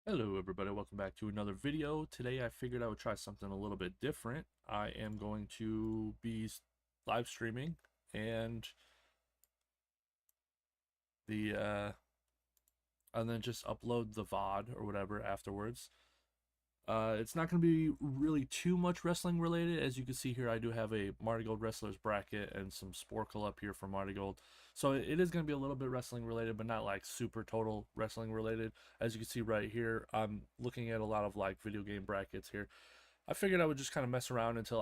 Hello everybody, welcome back to another video. Today I figured I would try something a little bit different. I am going to be live streaming and the and then just upload the VOD or whatever afterwards. It's not going to be really too much wrestling related. As you can see here, I do have a Marty Gold Wrestlers bracket and some Sporcle up here for Marty Gold. So it is going to be a little bit wrestling related, but not like super total wrestling related. As you can see right here, I'm looking at a lot of like video game brackets here. I figured I would just kind of mess around until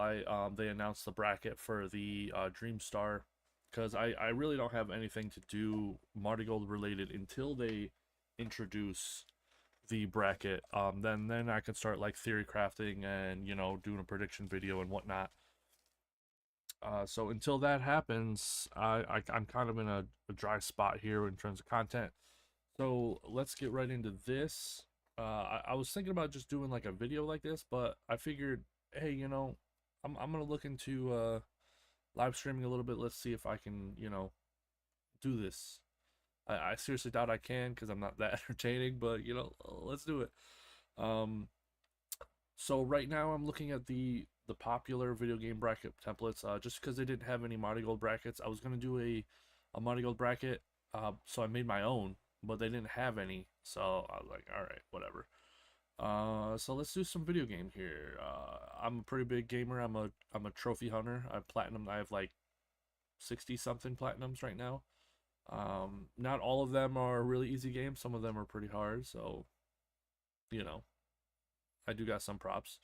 they announce the bracket for the Dream Star, because I really don't have anything to do Marty Gold related until they introduce the bracket. Then I can start like theory crafting and doing a prediction video and whatnot. So until that happens, I'm kind of in a dry spot here in terms of content. So let's get right into this. I was thinking about just doing like a video like this, but I figured, hey, I'm gonna look into live streaming a little bit. Let's see if I can, do this. I seriously doubt I can because I'm not that entertaining, but let's do it. Um, so right now I'm looking at the popular video game bracket templates. Just because they didn't have any Marty Gold brackets, I was gonna do a Marty Gold bracket. So I made my own, but they didn't have any. So I was like, all right, whatever. So let's do some video game here. I'm a pretty big gamer. I'm a trophy hunter. I have like 60 something platinums right now. Not all of them are really easy games. Some of them are pretty hard. So you know, I do got some props.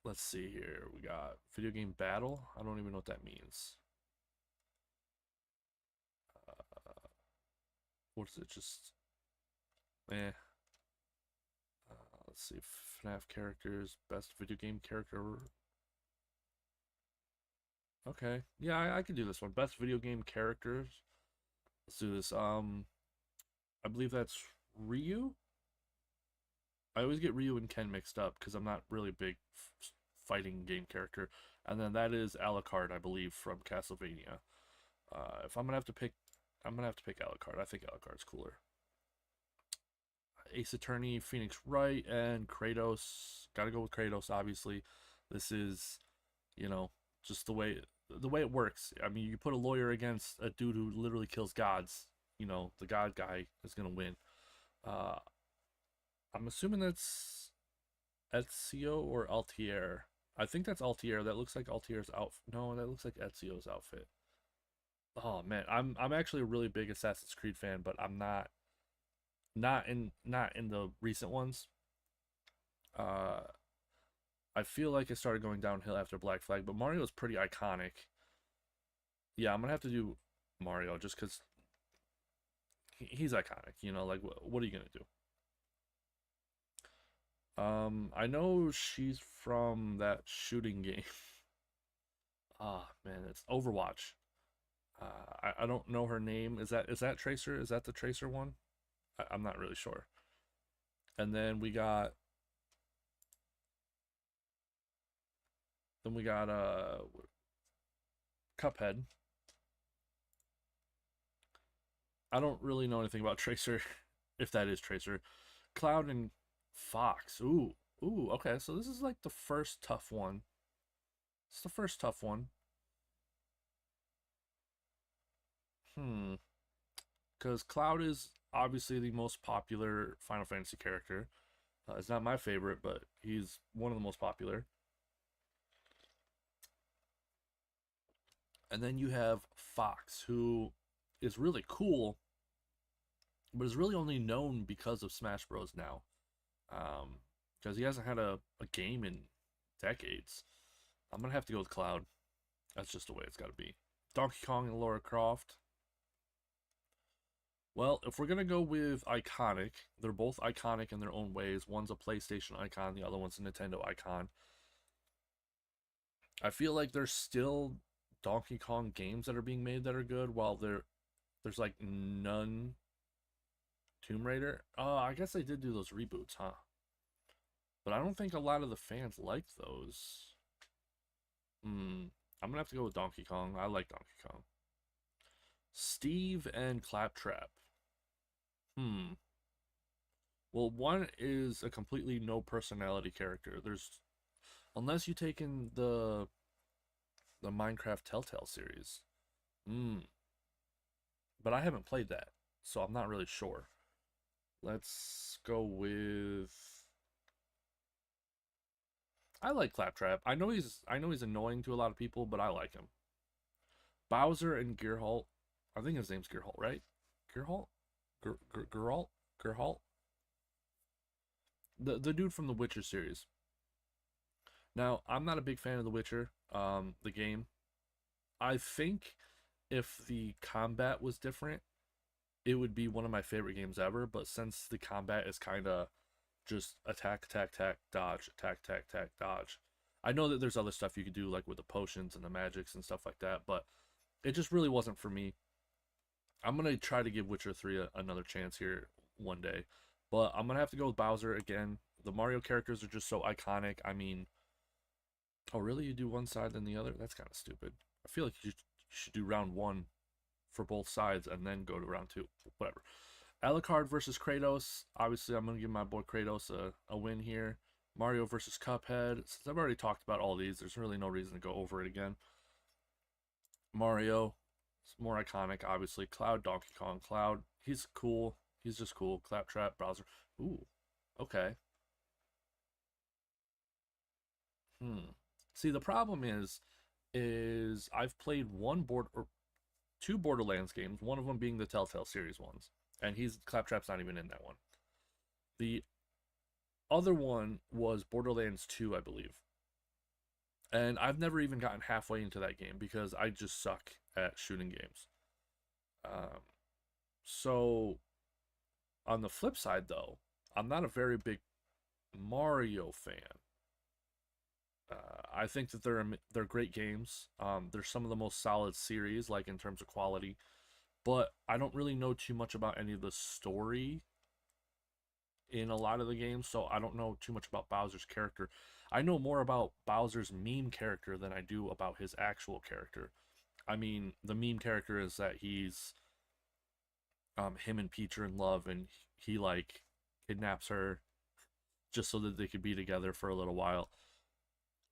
Let's see here. We got video game battle. I don't even know what that means. Uh, what is it? Just eh. Let's see. FNAF characters, best video game character. Okay, yeah, I can do this one. Best video game characters. Let's do this. I believe that's Ryu. I always get Ryu and Ken mixed up because I'm not really a big fighting game character. And then that is Alucard, I believe, from Castlevania. If I'm gonna have to pick, I'm gonna have to pick Alucard. I think Alucard's cooler. Ace Attorney, Phoenix Wright, and Kratos. Gotta go with Kratos, obviously. This is, you know, just the way it works. I mean, you put a lawyer against a dude who literally kills gods. The god guy is gonna win. Uh, I'm assuming that's Ezio or Altair. I think that's Altair. That looks like Altair's outfit. No, that looks like Ezio's outfit. Oh man, I'm actually a really big Assassin's Creed fan, but I'm not in the recent ones. Uh, I feel like it started going downhill after Black Flag, but Mario is pretty iconic. Yeah, I'm gonna have to do Mario just because he's iconic. Like what are you gonna do? I know she's from that shooting game. Ah, man, it's Overwatch. I don't know her name. Is that Tracer? Is that the Tracer one? I'm not really sure. And then we got Cuphead. I don't really know anything about Tracer, if that is Tracer. Cloud and Fox. Ooh. Okay, so this is like the first tough one. It's the first tough one. Hmm. Because Cloud is obviously the most popular Final Fantasy character. It's not my favorite, but he's one of the most popular. And then you have Fox, who is really cool, but is really only known because of Smash Bros. Now. Because he hasn't had a game in decades. I'm gonna have to go with Cloud. That's just the way it's got to be. Donkey Kong and Lara Croft. Well, if we're gonna go with iconic, they're both iconic in their own ways. One's a PlayStation icon, the other one's a Nintendo icon. I feel like there's still Donkey Kong games that are being made that are good, while there's like none Tomb Raider. I guess they did do those reboots, huh? But I don't think a lot of the fans liked those. I'm gonna have to go with Donkey Kong. I like Donkey Kong. Steve and Claptrap. Hmm. Well, one is a completely no personality character. There's unless you take in the Minecraft Telltale series. Mm, but I haven't played that, so I'm not really sure. Let's go with I like Claptrap. I know he's annoying to a lot of people, but I like him. Bowser and Gearhult. I think his name's Gearhult, right? Gearhult? Geralt? Geralt? The dude from the Witcher series. Now, I'm not a big fan of The Witcher, the game. I think if the combat was different, it would be one of my favorite games ever. But since the combat is kind of just attack, attack, attack, dodge, attack, attack, attack, dodge. I know that there's other stuff you could do, like with the potions and the magics and stuff like that, but it just really wasn't for me. I'm gonna try to give Witcher 3 another chance here one day, but I'm gonna have to go with Bowser again. The Mario characters are just so iconic. I mean, oh really? You do one side then the other? That's kind of stupid. I feel like you should do round one for both sides and then go to round two. Whatever. Alucard versus Kratos. Obviously, I'm going to give my boy Kratos a win here. Mario versus Cuphead. Since I've already talked about all these, there's really no reason to go over it again. Mario. It's more iconic, obviously. Cloud, Donkey Kong. Cloud. He's cool. He's just cool. Claptrap, Browser. Ooh. Okay. Hmm. See, the problem is I've played one board or two Borderlands games, one of them being the Telltale series ones, and he's Claptrap's not even in that one. The other one was Borderlands 2, I believe. And I've never even gotten halfway into that game because I just suck at shooting games. Um, so, on the flip side, though, I'm not a very big Mario fan. I think that they're great games. They're some of the most solid series, like in terms of quality. But I don't really know too much about any of the story in a lot of the games, so I don't know too much about Bowser's character. I know more about Bowser's meme character than I do about his actual character. I mean, the meme character is that he's him and Peach are in love, and he like kidnaps her just so that they could be together for a little while.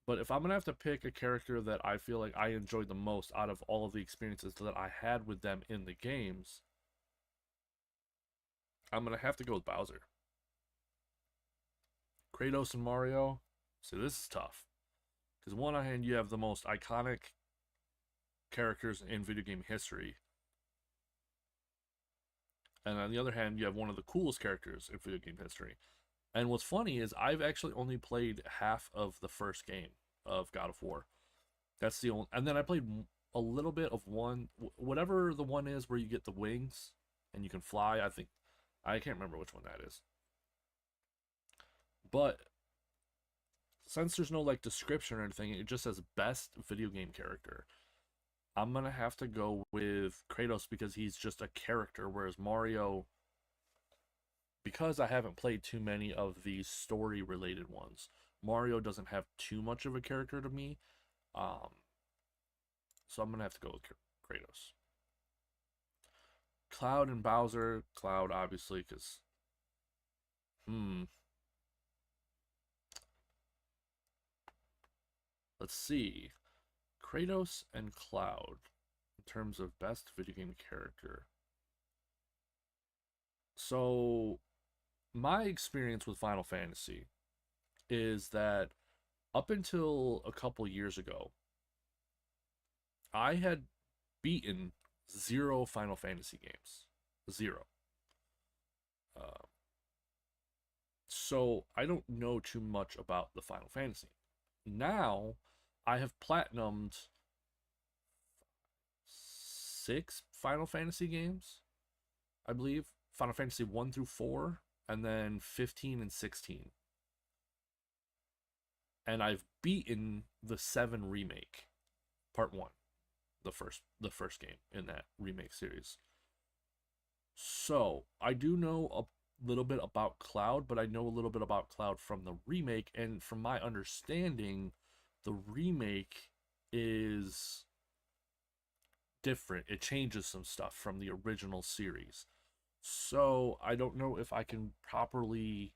But if I'm gonna have to pick a character that I feel like I enjoyed the most out of all of the experiences that I had with them in the games, I'm gonna have to go with Bowser. Kratos and Mario. So this is tough. Because on one hand, you have the most iconic characters in video game history. And on the other hand, you have one of the coolest characters in video game history. And what's funny is I've actually only played half of the first game of God of War. That's the only, and then I played a little bit of one, whatever the one is where you get the wings and you can fly. I think I can't remember which one that is. But since there's no like description or anything, it just says best video game character. I'm gonna have to go with Kratos because he's just a character, whereas Mario, because I haven't played too many of these story related ones, Mario doesn't have too much of a character to me. Um, so I'm gonna have to go with Kratos. Cloud and Bowser. Cloud, obviously, because hmm. Let's see. Kratos and Cloud in terms of best video game character. So, my experience with Final Fantasy is that up until a couple years ago, I had beaten zero Final Fantasy games. Zero. Uh, so, I don't know too much about the Final Fantasy. Now, I have platinumed six Final Fantasy games, I believe. Final Fantasy 1 through 4, and then 15 and 16. And I've beaten the 7 remake, part 1, the first game in that remake series. So, I do know a little bit about Cloud, but I know a little bit about Cloud from the remake, and from my understanding, the remake is different. It changes some stuff from the original series. So I don't know if I can properly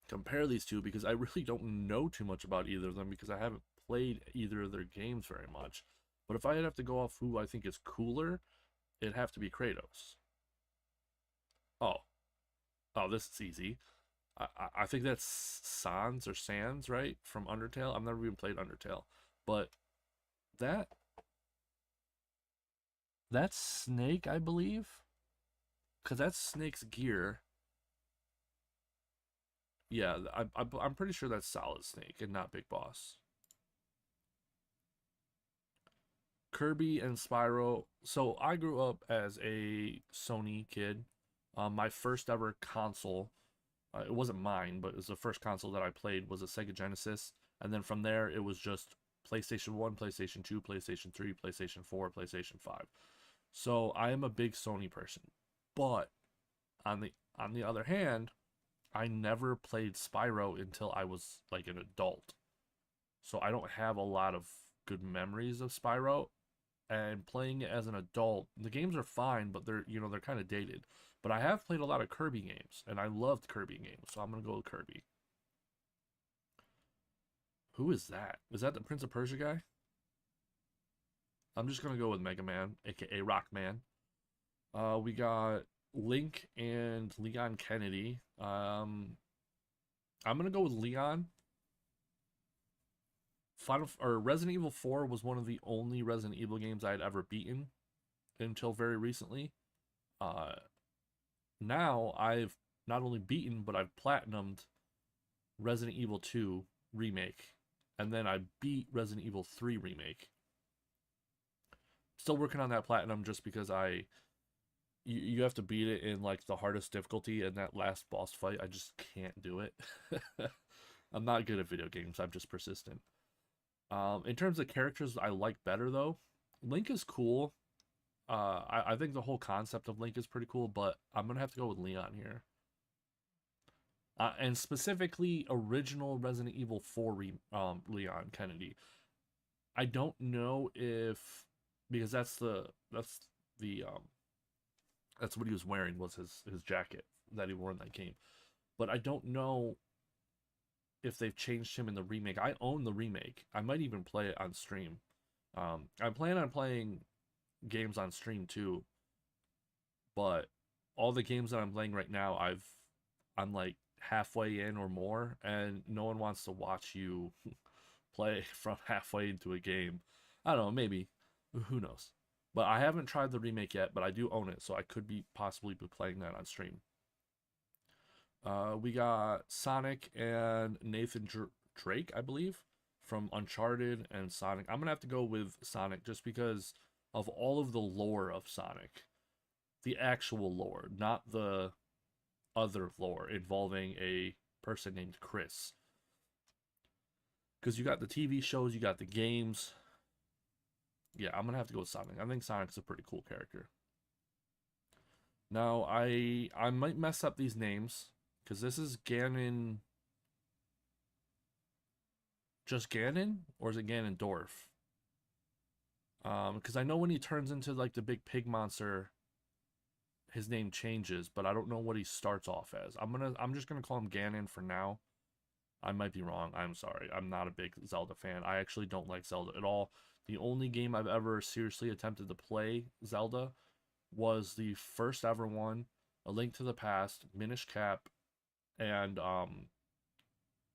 compare these two because I really don't know too much about either of them because I haven't played either of their games very much. But if I'd have to go off who I think is cooler, it'd have to be Kratos. Oh, oh, this is easy. I think that's Sans or Sans, right? From Undertale. I've never even played Undertale. But that that's Snake, I believe. Because that's Snake's gear. Yeah, I'm pretty sure that's Solid Snake and not Big Boss. Kirby and Spyro. So I grew up as a Sony kid. My first ever console, it wasn't mine, but it was the first console that I played was a Sega Genesis. And then from there, it was just PlayStation 1, PlayStation 2, PlayStation 3, PlayStation 4, PlayStation 5. So I am a big Sony person. But on the other hand, I never played Spyro until I was like an adult. So I don't have a lot of good memories of Spyro. And playing it as an adult, the games are fine, but they're kind of dated. But I have played a lot of Kirby games, and I loved Kirby games, so I'm gonna go with Kirby. Who is that? Is that the Prince of Persia guy? I'm just gonna go with Mega Man, aka Rockman. We got Link and Leon Kennedy. I'm gonna go with Leon. Final or Resident Evil 4 was one of the only Resident Evil games I had ever beaten until very recently. Uh, Now I've not only beaten but I've platinumed Resident Evil 2 remake, and then I beat Resident Evil 3 remake. Still working on that platinum just because you have to beat it in like the hardest difficulty, and that last boss fight I just can't do it. I'm not good at video games. I'm just persistent. In terms of characters I like better though, Link is cool. I think the whole concept of Link is pretty cool, but I'm gonna have to go with Leon here. And specifically original Resident Evil 4 Leon Kennedy. I don't know if because the that's what he was wearing was his jacket that he wore in that game. But I don't know if they've changed him in the remake. I own the remake. I might even play it on stream. I plan on playing games on stream too, but all the games that I'm playing right now, I'm like halfway in or more, and no one wants to watch you play from halfway into a game. I don't know, maybe. Who knows? But I haven't tried the remake yet, but I do own it, so I could be possibly be playing that on stream. We got Sonic and Nathan Drake, I believe, from Uncharted and Sonic. I'm gonna have to go with Sonic just because of all of the lore of Sonic, the actual lore, not the other lore involving a person named Chris. Because you got the TV shows, you got the games. Yeah, I'm gonna have to go with Sonic. I think Sonic's a pretty cool character. Now I might mess up these names because this is Ganon. Just Ganon, or is it Ganondorf? Because I know when he turns into like the big pig monster, his name changes, but I don't know what he starts off as. I'm just gonna call him Ganon for now. I might be wrong. I'm sorry. I'm not a big Zelda fan. I actually don't like Zelda at all. The only game I've ever seriously attempted to play Zelda was the first ever one, A Link to the Past, Minish Cap, and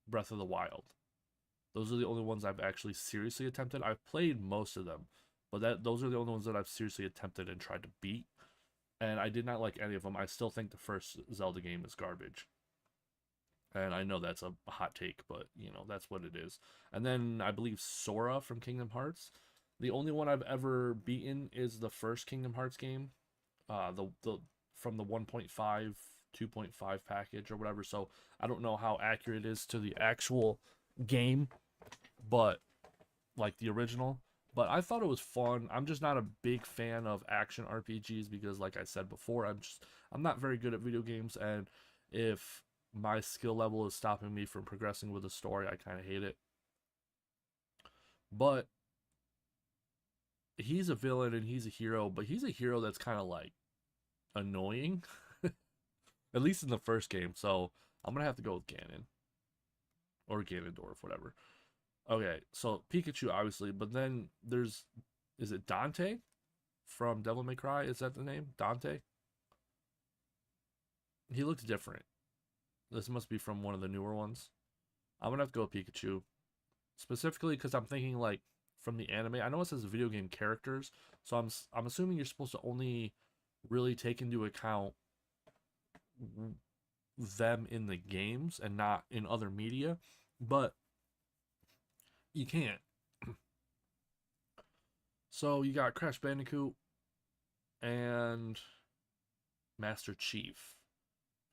Breath of the Wild. Those are the only ones I've actually seriously attempted. I've played most of them, but those are the only ones that I've seriously attempted and tried to beat. And I did not like any of them. I still think the first Zelda game is garbage. And I know that's a hot take, but that's what it is. And then I believe Sora from Kingdom Hearts. The only one I've ever beaten is the first Kingdom Hearts game. The from the 1.5 2.5 package or whatever. So I don't know how accurate it is to the actual game, but like the original. But I thought it was fun. I'm just not a big fan of action RPGs because like I said before, I'm not very good at video games, and if my skill level is stopping me from progressing with the story, I kind of hate it. But he's a villain and he's a hero, but he's a hero that's kind of like annoying, at least in the first game. So I'm gonna have to go with Ganon or Ganondorf, whatever. Okay, so Pikachu obviously, but then there's, is it Dante from Devil May Cry? Is that the name? Dante? He looks different. This must be from one of the newer ones. I'm gonna have to go with Pikachu, specifically because I'm thinking like from the anime. I know it says video game characters, so I'm assuming you're supposed to only really take into account them in the games and not in other media, but you can't. So you got Crash Bandicoot and Master Chief.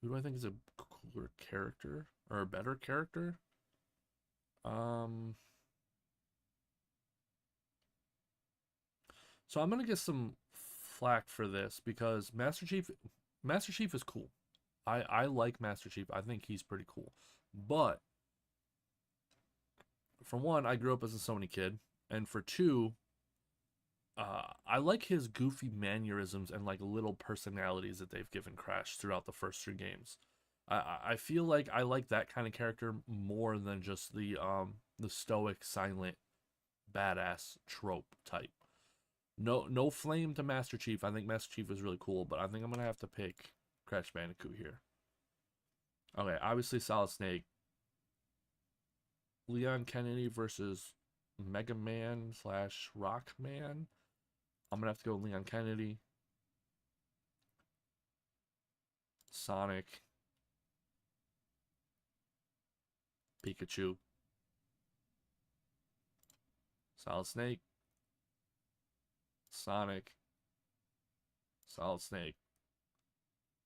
Who do I think is a cooler character or a better character? Um, so I'm gonna get some flack for this because Master Chief is cool. I like Master Chief. I think he's pretty cool. But for one, I grew up as a Sony kid, and for two, I like his goofy mannerisms and like little personalities that they've given Crash throughout the first three games. I feel like I like that kind of character more than just the stoic, silent, badass trope type. No flame to Master Chief. I think Master Chief is really cool, but I think I'm gonna have to pick Crash Bandicoot here. Okay, obviously Solid Snake. Leon Kennedy versus Mega Man slash Rockman. I'm gonna have to go Leon Kennedy. Sonic. Pikachu. Solid Snake. Sonic. Solid Snake.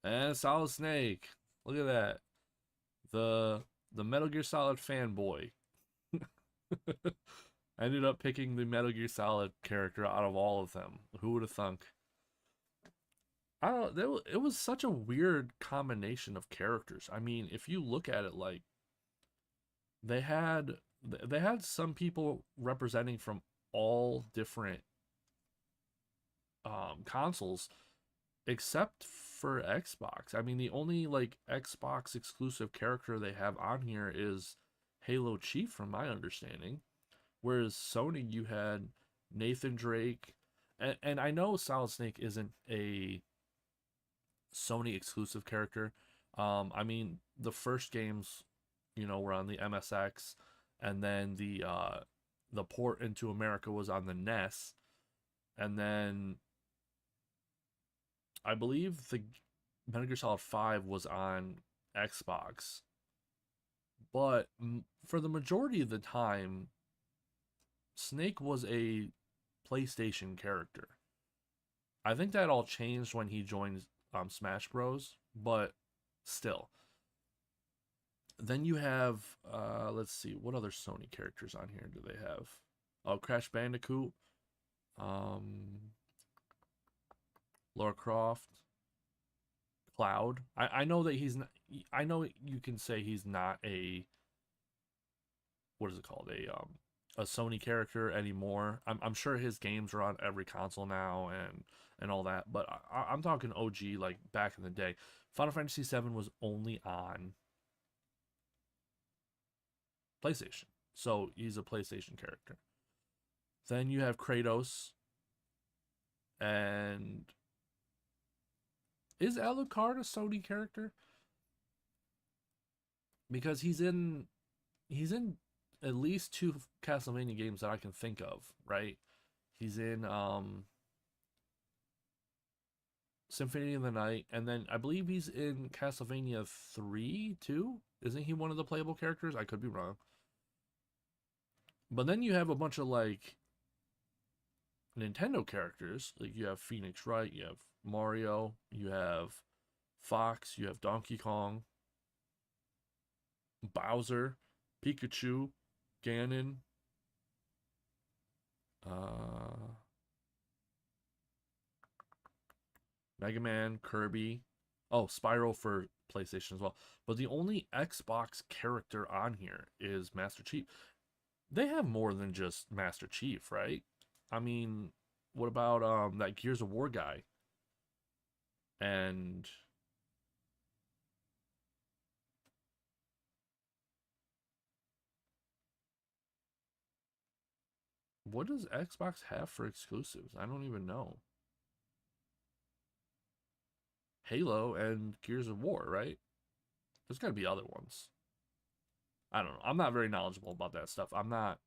And Solid Snake. Look at that. The Metal Gear Solid fanboy. I ended up picking the Metal Gear Solid character out of all of them. Who would have thunk? I don't know. It was such a weird combination of characters. I mean, if you look at it, like they had they had some people representing from all different consoles except for Xbox. I mean, the only like Xbox exclusive character they have on here is Halo Chief, from my understanding. Whereas Sony, you had Nathan Drake, and I know Solid Snake isn't a Sony exclusive character. I mean, the first games, were on the MSX, and then the port into America was on the NES, and then I believe the Metal Gear Solid 5 was on Xbox. But for the majority of the time, Snake was a PlayStation character. I think that all changed when he joined Smash Bros. But still. Then you have, let's see, what other Sony characters on here do they have? Oh, Crash Bandicoot, um, Lara Croft, Cloud. I know that he's not. I know you can say he's not a, what is it called, a Sony character anymore. I'm sure his games are on every console now and all that. But I'm talking OG, like back in the day. Final Fantasy VII was only on PlayStation, so he's a PlayStation character. Then you have Kratos, and is Alucard a Sony character? Because he's in at least two Castlevania games that I can think of, right? He's in Symphony of the Night, and then I believe he's in Castlevania 3 too. Isn't he one of the playable characters? I could be wrong. But then you have a bunch of like Nintendo characters. Like you have Phoenix Wright, you have Mario, you have Fox, you have Donkey Kong, Bowser, Pikachu, Ganon, uh, Mega Man, Kirby. Oh, Spyro for PlayStation as well. But the only Xbox character on here is Master Chief. They have more than just Master Chief, right? I mean, What about that Gears of War guy? And what does Xbox have for exclusives? I don't even know. Halo and Gears of War, right? There's got to be other ones. I don't know. I'm not very knowledgeable about that stuff. I'm not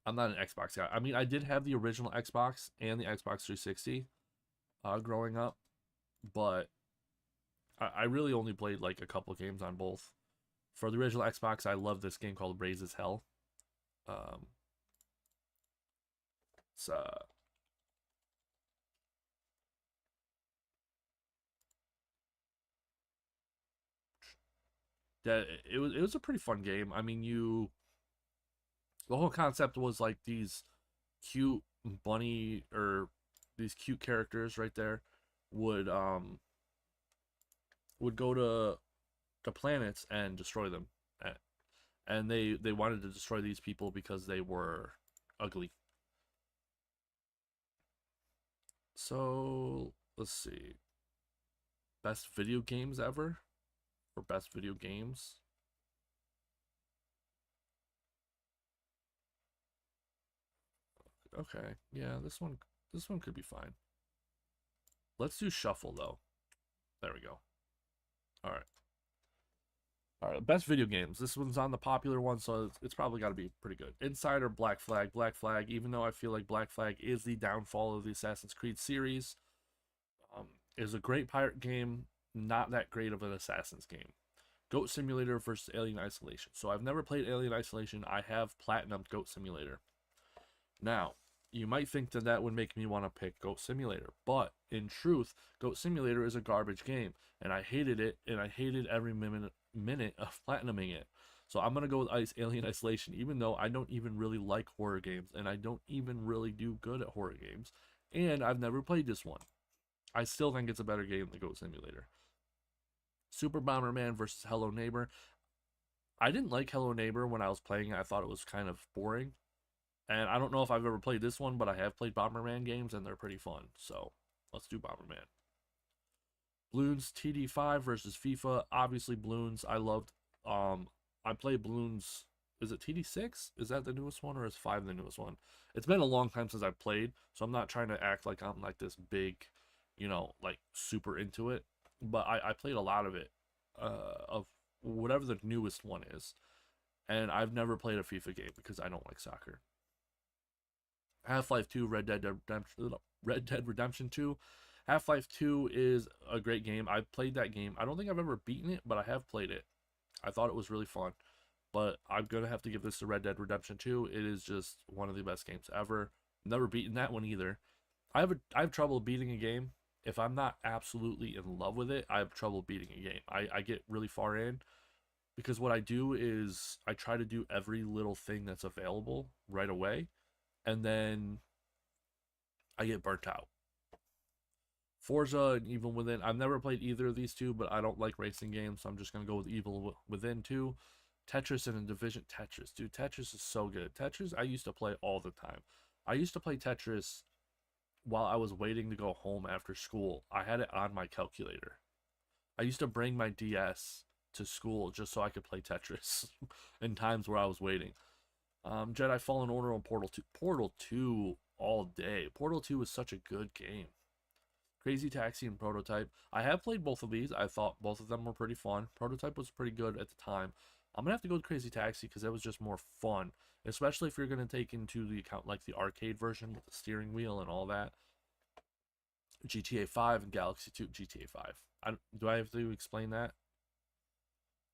an Xbox guy. I mean, I did have the original Xbox and the Xbox 360 growing up, but I really only played like a couple games on both. For the original Xbox, I love this game called Raise as Hell. Um, it's that it was a pretty fun game. I mean, the whole concept was like these cute bunny or these cute characters right there would go to planets and destroy them. And they wanted to destroy these people because they were ugly. So let's see. Best video games ever? Or best video games? Okay. Yeah, this one could be fine. Let's do shuffle though. There we go. All right. All right, best video games. This one's on the popular one, so it's probably got to be pretty good. Insider, Black Flag. Black Flag, even though I feel like Black Flag is the downfall of the Assassin's Creed series, um, is a great pirate game, not that great of an Assassin's game. Goat Simulator versus Alien Isolation. So I've never played Alien Isolation. I have platinumed Goat Simulator. Now, you might think that that would make me want to pick Goat Simulator, but in truth, Goat Simulator is a garbage game, and I hated it, and I hated every minute of platinuming it. So I'm gonna go with Alien Isolation, even though I don't even really like horror games, and I don't even really do good at horror games, and I've never played this one. I still think it's a better game than Goat Simulator. Super Bomberman versus Hello Neighbor. I didn't like Hello Neighbor when I was playing it. I thought it was kind of boring. And I don't know if I've ever played this one, but I have played Bomberman games and they're pretty fun. So let's do Bomberman. Bloons TD5 versus FIFA. Obviously Bloons. I played Bloons. Is it TD6? Is that the newest one or is 5 the newest one? It's been a long time since I've played, so I'm not trying to act like I'm like this big, like super into it. But I played a lot of it, of whatever the newest one is. And I've never played a FIFA game because I don't like soccer. Half-Life 2, Red Dead Redemption 2. Half-Life 2 is a great game. I've played that game. I don't think I've ever beaten it, but I have played it. I thought it was really fun. But I'm going to have to give this to Red Dead Redemption 2. It is just one of the best games ever. Never beaten that one either. I have trouble beating a game. If I'm not absolutely in love with it, I have trouble beating a game. I get really far in because what I do is I try to do every little thing that's available right away, and then I get burnt out. Forza and Evil Within. I've never played either of these two, but I don't like racing games, so I'm just gonna go with Evil Within 2. Tetris and a Division. Tetris, dude, Tetris is so good. Tetris, I used to play all the time. I used to play Tetris while I was waiting to go home after school. I had it on my calculator. I used to bring my DS to school just so I could play Tetris in times where I was waiting. Jedi Fallen Order and Portal 2. Portal 2 all day. Portal 2 is such a good game. Crazy Taxi and Prototype. I have played both of these. I thought both of them were pretty fun. Prototype was pretty good at the time. I'm gonna have to go with Crazy Taxi because that was just more fun, especially if you're gonna take into the account like the arcade version with the steering wheel and all that. GTA 5 and Galaxy 2. GTA 5. Do I have to explain that?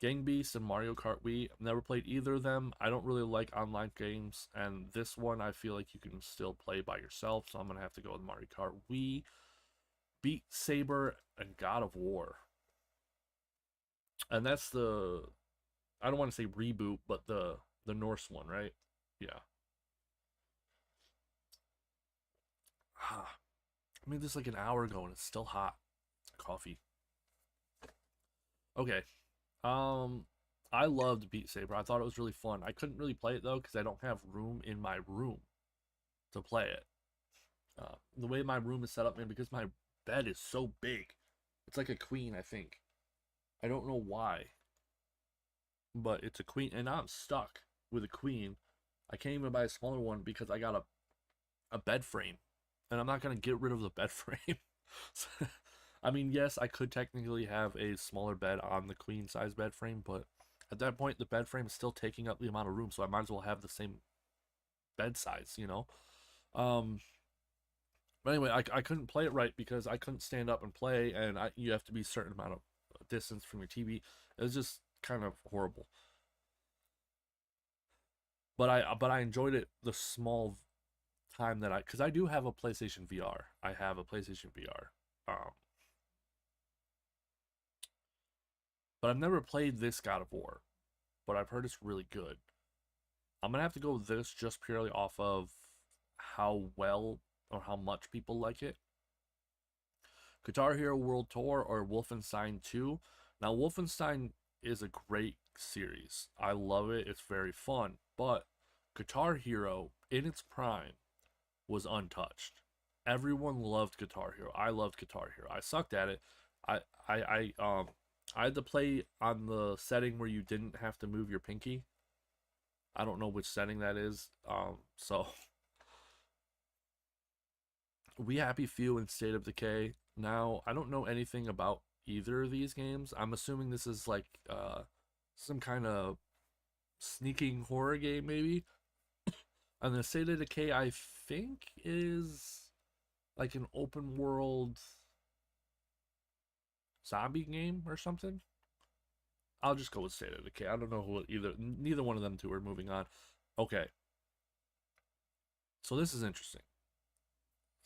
Gang Beasts and Mario Kart Wii. I've never played either of them. I don't really like online games, and this one I feel like you can still play by yourself, so I'm gonna have to go with Mario Kart Wii. Beat Saber and God of War. And that's the, I don't want to say reboot, but the Norse one, right? Yeah. I made this like an hour ago and it's still hot. Coffee. Okay. Um I loved Beat Saber. I thought it was really fun. I couldn't really play it though because I don't have room in my room to play it. The way my room is set up, man, because my bed is so big. It's like a queen, I think. I don't know why, but it's a queen, and now I'm stuck with a queen. I can't even buy a smaller one because I got a bed frame, and I'm not gonna get rid of the bed frame. I mean, yes, I could technically have a smaller bed on the queen size bed frame, but at that point, the bed frame is still taking up the amount of room, so I might as well have the same bed size, you know? Um, but anyway, I couldn't play it right because I couldn't stand up and play, and you have to be a certain amount of distance from your TV. It was just kind of horrible. But I enjoyed it the small time that because I do have a PlayStation VR. I have a PlayStation VR. But I've never played this God of War. But I've heard it's really good. I'm gonna have to go with this just purely off of how well or how much people like it. Guitar Hero World Tour or Wolfenstein 2. Now, Wolfenstein is a great series. I love it. It's very fun. But Guitar Hero, in its prime, was untouched. Everyone loved Guitar Hero. I loved Guitar Hero. I sucked at it. I I I um I had to play on the setting where you didn't have to move your pinky. I don't know which setting that is. So We Happy Few and State of Decay. Now, I don't know anything about either of these games. I'm assuming this is like some kind of sneaking horror game, maybe. And the State of Decay, I think, is like an open world zombie game or something. I'll just go with State of Decay. I don't know who neither one of them two are moving on. Okay. So this is interesting.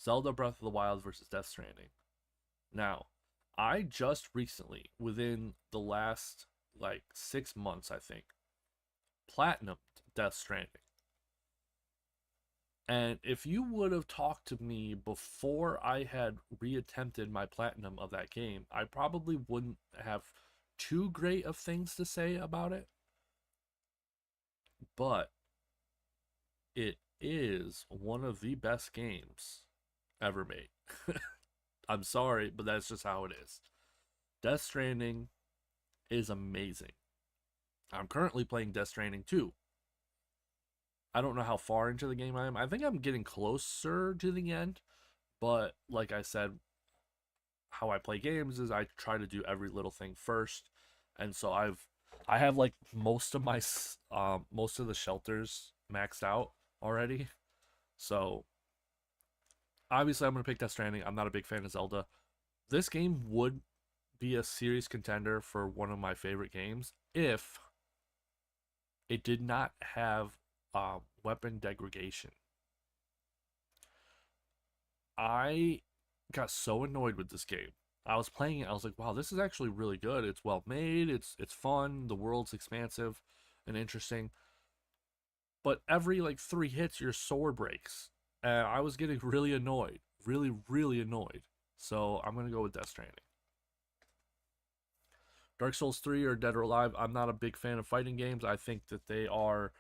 Zelda Breath of the Wild versus Death Stranding. Now, I just recently, within the last like 6 months, I think, platinumed Death Stranding. And if you would have talked to me before I had reattempted my platinum of that game, I probably wouldn't have too great of things to say about it. But it is one of the best games ever made. I'm sorry, but that's just how it is. Death Stranding is amazing. I'm currently playing Death Stranding 2. I don't know how far into the game I am. I think I'm getting closer to the end, but like I said, how I play games is I try to do every little thing first. And so I have like most of the shelters maxed out already. So obviously I'm going to pick Death Stranding. I'm not a big fan of Zelda. This game would be a serious contender for one of my favorite games if it did not have weapon degradation. I got so annoyed with this game. I was playing it. I was like, "Wow, this is actually really good. It's well made. It's fun. The world's expansive and interesting." But every like 3 hits, your sword breaks, and I was getting really annoyed, really annoyed. So I'm gonna go with Death Stranding. Dark Souls 3 or Dead or Alive. I'm not a big fan of fighting games. I think that they are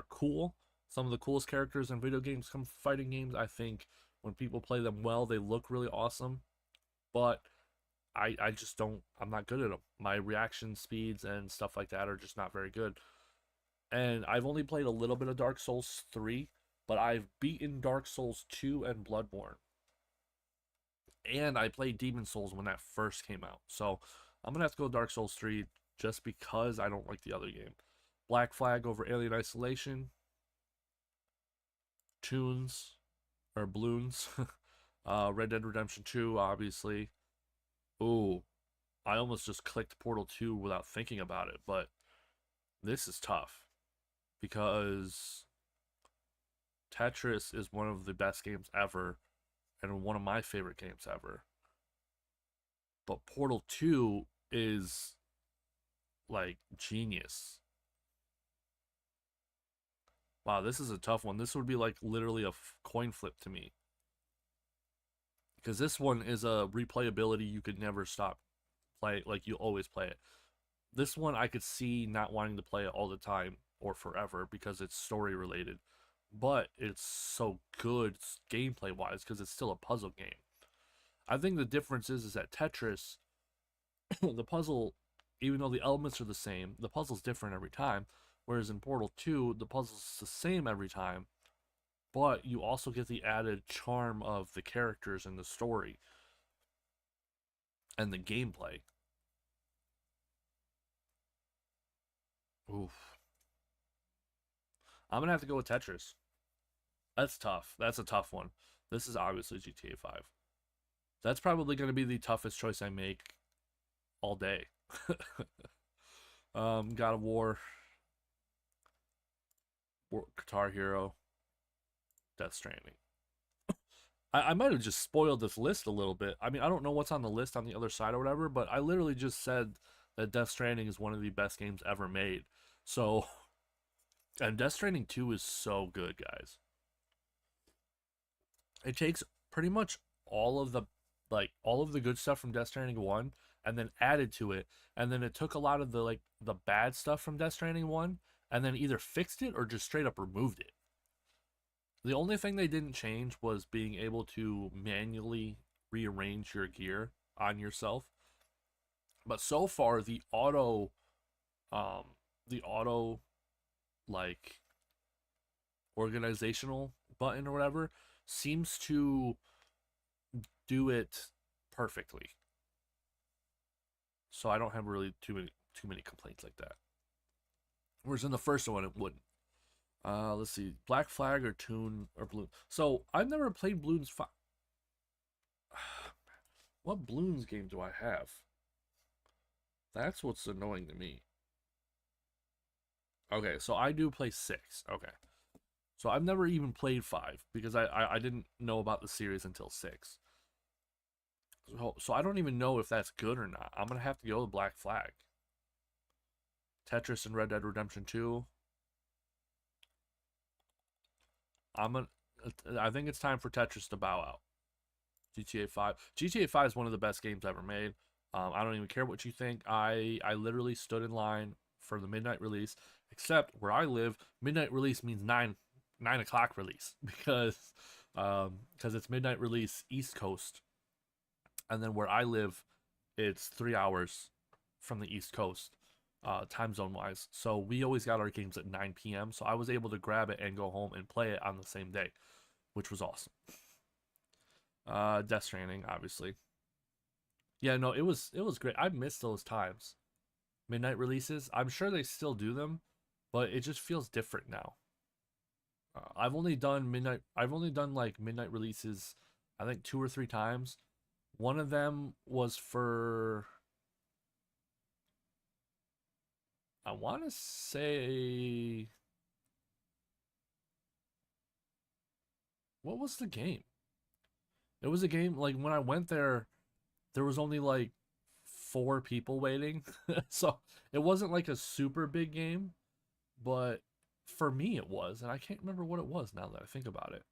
cool. Some of the coolest characters in video games come from fighting games. I think when people play them well, they look really awesome. But I just don't. I'm not good at them. My reaction speeds and stuff like that are just not very good. And I've only played a little bit of Dark Souls 3, but I've beaten Dark Souls 2 and Bloodborne. And I played Demon Souls when that first came out. So I'm going to have to go Dark Souls 3 just because I don't like the other game. Black Flag over Alien Isolation. Tunes or Bloons. Red Dead Redemption 2, obviously. Ooh, I almost just clicked Portal 2 without thinking about it, but this is tough because Tetris is one of the best games ever and one of my favorite games ever. But Portal 2 is like genius. Wow, this is a tough one. This would be like literally a coin flip to me. Because this one is a replayability you could never stop play, like you always play it. This one I could see not wanting to play it all the time or forever because it's story related. but it's so good gameplay wise because it's still a puzzle game. I think the difference is that Tetris, the puzzle, even though the elements are the same, the puzzle's different every time. Whereas in Portal 2, the puzzle's the same every time, but you also get the added charm of the characters and the story and the gameplay. Oof. I'm gonna have to go with Tetris. That's tough. That's a tough one. This is obviously GTA 5. That's probably gonna be the toughest choice I make all day. God of Guitar Hero, Death Stranding. I might have just spoiled this list a little bit. I mean, I don't know what's on the list on the other side or whatever, but I literally just said that Death Stranding is one of the best games ever made. So, and Death Stranding 2 is so good, guys. It takes pretty much all of the all of the good stuff from Death Stranding 1 and then added to it, and then it took a lot of the bad stuff from Death Stranding 1 and then either fixed it or just straight up removed it. The only thing they didn't change was being able to manually rearrange your gear on yourself. But so far the auto like organizational button or whatever seems to do it perfectly. So I don't have really too many complaints like that. Whereas in the first one it wouldn't. Let's see, Black Flag or Toon or Bloons. So I've never played Bloons. What Bloons game do I have? That's what's annoying to me. Okay, so I do play 6. Okay, so I've never even played 5 because I didn't know about the series until 6. So I don't even know if that's good or not. I'm gonna have to go with Black Flag. Tetris and Red Dead Redemption 2. I'm gonna. I think it's time for Tetris to bow out. GTA 5. GTA 5 is one of the best games ever made. I don't even care what you think. I literally stood in line for the midnight release. Except where I live, midnight release means 9 o'clock release because it's midnight release East Coast, and then where I live, it's 3 hours from the East Coast, time zone wise. So we always got our games at 9 p.m. So I was able to grab it and go home and play it on the same day, which was awesome. Death Stranding, obviously. Yeah, no, it was great. I missed those times. Midnight releases. I'm sure they still do them, but it just feels different now. I've only done like midnight releases, I think 2 or 3 times. One of them was for, I want to say, what was the game? It was a game like when I went there, there was only like 4 people waiting, so it wasn't like a super big game, but for me it was, and I can't remember what it was now that I think about it.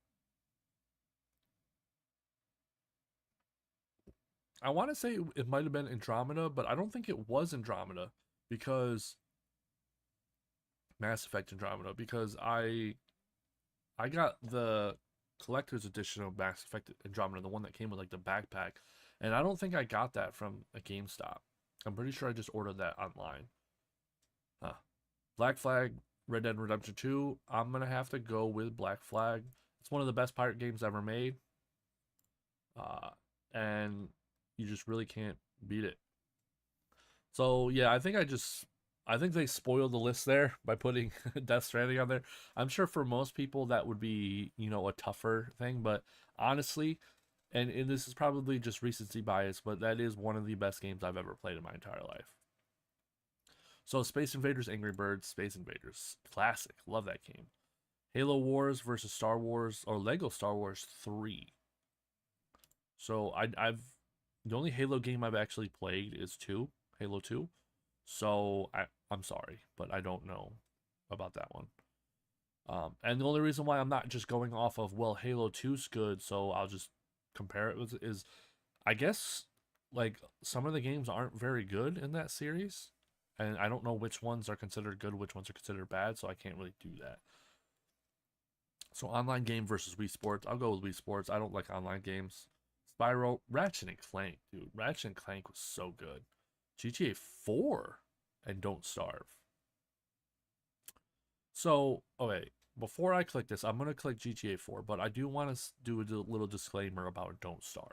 I want to say it might have been Andromeda, but I don't think it was Andromeda because Mass Effect Andromeda because I got the collector's edition of Mass Effect Andromeda, the one that came with like the backpack, and I don't think I got that from a GameStop. I'm pretty sure I just ordered that online. Huh. Black Flag, Red Dead Redemption 2. I'm gonna have to go with Black Flag. It's one of the best pirate games ever made, uh, and you just really can't beat it. So yeah, I think they spoiled the list there by putting Death Stranding on there. I'm sure for most people that would be, a tougher thing, but honestly, and this is probably just recency bias, but that is one of the best games I've ever played in my entire life. So Space Invaders, Angry Birds, Space Invaders, classic, love that game. Halo Wars versus Star Wars or Lego Star Wars 3. So I've the only Halo game I've actually played is 2, Halo 2. So I'm sorry, but I don't know about that one. And the only reason why I'm not just going off of, well, Halo 2's good, so I'll just compare it with, is I guess like some of the games aren't very good in that series, and I don't know which ones are considered good, which ones are considered bad, so I can't really do that. So online game versus Wii Sports. I'll go with Wii Sports. I don't like online games. Spyro, Ratchet and Clank, dude. Ratchet and Clank was so good. GTA 4 and Don't Starve. So, okay, before I click this, I'm going to click GTA 4, but I do want to do a little disclaimer about Don't Starve.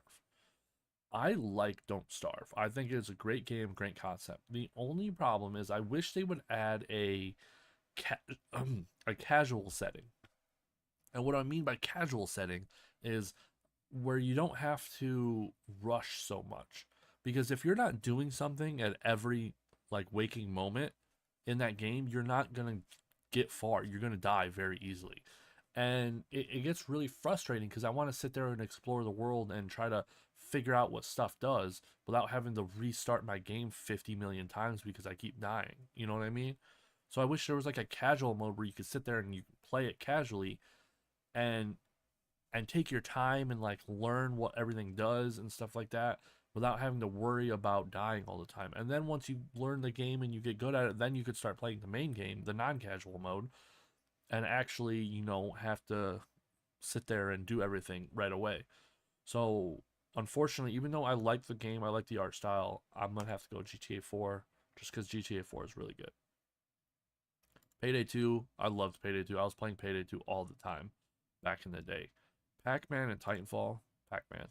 I like Don't Starve. I think it's a great game, great concept. The only problem is I wish they would add a casual setting. And what I mean by casual setting is where you don't have to rush so much. Because if you're not doing something at every like waking moment in that game, you're not gonna get far. You're gonna die very easily. And it gets really frustrating because I want to sit there and explore the world and try to figure out what stuff does without having to restart my game 50 million times because I keep dying. You know what I mean? So I wish there was like a casual mode where you could sit there and you play it casually and take your time and like learn what everything does and stuff like that without having to worry about dying all the time. And then once you learn the game and you get good at it, then you could start playing the main game, the non-casual mode, and actually, have to sit there and do everything right away. So, unfortunately, even though I like the game, I like the art style, I'm going to have to go GTA 4 just because GTA 4 is really good. Payday 2, I loved Payday 2. I was playing Payday 2 all the time back in the day. Pac-Man and Titanfall, Pac-Man.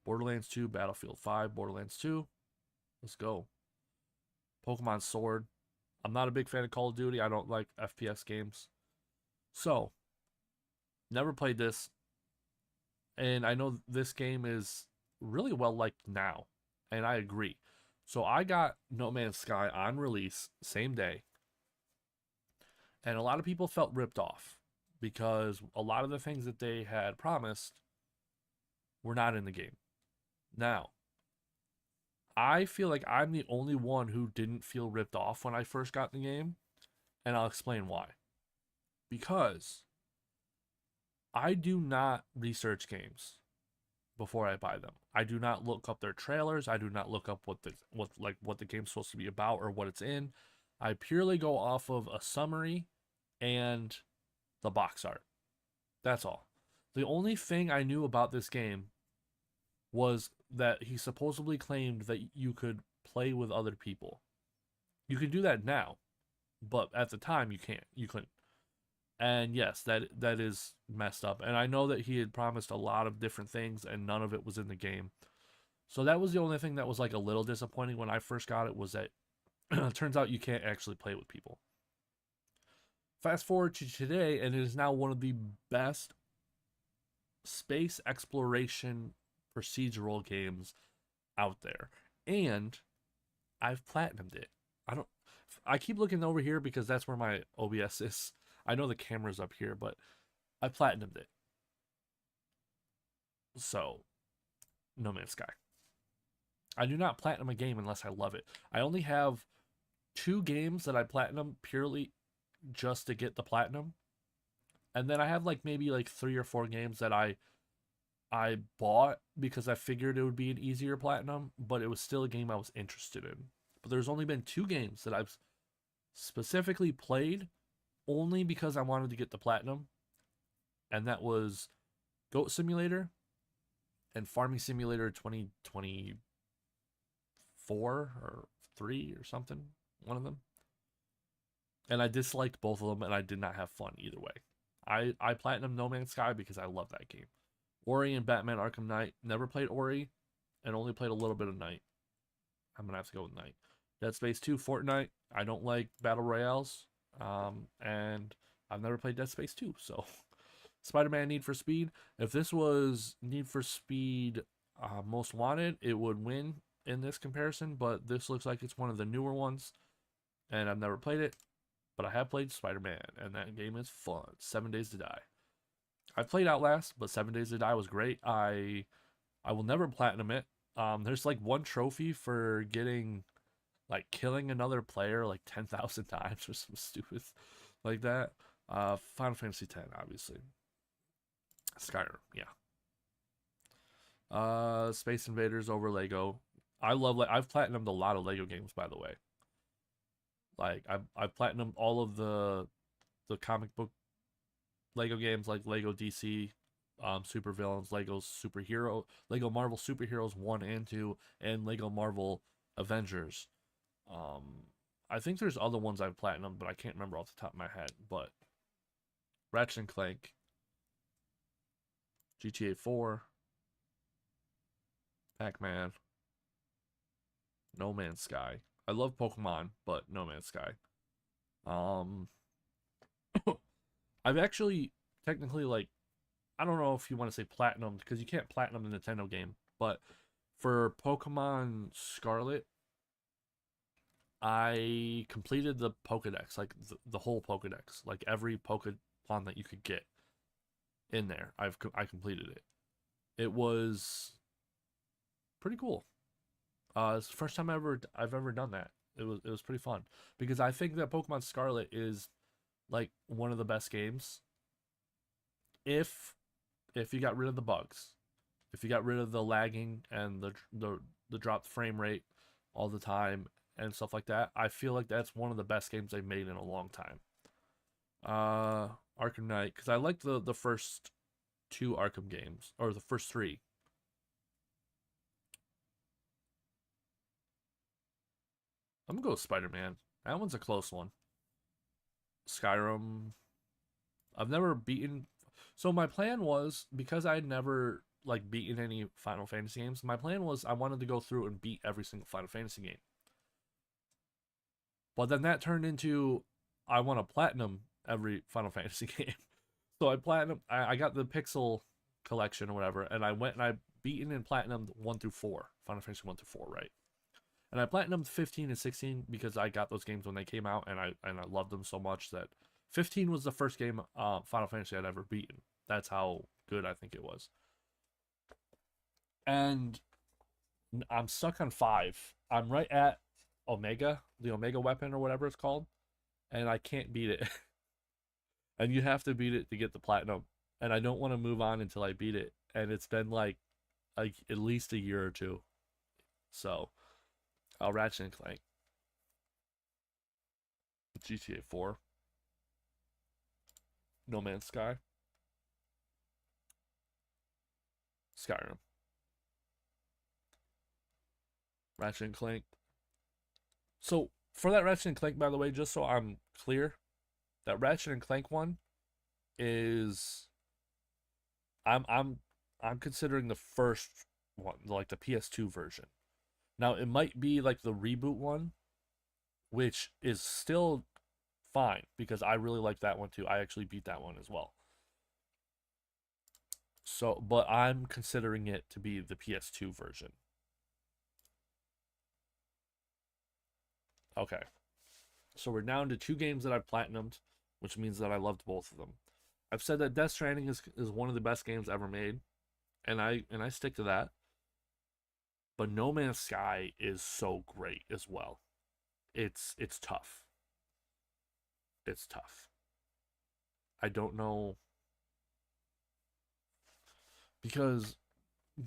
Borderlands 2, Battlefield 5, Borderlands 2. Let's go. Pokemon Sword. I'm not a big fan of Call of Duty. I don't like FPS games. So, never played this. And I know this game is really well liked now. And I agree. So I got No Man's Sky on release, same day. And a lot of people felt ripped off because a lot of the things that they had promised were not in the game. Now, I feel like I'm the only one who didn't feel ripped off when I first got the game, and I'll explain why. Because I do not research games before I buy them. I do not look up their trailers. I do not look up what the game's supposed to be about or what it's in. I purely go off of a summary and the box art. That's all. The only thing I knew about this game was that he supposedly claimed that you could play with other people. You can do that now, but at the time you can't. You couldn't. And yes, that is messed up. And I know that he had promised a lot of different things and none of it was in the game. So that was the only thing that was like a little disappointing when I first got it, was that it turns out you can't actually play with people. Fast forward to today, and it is now one of the best space exploration procedural games out there. And I've platinumed it. I keep looking over here because that's where my OBS is. I know the camera's up here, but I platinumed it. So, No Man's Sky. I do not platinum a game unless I love it. I only have 2 games that I platinum purely just to get the platinum. And then I have like maybe like 3 or 4 games that I bought because I figured it would be an easier platinum, but it was still a game I was interested in. But there's only been 2 games that I've specifically played only because I wanted to get the platinum, and that was Goat Simulator and Farming Simulator 2024 or 3 or something, one of them. And I disliked both of them, and I did not have fun either way. I platinum No Man's Sky because I love that game. Ori and Batman Arkham Knight. Never played Ori, and only played a little bit of Knight. I'm gonna have to go with Knight. Dead Space 2, Fortnite. I don't like battle royales, and I've never played Dead Space 2. So, Spider-Man Need for Speed. If this was Need for Speed Most Wanted, it would win in this comparison. But this looks like it's one of the newer ones, and I've never played it. But I have played Spider-Man, and that game is fun. 7 Days to Die. I played Outlast, but 7 Days to Die was great. I will never platinum it. There's like one trophy for getting, like, killing another player like 10,000 times or some stupid like that. Final Fantasy X, obviously. Skyrim, yeah. Space Invaders over Lego. I've platinumed a lot of Lego games, by the way. Like I've platinumed all of the comic book Lego games like Lego DC Supervillains, Lego Marvel Superheroes 1 and 2, and Lego Marvel Avengers. Um, I think there's other ones I've platinum, but I can't remember off the top of my head. But Ratchet and Clank, GTA 4, Pac-Man, No Man's Sky. I love Pokemon, but No Man's Sky. Um, I've actually technically like I don't know if you want to say platinum because you can't platinum a Nintendo game, but for Pokemon Scarlet, I completed the Pokedex, like the whole Pokedex, like every Pokemon that you could get in there. I completed it. It was pretty cool. It's the first time I've ever done that. It was pretty fun because I think that Pokemon Scarlet is like one of the best games if you got rid of the bugs, if you got rid of the lagging and the dropped frame rate all the time and stuff like that. I feel like that's one of the best games they've made in a long time. Arkham Knight, because I liked the first two Arkham games or the first three. I'm gonna go with Spider Man. That one's a close one. Skyrim. I've never beaten. So my plan was because I never like beaten any Final Fantasy games. My plan was I wanted to go through and beat every single Final Fantasy game. But then that turned into I want to platinum every Final Fantasy game. So I got the Pixel collection or whatever, and I went and I beaten and platinumed 1 through 4, Final Fantasy 1 through 4, right? And I platinumed 15 and 16 because I got those games when they came out, and I loved them so much that 15 was the first game Final Fantasy I'd ever beaten. That's how good I think it was. And I'm stuck on 5. I'm right at Omega, the Omega weapon or whatever it's called, and I can't beat it. And you have to beat it to get the platinum. And I don't want to move on until I beat it. And it's been like at least a year or two. So I'll Ratchet and Clank. GTA 4. No Man's Sky. Skyrim. Ratchet and Clank. So for that Ratchet and Clank, by the way, just so I'm clear, that Ratchet and Clank one is I'm I'm considering the first one, like the PS2 version. Now it might be like the reboot one, which is still fine because I really like that one too. I actually beat that one as well. So, but I'm considering it to be the PS2 version. Okay. So we're down to 2 games that I've platinumed, which means that I loved both of them. I've said that Death Stranding is one of the best games ever made, and I stick to that. But No Man's Sky is so great as well. It's tough. It's tough. I don't know because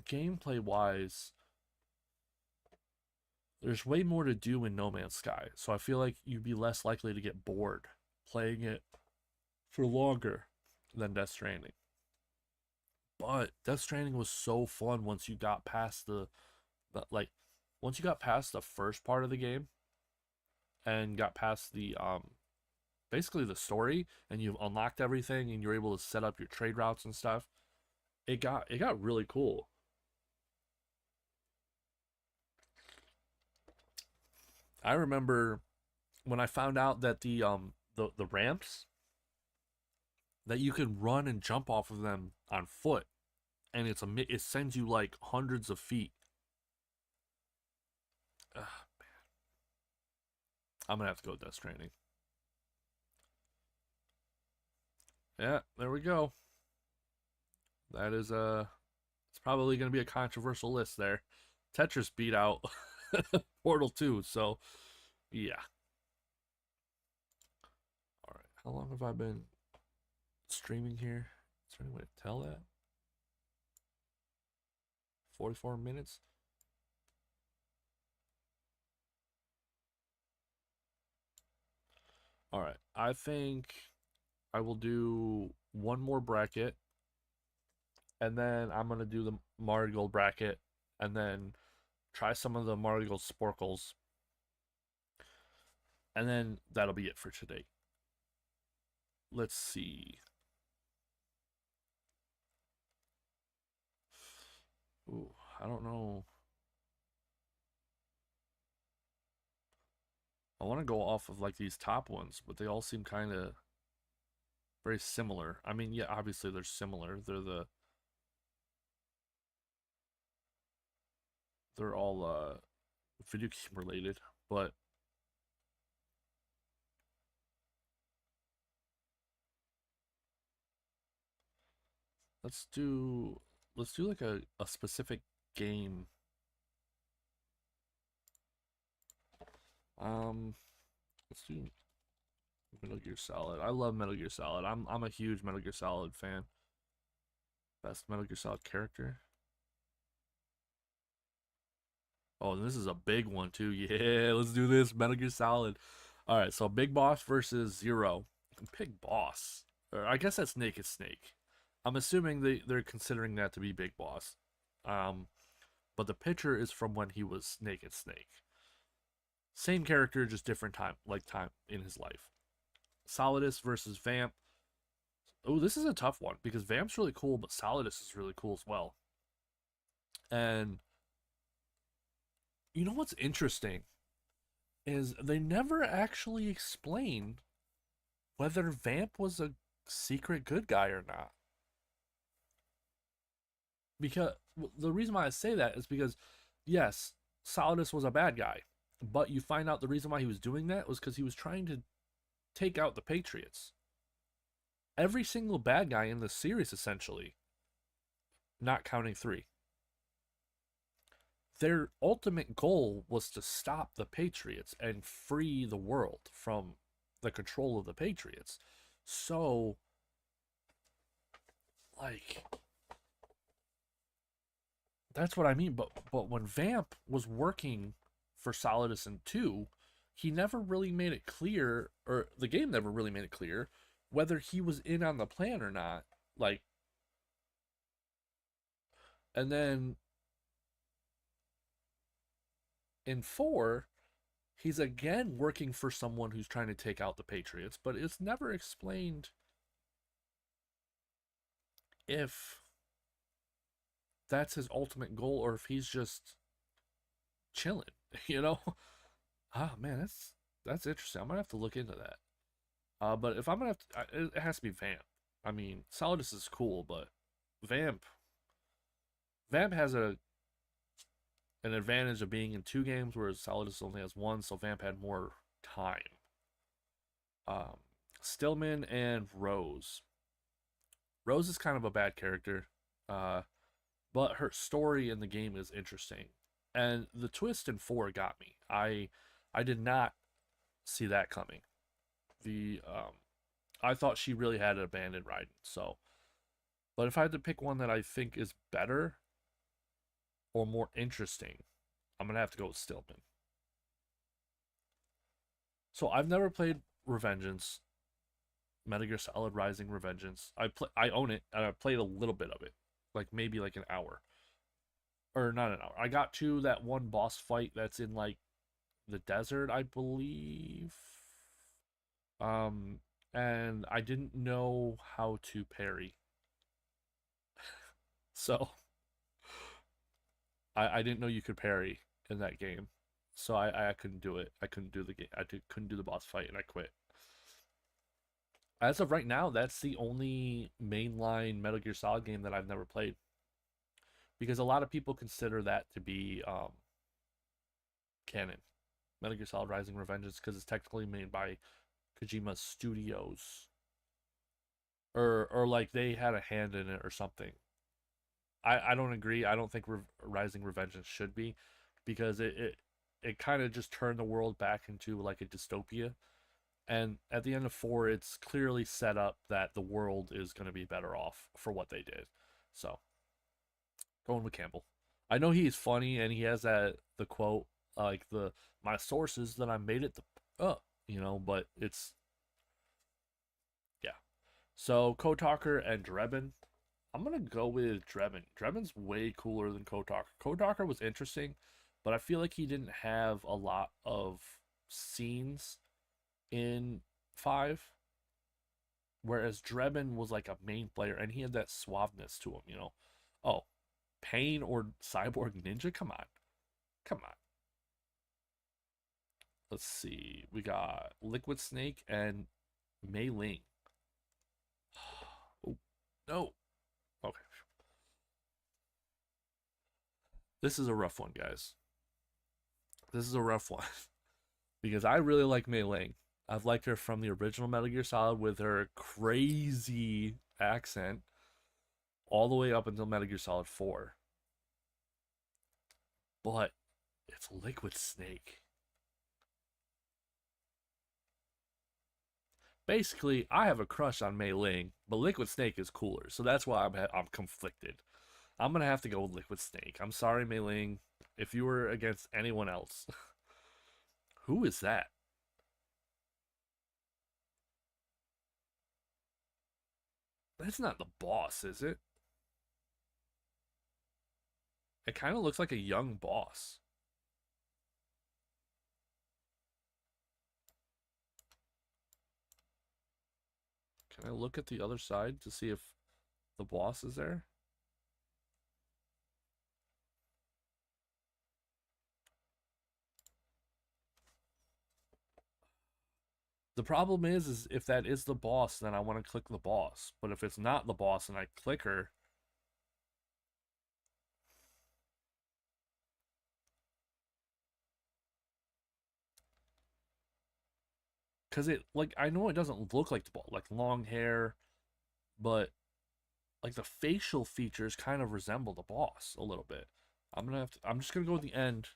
gameplay wise, there's way more to do in No Man's Sky. So I feel like you'd be less likely to get bored playing it for longer than Death Stranding. But Death Stranding was so fun once you got past like once you got past the first part of the game and got past the basically the story and you've unlocked everything and you're able to set up your trade routes and stuff. It got really cool. I remember when I found out that the ramps that you can run and jump off of them on foot and it sends you like hundreds of feet. Ugh, I'm gonna have to go with Death Stranding. Yeah, there we go. That is it's probably gonna be a controversial list there. Tetris beat out Portal 2, so yeah. All right, how long have I been streaming here? Is there any way to tell that? 44 minutes. All right, I think I will do one more bracket, and then I'm gonna do the Marigold bracket, and then try some of the Marigold Sporcles, and then that'll be it for today. Let's see. Ooh, I don't know. I want to go off of like these top ones, but they all seem kind of very similar. I mean, yeah, obviously they're similar. They're all video game related, but let's do like a specific game. Um, let's do Metal Gear Solid. I love Metal Gear Solid. I'm a huge Metal Gear Solid fan. Best Metal Gear Solid character. Oh, and this is a big one too. Yeah, let's do this. Metal Gear Solid. All right, so Big Boss versus Zero. Big Boss. Or I guess that's Naked Snake. I'm assuming they're considering that to be Big Boss. Um, but the picture is from when he was Naked Snake. Same character, just different time in his life. Solidus versus Vamp. Oh, this is a tough one because Vamp's really cool, but Solidus is really cool as well. And you know what's interesting is they never actually explain whether Vamp was a secret good guy or not. Because the reason why I say that is because, yes, Solidus was a bad guy, but you find out the reason why he was doing that was because he was trying to take out the Patriots. Every single bad guy in the series, essentially, not counting three, their ultimate goal was to stop the Patriots and free the world from the control of the Patriots. So, like, that's what I mean. But when Vamp was working for Solidus and 2, he never really made it clear, or the game never really made it clear, whether he was in on the plan or not. Like, and then in 4, he's again working for someone who's trying to take out the Patriots, but it's never explained if that's his ultimate goal or if he's just chilling, you know? Ah, man, that's interesting. I'm gonna have to look into that. But if I'm gonna have to, it has to be Vamp. I mean, Solidus is cool, but Vamp, Vamp has an advantage of being in 2 games, whereas Solidus only has 1, so Vamp had more time. Um, Stillman and Rose. Rose is kind of a bad character, uh, but her story in the game is interesting, and the twist in 4 got me. I did not see that coming. The I thought she really had an abandoned Raiden. So, but if I had to pick one that I think is better or more interesting, I'm gonna have to go with Stillman. So I've never played Revengeance, Metal Gear Solid Rising Revengeance. I own it and I played a little bit of it, like maybe like an hour or not an hour. I got to that one boss fight that's in like the desert, I believe. Um, and I didn't know how to parry, so I didn't know you could parry in that game, so I couldn't do it. I couldn't do the game. Couldn't do the boss fight, and I quit. As of right now, that's the only mainline Metal Gear Solid game that I've never played because a lot of people consider that to be canon. Metal Gear Solid Rising Revengeance because it's technically made by Kojima Studios, or like they had a hand in it or something. I don't agree. I don't think Rising Revengeance should be because it kind of just turned the world back into like a dystopia. And at the end of 4, it's clearly set up that the world is going to be better off for what they did. So going with Campbell. I know he's funny and he has that the quote like the my sources that I made it the but it's yeah. So Kotalker and Drebin. I'm gonna go with Drebin. Drebin's way cooler than Kotalker. Kotalker was interesting, but I feel like he didn't have a lot of scenes in 5. Whereas Drebin was like a main player and he had that suaveness to him, you know. Oh, Pain or Cyborg Ninja? Come on. Come on. Let's see. We got Liquid Snake and Mei Ling. Oh, no. Okay. This is a rough one, guys. This is a rough one. Because I really like Mei Ling. I've liked her from the original Metal Gear Solid with her crazy accent all the way up until Metal Gear Solid 4. But it's Liquid Snake. Basically, I have a crush on Mei Ling, but Liquid Snake is cooler, so that's why I'm conflicted. I'm gonna have to go with Liquid Snake. I'm sorry, Mei Ling, if you were against anyone else. Who is that? That's not the boss, is it? It kind of looks like a young boss. Can I look at the other side to see if the boss is there? The problem is if that is the boss, then I want to click the boss. But if it's not the boss and I click her, because it like I know it doesn't look like the boss, like long hair, but like the facial features kind of resemble the boss a little bit. I'm just gonna go with the end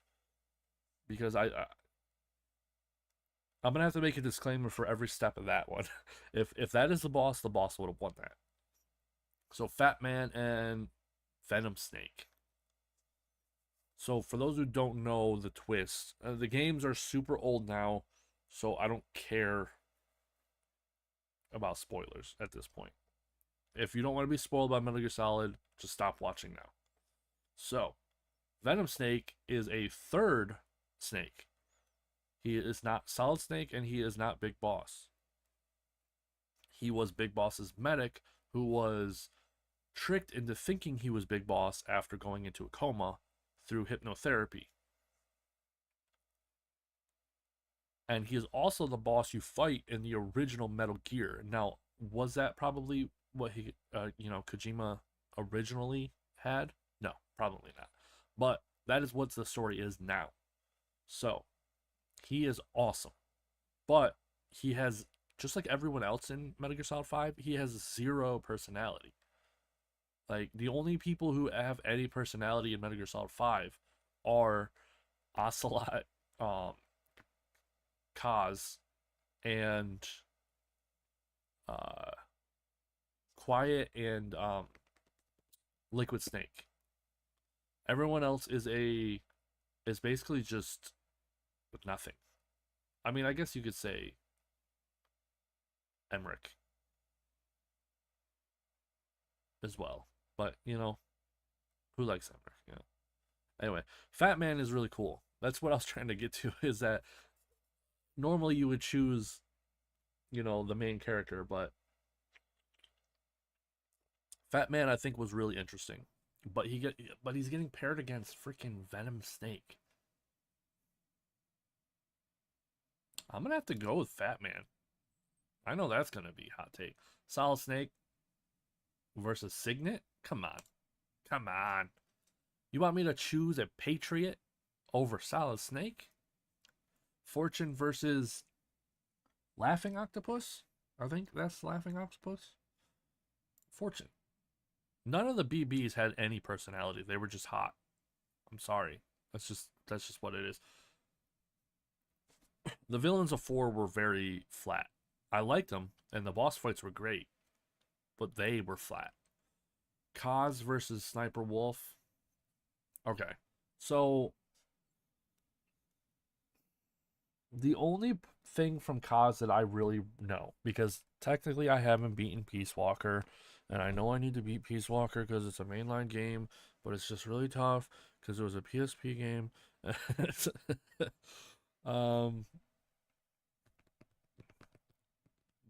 because I'm gonna have to make a disclaimer for every step of that one. If that is the boss would have won that. So Fat Man and Venom Snake. So for those who don't know the twist, the games are super old now, so I don't care about spoilers at this point. If you don't want to be spoiled by Metal Gear Solid, just stop watching now. So, Venom Snake is a third Snake. He is not Solid Snake and he is not Big Boss. He was Big Boss's medic who was tricked into thinking he was Big Boss after going into a coma through hypnotherapy. And he is also the boss you fight in the original Metal Gear. Now, was that probably what Kojima originally had? No, probably not. But that is what the story is now. So, he is awesome. But he has, just like everyone else in Metal Gear Solid 5, he has zero personality. Like, the only people who have any personality in Metal Gear Solid 5 are Ocelot, um, Kaz, and uh, Quiet and Liquid Snake. Everyone else is basically just nothing. I mean, I guess you could say Emmerich as well, but who likes Emmerich? Anyway, Fat Man is really cool. That's what I was trying to get to. Is that normally you would choose, the main character, but Fat Man I think was really interesting. But he's getting paired against freaking Venom Snake. I'm gonna have to go with Fat Man. I know that's gonna be a hot take. Solid Snake versus Signet? Come on. Come on. You want me to choose a Patriot over Solid Snake? Fortune versus Laughing Octopus? I think that's Laughing Octopus. Fortune. None of the BBs had any personality. They were just hot. I'm sorry. That's just what it is. The villains of 4 were very flat. I liked them, and the boss fights were great, but they were flat. Kaz versus Sniper Wolf. Okay. So The only thing from Kaz that I really know, because technically I haven't beaten Peace Walker, and I know I need to beat Peace Walker because it's a mainline game, but it's just really tough because it was a PSP game. um,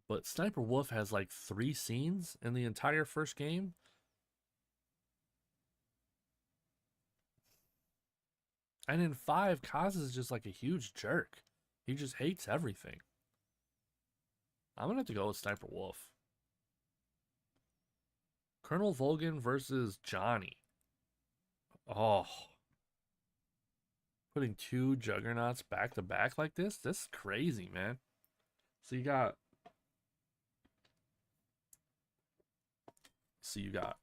but Sniper Wolf has like 3 scenes in the entire first game. And in 5, Kaz is just like a huge jerk. He just hates everything. I'm gonna have to go with Sniper Wolf. Colonel Volgin versus Johnny. Oh, putting 2 juggernauts back to back like this is crazy, man. So you got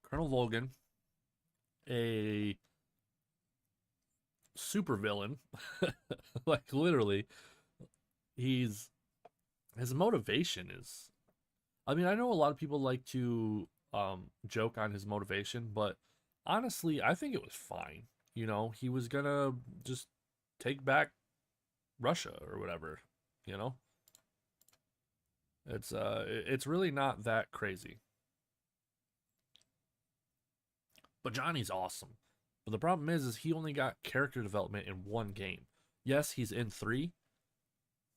Colonel Volgin, a super villain. Like literally, he's his motivation is, I mean, I know a lot of people like to joke on his motivation, but honestly, I think it was fine. You know, he was gonna just take back Russia or whatever, you know? It's really not that crazy. But Johnny's awesome. But the problem is he only got character development in 1 game. Yes, he's in 3.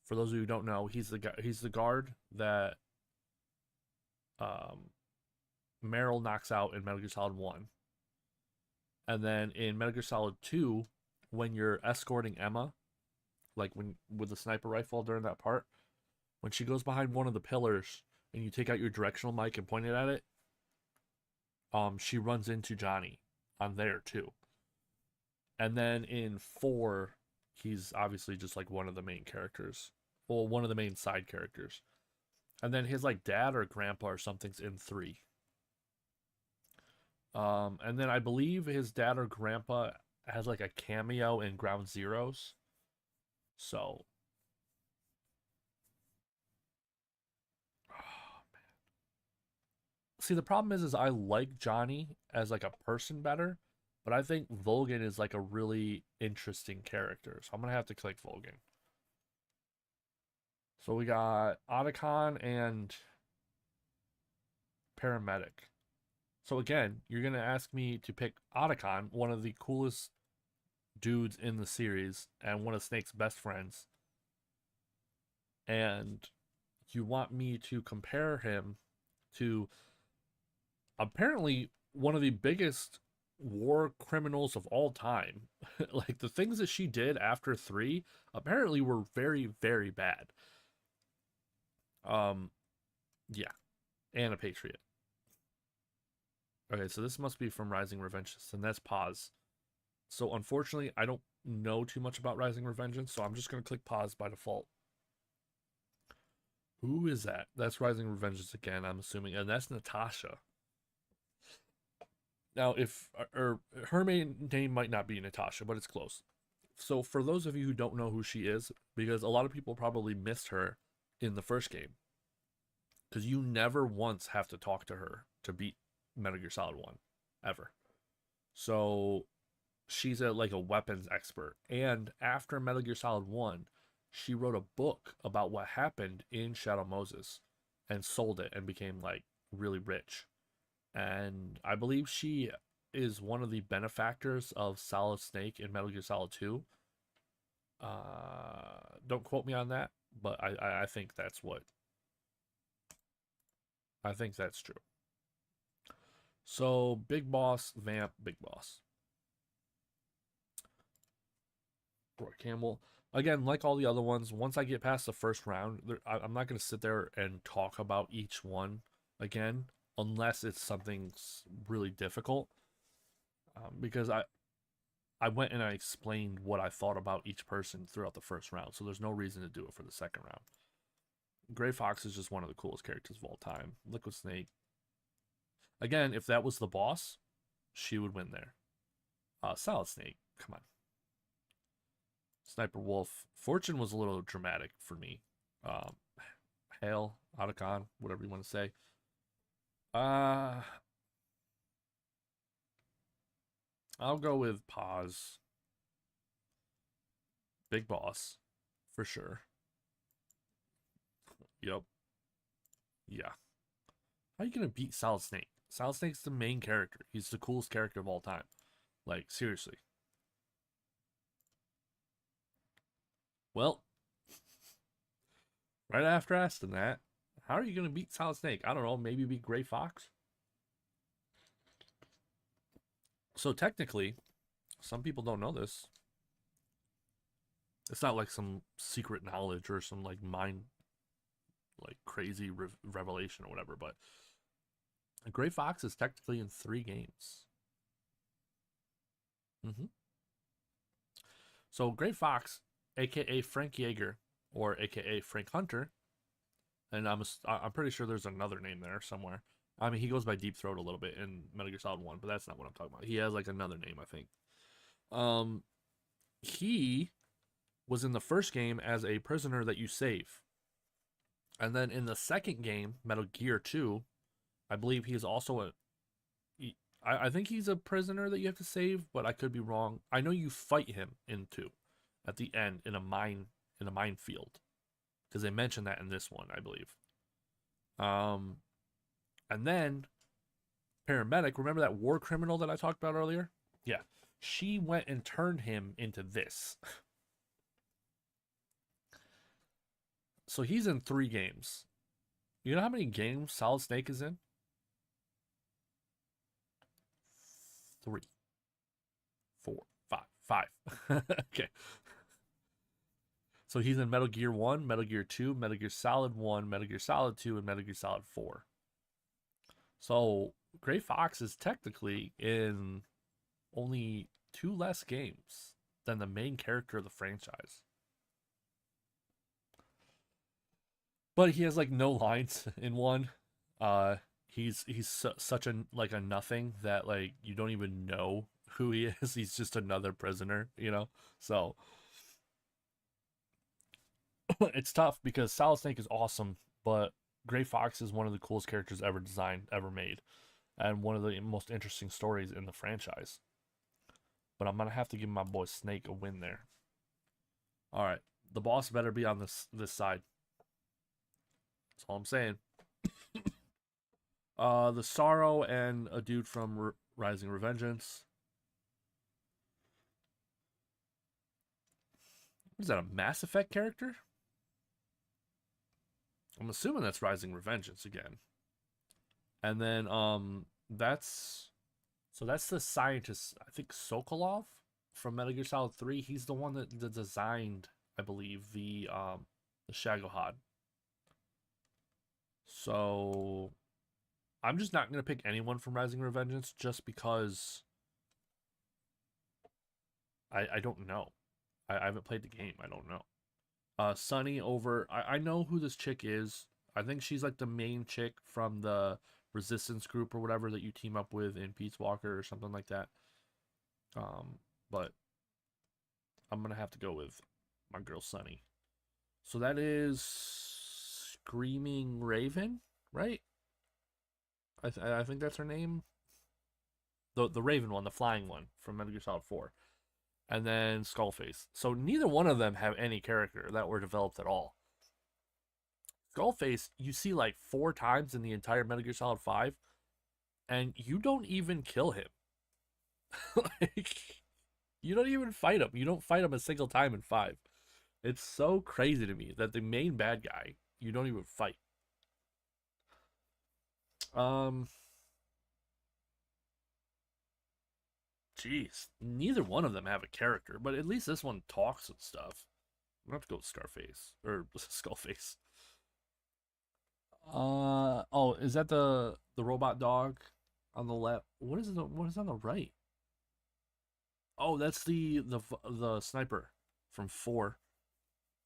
For those of you who don't know, he's the guard that um Meryl knocks out in Metal Gear Solid 1. And then in Metal Gear Solid 2, when you're escorting Emma, like when with the sniper rifle during that part, when she goes behind one of the pillars and you take out your directional mic and point it at it, she runs into Johnny on there too. And then in 4, he's obviously just like one of the main characters. Well, one of the main side characters. And then his like dad or grandpa or something's in 3. And then I believe his dad or grandpa has like a cameo in Ground Zeroes. So, see, the problem is I like Johnny as like a person better, but I think Volgin is like a really interesting character. So I'm gonna have to click Volgin. So we got Otacon and Paramedic. So again, you're gonna ask me to pick Otacon, one of the coolest dudes in the series and one of Snake's best friends, and you want me to compare him to apparently one of the biggest war criminals of all time. Like the things that she did after 3 apparently were very, very bad. Um, yeah, and a patriot. Okay, so this must be from Rising Revengeance, and that's pause. So unfortunately, I don't know too much about Rising Revengeance, so I'm just gonna click pause by default. Who is that? That's Rising Revengeance again, I'm assuming, and that's Natasha. Now, if or her main name might not be Natasha, but it's close. So, for those of you who don't know who she is, because a lot of people probably missed her in the first game, because you never once have to talk to her to beat Metal Gear Solid 1, ever. So, she's like a weapons expert. And after Metal Gear Solid 1, she wrote a book about what happened in Shadow Moses and sold it and became like really rich. And I believe she is one of the benefactors of Solid Snake in Metal Gear Solid 2. Don't quote me on that, but I think that's what I think that's true. So Big Boss, Vamp, Big Boss. Roy Campbell. Again, like all the other ones, once I get past the first round, I'm not going to sit there and talk about each one again unless it's something really difficult. Because I went and I explained what I thought about each person throughout the first round, so there's no reason to do it for the second round. Gray Fox is just one of the coolest characters of all time. Liquid Snake. Again, if that was the boss, she would win there. Solid Snake, come on. Sniper Wolf. Fortune was a little dramatic for me. Um, Hail, Otacon, whatever you want to say. Uh, I'll go with Paz. Big Boss, for sure. Yep. Yeah. How are you gonna beat Solid Snake? Solid Snake's the main character. He's the coolest character of all time. Like, seriously. Well, right after asking that, how are you gonna beat Solid Snake? I don't know, maybe beat Gray Fox? So technically, some people don't know this. It's not like some secret knowledge or some like mind like crazy revelation or whatever, but Gray Fox is technically in 3 games. Mm-hmm. So Gray Fox, aka Frank Yeager, or aka Frank Hunter, and I'm pretty sure there's another name there somewhere. I mean, he goes by Deep Throat a little bit in Metal Gear Solid One, but that's not what I'm talking about. He has like another name, I think. Um, he was in the first game as a prisoner that you save, and then in the second game, Metal Gear Two, I believe he is also a. I think he's a prisoner that you have to save, but I could be wrong. I know you fight him in two, at the end in a minefield, because they mentioned that in this one, I believe. Um, and then paramedic. Remember that war criminal that I talked about earlier? Yeah, she went and turned him into this. So he's in 3 games. You know how many games Solid Snake is in? 3, 4, 5, 5. Okay. So he's in Metal Gear 1, Metal Gear 2, Metal Gear Solid 1, Metal Gear Solid 2, and Metal Gear Solid 4. So Gray Fox is technically in only 2 less games than the main character of the franchise. But he has like no lines in one. He's such a like a nothing that like you don't even know who he is. He's just another prisoner, you know. So it's tough because Solid Snake is awesome, but Gray Fox is one of the coolest characters ever designed, ever made, and one of the most interesting stories in the franchise. But I'm gonna have to give my boy Snake a win there. All right, the boss better be on this side. That's all I'm saying. The Sorrow and a dude from Rising Revengeance. Is that a Mass Effect character? I'm assuming that's Rising Revengeance again. And then that's the scientist, I think Sokolov from Metal Gear Solid 3. He's the one that designed, I believe, the Shagohod. So I'm just not gonna pick anyone from Rising Revengeance just because I don't know. I haven't played the game. I don't know. Sunny over. I know who this chick is. I think she's like the main chick from the Resistance group or whatever that you team up with in Peace Walker or something like that. But I'm gonna have to go with my girl Sunny. So that is Screaming Raven, right? I think that's her name. The Raven one, the flying one from Metal Gear Solid 4. And then Skullface. So neither one of them have any character that were developed at all. Skullface, you see like 4 times in the entire Metal Gear Solid 5, and you don't even kill him. Like, you don't even fight him. You don't fight him a single time in 5. It's so crazy to me that the main bad guy, you don't even fight. Um, Jeez, neither one of them have a character, but at least this one talks and stuff. I'm gonna have to go with Scarface or Skullface. Oh, is that the robot dog on the left? What is on the right? Oh, that's the sniper from 4.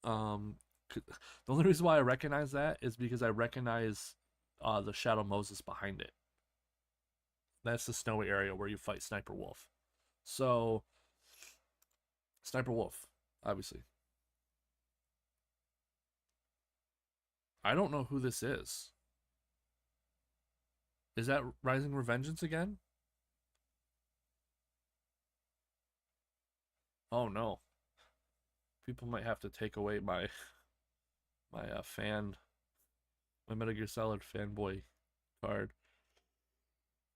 Um, the only reason why I recognize that is because I recognize the Shadow Moses behind it. That's the snowy area where you fight Sniper Wolf. So, Sniper Wolf, obviously. I don't know who this is. Is that Rising Revengeance again? Oh no. People might have to take away my fan my Metal Gear Solid fanboy card.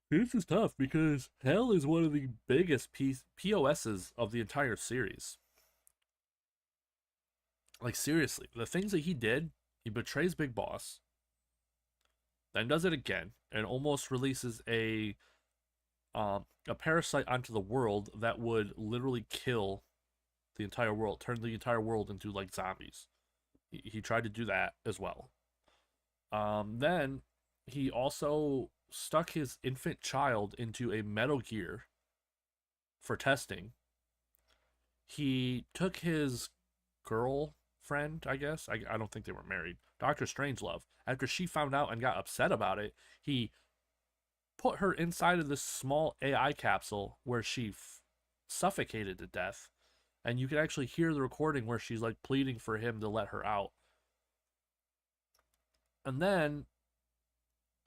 This is tough because Hell is one of the biggest POSs of the entire series. Like, seriously, the things that he did, he betrays Big Boss, then does it again, and almost releases a parasite onto the world that would literally kill the entire world, turn the entire world into like zombies. He tried to do that as well. Then he also stuck his infant child into a Metal Gear for testing. He took his girlfriend, I guess. I don't think they were married. Dr. Strangelove. After she found out and got upset about it, he put her inside of this small AI capsule where she suffocated to death. And you can actually hear the recording where she's like pleading for him to let her out. And then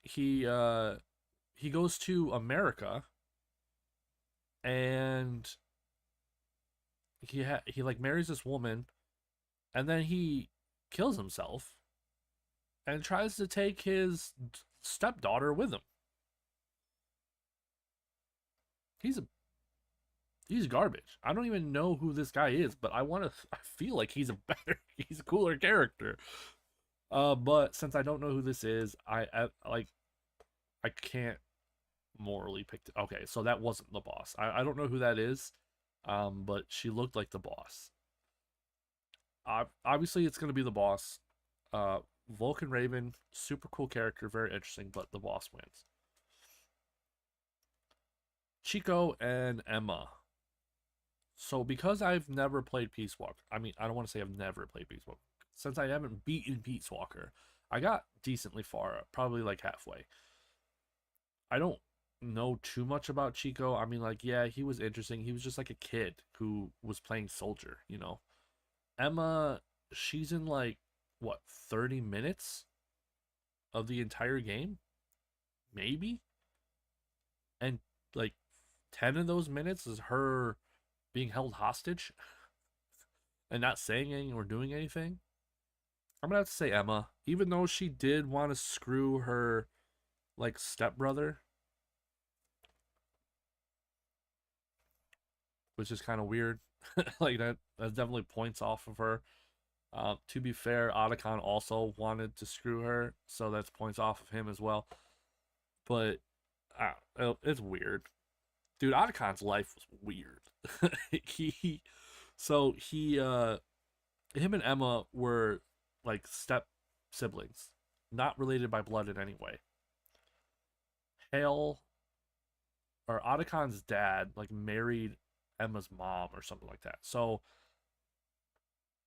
he goes to America and he like marries this woman and then he kills himself and tries to take his stepdaughter with him. He's a he's garbage. I don't even know who this guy is, but I feel like he's he's a cooler character. But since I don't know who this is, I can't morally pick it. Okay, so that wasn't the boss. I don't know who that is. But she looked like the boss. Obviously it's gonna be the boss. Vulcan Raven, super cool character, very interesting, but the boss wins. Chico and Emma. So because I've never played Peace Walker, I mean, I don't want to say I've never played Peace Walker. Since I haven't beaten Peace Walker, I got decently far, probably like halfway. I don't know too much about Chico. I mean, like, yeah, he was interesting. He was just like a kid who was playing soldier, you know. Emma, she's in like what, 30 minutes of the entire game? Maybe? And like 10 of those minutes is her being held hostage and not saying anything or doing anything. I'm gonna have to say Emma, even though she did want to screw her like stepbrother, which is kind of weird. Like that definitely points off of her. To be fair, Otacon also wanted to screw her, so that's points off of him as well. But it's weird, dude. Otacon's life was weird. he so he him and Emma were like step siblings, not related by blood in any way. Hale or Otacon's dad like married Emma's mom or something like that. So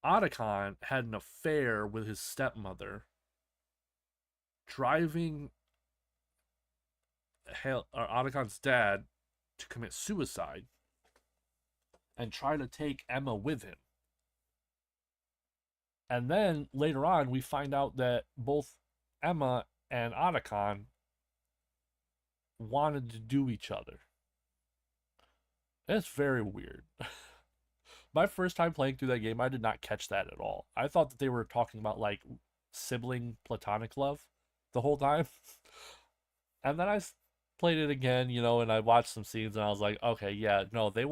Otacon had an affair with his stepmother, driving Hale or Otacon's dad to commit suicide and try to take Emma with him. And then later on, we find out that both Emma and Otacon wanted to do each other. It's very weird. My first time playing through that game, I did not catch that at all. I thought that they were talking about like sibling platonic love the whole time. And then I played it again, you know, and I watched some scenes and I was like, okay, yeah, no, they they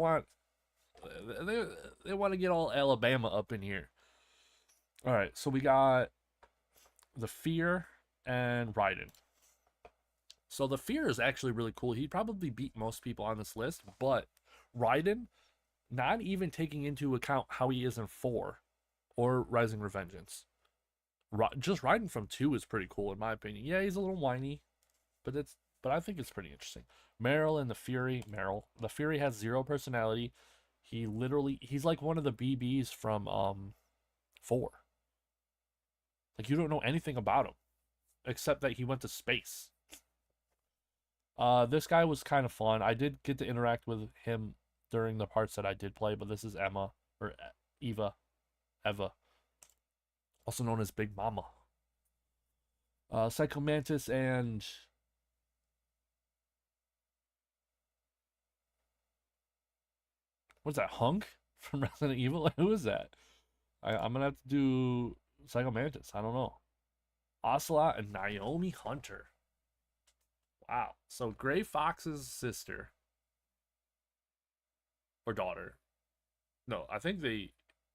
want to get all Alabama up in here. All right, so we got the Fear and Raiden. So the Fear is actually really cool. He'd probably beat most people on this list, but Raiden, not even taking into account how he is in 4 or Rising Revengeance. Just Raiden from 2 is pretty cool in my opinion. Yeah, he's a little whiny, but I think it's pretty interesting. Meryl and the Fury. Meryl. The Fury has 0 personality. He's like one of the BBs from 4. Like you don't know anything about him except that he went to space. This guy was kind of fun. I did get to interact with him during the parts that I did play, but this is Emma or Eva, also known as Big Mama. Psycho Mantis and what's that? Hunk from Resident Evil? Who is that? I'm gonna have to do Psycho Mantis. I don't know. Ocelot and Naomi Hunter. Wow. So Gray Fox's sister or daughter. No, I think they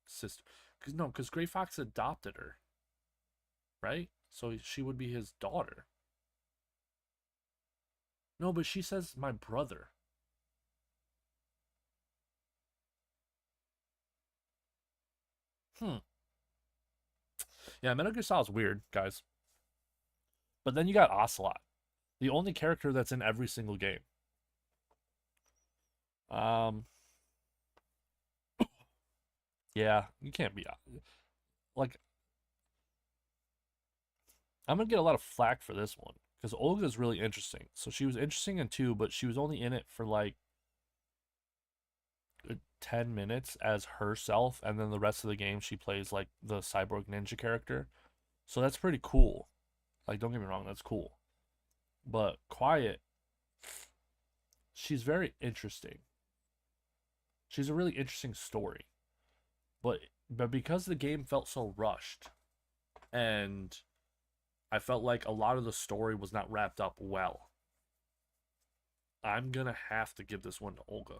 sister. Cause no, because Gray Fox adopted her, right? So she would be his daughter. No, but she says my brother. Hmm. Yeah, Metal Gear Solid's weird, guys. But then you got Ocelot, the only character that's in every single game. Um, yeah, you can't be like I'm gonna get a lot of flack for this one because Olga's really interesting. So she was interesting in two, but she was only in it for like 10 minutes as herself, and then the rest of the game she plays like the cyborg ninja character. So that's pretty cool. Like, don't get me wrong, that's cool. But Quiet, she's very interesting. She's a really interesting story. But because the game felt so rushed and I felt like a lot of the story was not wrapped up well, I'm gonna have to give this one to Olga.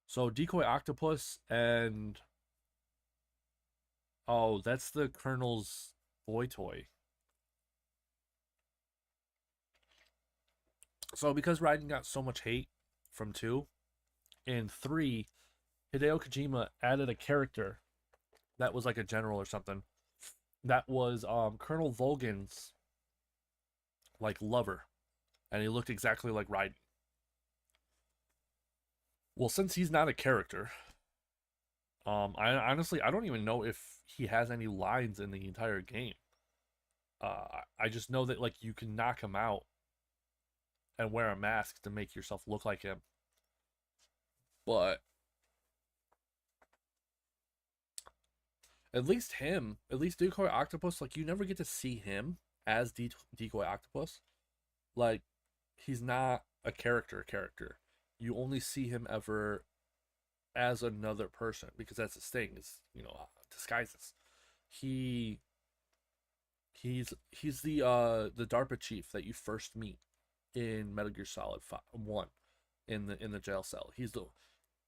So Decoy Octopus and oh, that's the Colonel's boy toy. So because Raiden got so much hate from two, in three, Hideo Kojima added a character that was like a general or something. That was Colonel Volgin's like lover, and he looked exactly like Raiden. Well, since he's not a character, I honestly I don't even know if he has any lines in the entire game. I just know that like you can knock him out and wear a mask to make yourself look like him. But at least Decoy Octopus, like you never get to see him as Decoy Octopus. Like he's not a character. You only see him ever as another person because that's his thing is disguises. He he's the DARPA chief that you first meet in Metal Gear Solid 1 in the jail cell. He's the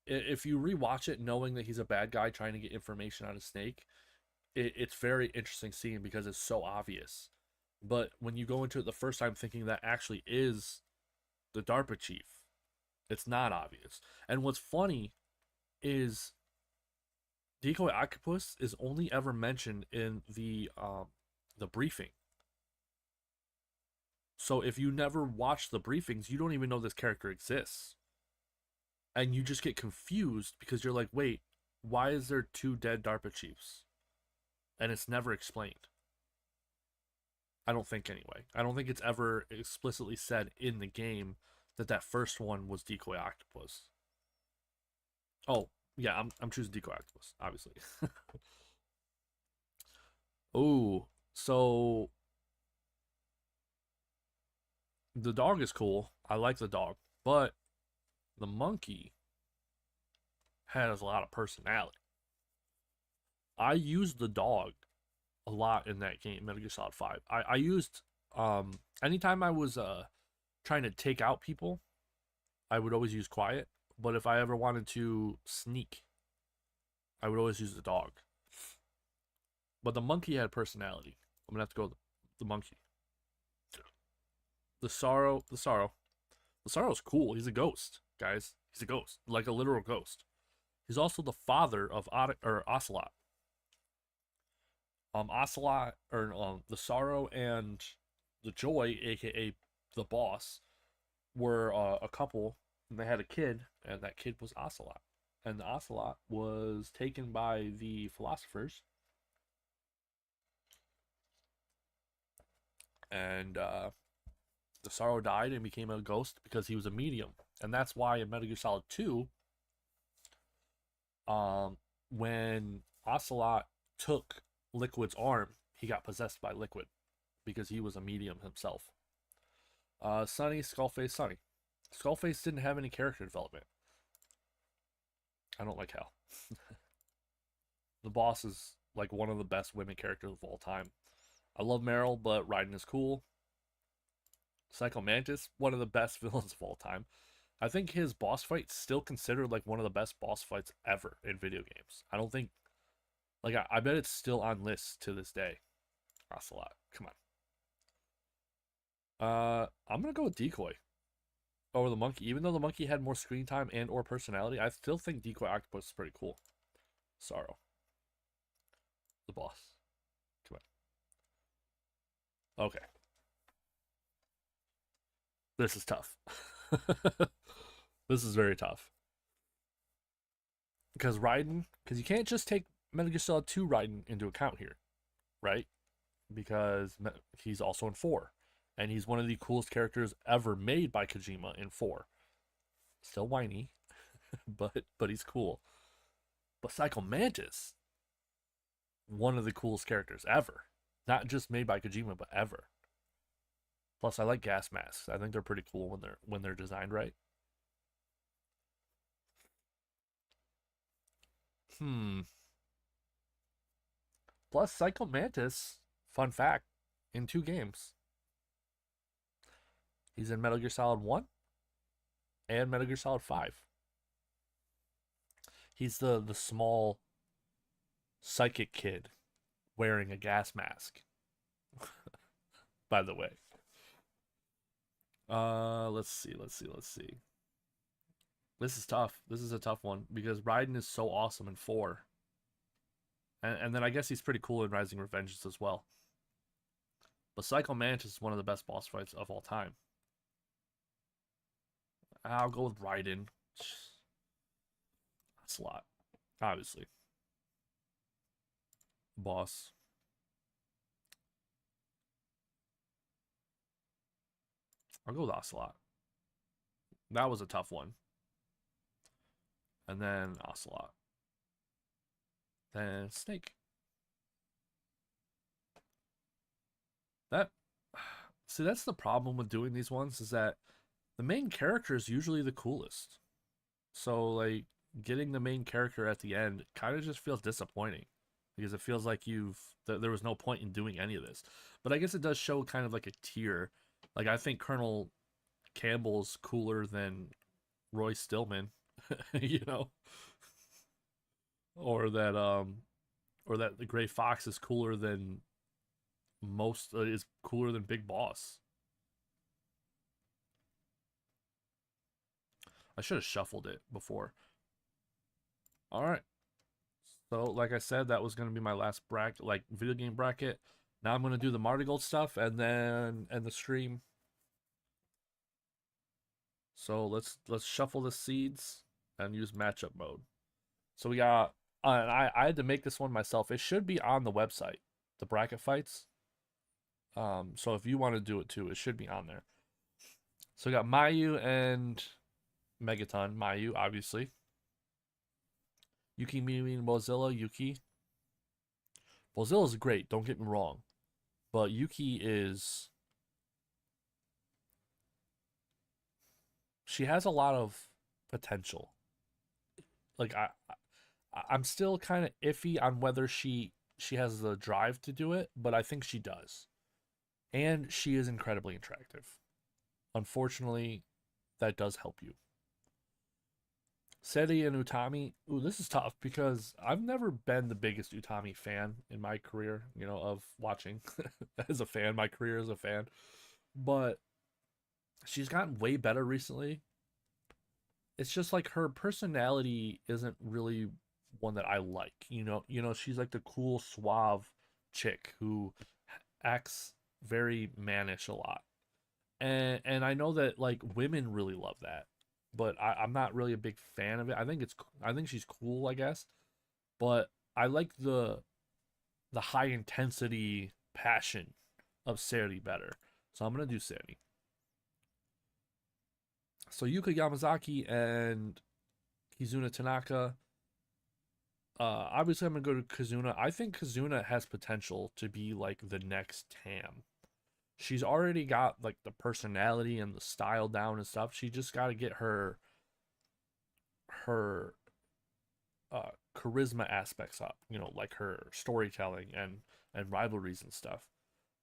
if you rewatch it knowing that he's a bad guy trying to get information out of Snake, it's very interesting seeing because it's so obvious. But when you go into it the first time thinking that actually is the DARPA chief, it's not obvious. And what's funny is Decoy Octopus is only ever mentioned in the briefing. So if you never watch the briefings, you don't even know this character exists. And you just get confused because you're like, wait, why is there two dead DARPA chiefs? And it's never explained. I don't think anyway. I don't think it's ever explicitly said in the game that that first one was Decoy Octopus. Oh, yeah, I'm choosing Decoy Octopus, obviously. Oh, so the dog is cool. I like the dog, but the monkey has a lot of personality. I used the dog a lot in that game, Metal Gear Solid 5. I used anytime I was trying to take out people, I would always use quiet. But if I ever wanted to sneak, I would always use the dog. But the monkey had personality. I'm gonna have to go with the monkey. The sorrow's cool. He's a ghost, guys. He's a ghost, like a literal ghost. He's also the father of Ocelot. Ocelot or the sorrow and the joy, aka the boss, were a couple, and they had a kid, and that kid was Ocelot, and the Ocelot was taken by the philosophers, and the sorrow died and became a ghost because he was a medium, and that's why in Metal Gear Solid 2, when Ocelot took Liquid's arm, he got possessed by Liquid because he was a medium himself. Sonny, Skullface, Sonny. Skullface didn't have any character development. I don't like how. The boss is like one of the best women characters of all time. I love Meryl, but Raiden is cool. Psycho Mantis, one of the best villains of all time. I think his boss fight's still considered like one of the best boss fights ever in video games. I don't think like I bet it's still on lists to this day. Ocelot, come on. I'm gonna go with Decoy over the monkey. Even though the monkey had more screen time and or personality, I still think Decoy Octopus is pretty cool. Sorrow, the boss. Come on. Okay, this is tough. This is very tough because Raiden, because you can't just take Metal Gear Solid 2 Raiden into account here, right? Because he's also in 4, and he's one of the coolest characters ever made by Kojima in 4. Still whiny, but he's cool. But Psycho Mantis, one of the coolest characters ever, not just made by Kojima, but ever. Plus, I like gas masks. I think they're pretty cool when they're designed right. Hmm. Plus, Psycho Mantis, fun fact, in 2 games. He's in Metal Gear Solid 1 and Metal Gear Solid 5. He's the small psychic kid wearing a gas mask. By the way. Let's see. This is tough. This is a tough one because Raiden is so awesome in 4. And then I guess he's pretty cool in Rising Revengeance as well. But Psycho Mantis is one of the best boss fights of all time. I'll go with Raiden. That's a lot, obviously. Boss. I'll go with Ocelot. That was a tough one. And then Ocelot. Then Snake. That see, that's the problem with doing these ones is that the main character is usually the coolest. So like getting the main character at the end kind of just feels disappointing because it feels like there was no point in doing any of this. But I guess it does show kind of like a tier. Like I think Colonel Campbell's cooler than Roy Stillman, you know, or that the Gray Fox is cooler than is cooler than Big Boss. I should have shuffled it before. All right. So, like I said, that was going to be my last bracket, like video game bracket. Now I'm going to do the Marty Gold stuff and then end the stream. So let's shuffle the seeds and use matchup mode. So we got, and I had to make this one myself. It should be on the website, the bracket fights. So if you want to do it too, it should be on there. So we got Mayu and Megaton. Mayu, obviously. Yuki, Mimi, and Mozilla. Yuki. Mozilla's great, don't get me wrong. But Yuki is... She has a lot of potential. Like, I'm still kind of iffy on whether she has the drive to do it, but I think she does. And she is incredibly attractive. Unfortunately, that does help you. Seti and Utami. Ooh, this is tough because I've never been the biggest Utami fan in my career, you know, of watching as a fan, my career as a fan. But she's gotten way better recently. It's just like her personality isn't really one that I like. You know, she's like the cool, suave chick who acts very mannish a lot. And I know that like women really love that, but I'm not really a big fan of it. I think she's cool, I guess, but I like the high intensity passion of Seri better. So I'm gonna do Seri. So Yuka Yamazaki and Kizuna Tanaka. Obviously I'm gonna go to Kazuna. I think Kazuna has potential to be like the next Tam. She's already got like the personality and the style down and stuff. She just got to get her charisma aspects up, like her storytelling and rivalries and stuff.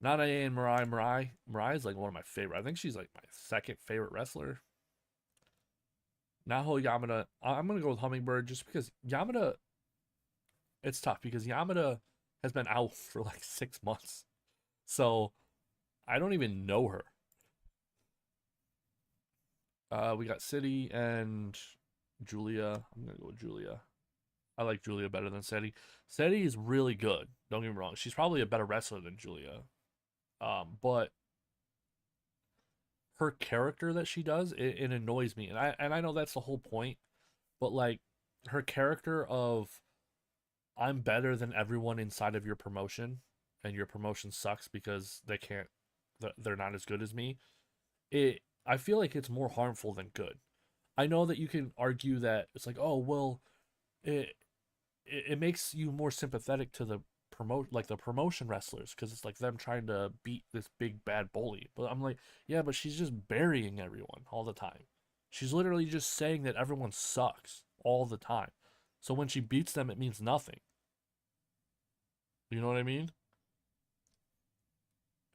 Nana and Mirai is like one of my favorite. I think she's like my second favorite wrestler. Naho Yamada, I'm gonna go with Hummingbird just because Yamada. It's tough because Yamada has been out for like 6 months, so I don't even know her. We got City and Julia. I'm gonna go with Julia. I like Julia better than Seti. Seti is really good. Don't get me wrong. She's probably a better wrestler than Julia. But her character that she does, it annoys me, and I know that's the whole point. But like her character of I'm better than everyone inside of your promotion, and your promotion sucks because they're not as good as me. I feel like it's more harmful than good. I know that you can argue that it's like, oh well, it it makes you more sympathetic to the promotion wrestlers because it's like them trying to beat this big bad bully. But I'm like, yeah, but she's just burying everyone all the time. She's literally just saying that everyone sucks all the time. So when she beats them, it means nothing. You know what I mean?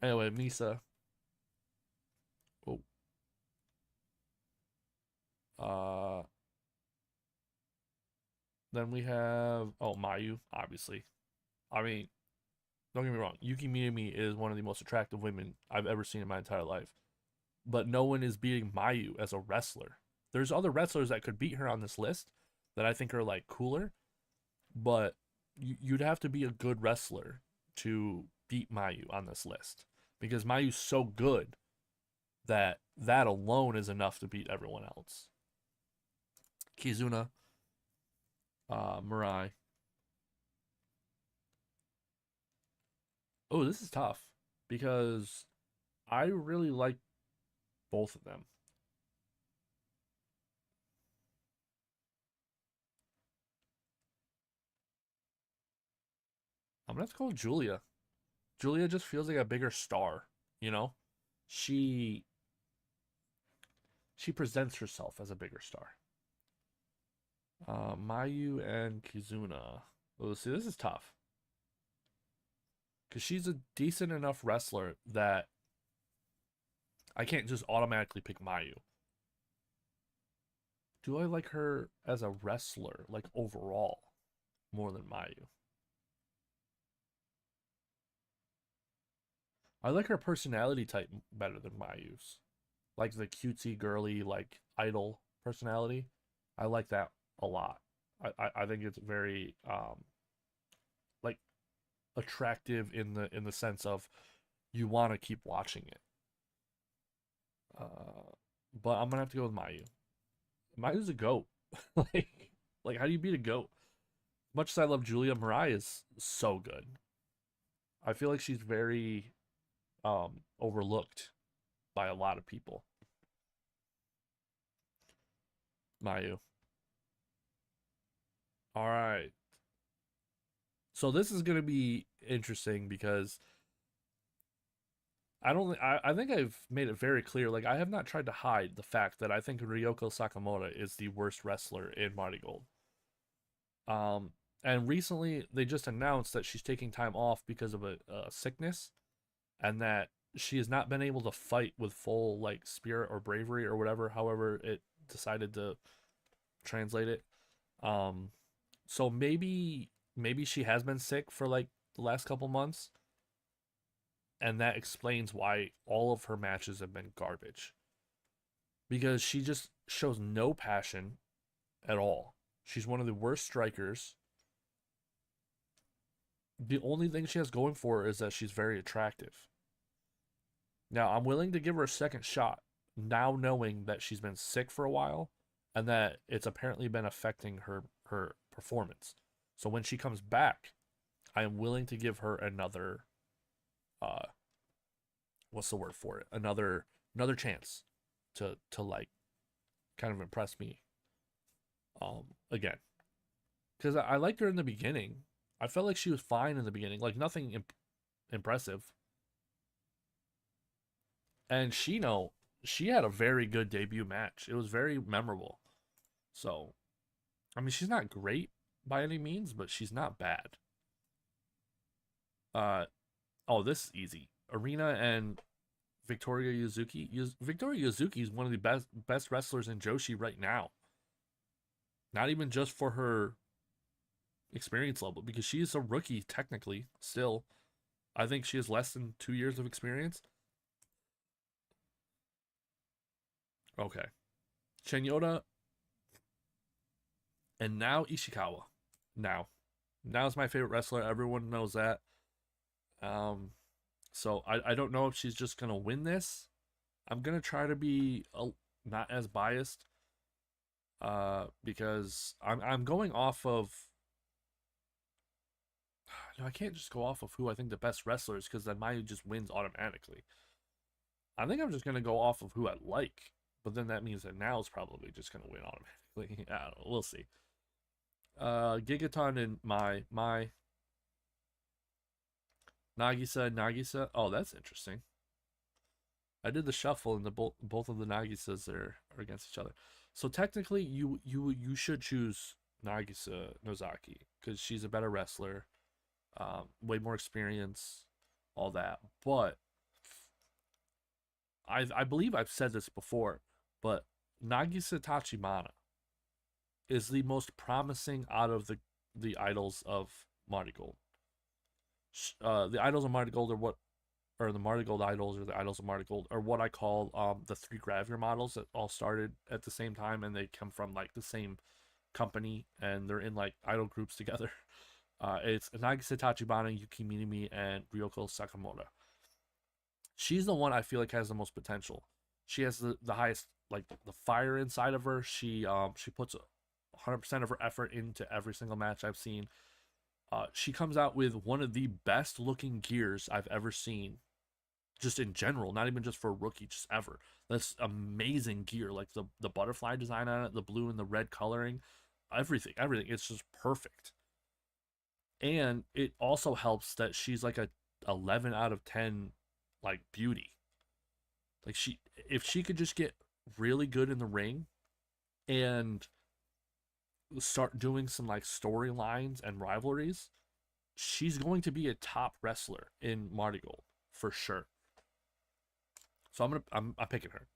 Anyway, Misa. Oh, uh, then we have Mayu, obviously. I mean, don't get me wrong. Yuki Miyami is one of the most attractive women I've ever seen in my entire life. But no one is beating Mayu as a wrestler. There's other wrestlers that could beat her on this list that I think are like cooler, but you'd have to be a good wrestler to beat Mayu on this list because Mayu's so good that that alone is enough to beat everyone else. Kizuna, Mirai. Oh, this is tough because I really like both of them. I'm gonna have to go with Julia. Julia just feels like a bigger star, you know? She she presents herself as a bigger star. Mayu and Kizuna. Oh, see, this is tough because she's a decent enough wrestler that I can't just automatically pick Mayu. Do I like her as a wrestler, like overall, more than Mayu? I like her personality type better than Mayu's. Like the cutesy, girly, like idol personality. I like that a lot. I think it's very like attractive in the sense of you want to keep watching it. Uh, but I'm gonna have to go with Mayu. Mayu's a goat. like like how do you beat a goat? Much as I love Julia, Mirai is so good. I feel like she's very overlooked by a lot of people. Mayu. All right. So this is gonna be interesting because I think I've made it very clear. Like I have not tried to hide the fact that I think Ryoko Sakamura is the worst wrestler in Marty Gold. Um, and recently they just announced that she's taking time off because of a sickness, and that she has not been able to fight with full like spirit or bravery or whatever, however it decided to translate it. Um, so maybe she has been sick for like the last couple months, and that explains why all of her matches have been garbage because she just shows no passion at all. She's one of the worst strikers. The only thing she has going for her is that she's very attractive. Now, I'm willing to give her a second shot now knowing that she's been sick for a while and that it's apparently been affecting her performance. So when she comes back, I am willing to give her another uh what's the word for it? Another chance to like kind of impress me again. Cuz I liked her in the beginning. I felt like she was fine in the beginning, like nothing impressive. And she had a very good debut match. It was very memorable. So, I mean, she's not great, by any means, but she's not bad. Uh, oh, this is easy. Arena and Victoria Yuzuki. Victoria Yuzuki is one of the best wrestlers in Joshi right now. Not even just for her experience level, because she is a rookie technically still. I think she has less than 2 years of experience. Okay. Shenyota and now Ishikawa. Now. Now's my favorite wrestler. Everyone knows that. Um, so I don't know if she's just gonna win this. I'm gonna try to be not as biased. Because I'm going off of. No, I can't just go off of who I think the best wrestler is, because then Mayu just wins automatically. I think I'm just gonna go off of who I like, but then that means that Now's probably just gonna win automatically. I don't know. We'll see. Gigaton and my Nagisa. Oh, that's interesting. I did the shuffle, and the both of the Nagisas are against each other. So technically, you should choose Nagisa Nozaki because she's a better wrestler, way more experience, all that. But I believe I've said this before, but Nagisa Tachibana is the most promising out of the idols of Marty Gold. The idols of Marty Gold are what, or the Marty Gold idols, or the idols of Marty Gold, are what I call the three Gravier models that all started at the same time, and they come from like the same company, and they're in like idol groups together. It's Nagisa Tachibana, Yuki Minami, and Ryoko Sakamoto. She's the one I feel like has the most potential. She has the highest, like, the fire inside of her. She puts 100% of her effort into every single match I've seen. She comes out with one of the best looking gears I've ever seen, just in general, not even just for a rookie, just ever. That's amazing gear, like the butterfly design on it, the blue and the red coloring, everything. It's just perfect. And it also helps that she's like a 11 out of 10 like beauty. Like, if she could just get really good in the ring and start doing some like storylines and rivalries, she's going to be a top wrestler in Marty Gold for sure. So I'm picking her.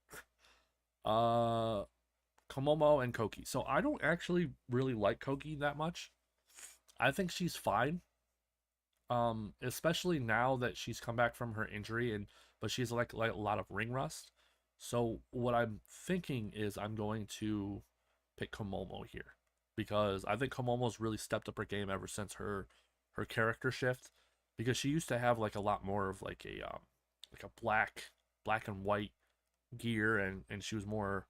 Komomo and Koki. So I don't actually really like Koki that much. I think she's fine. Especially now that she's come back from her injury, but she's like a lot of ring rust. So what I'm thinking is I'm going to pick Komomo here, because I think Komomo's really stepped up her game ever since her character shift, because she used to have like a lot more of like a black and white gear, and she was more,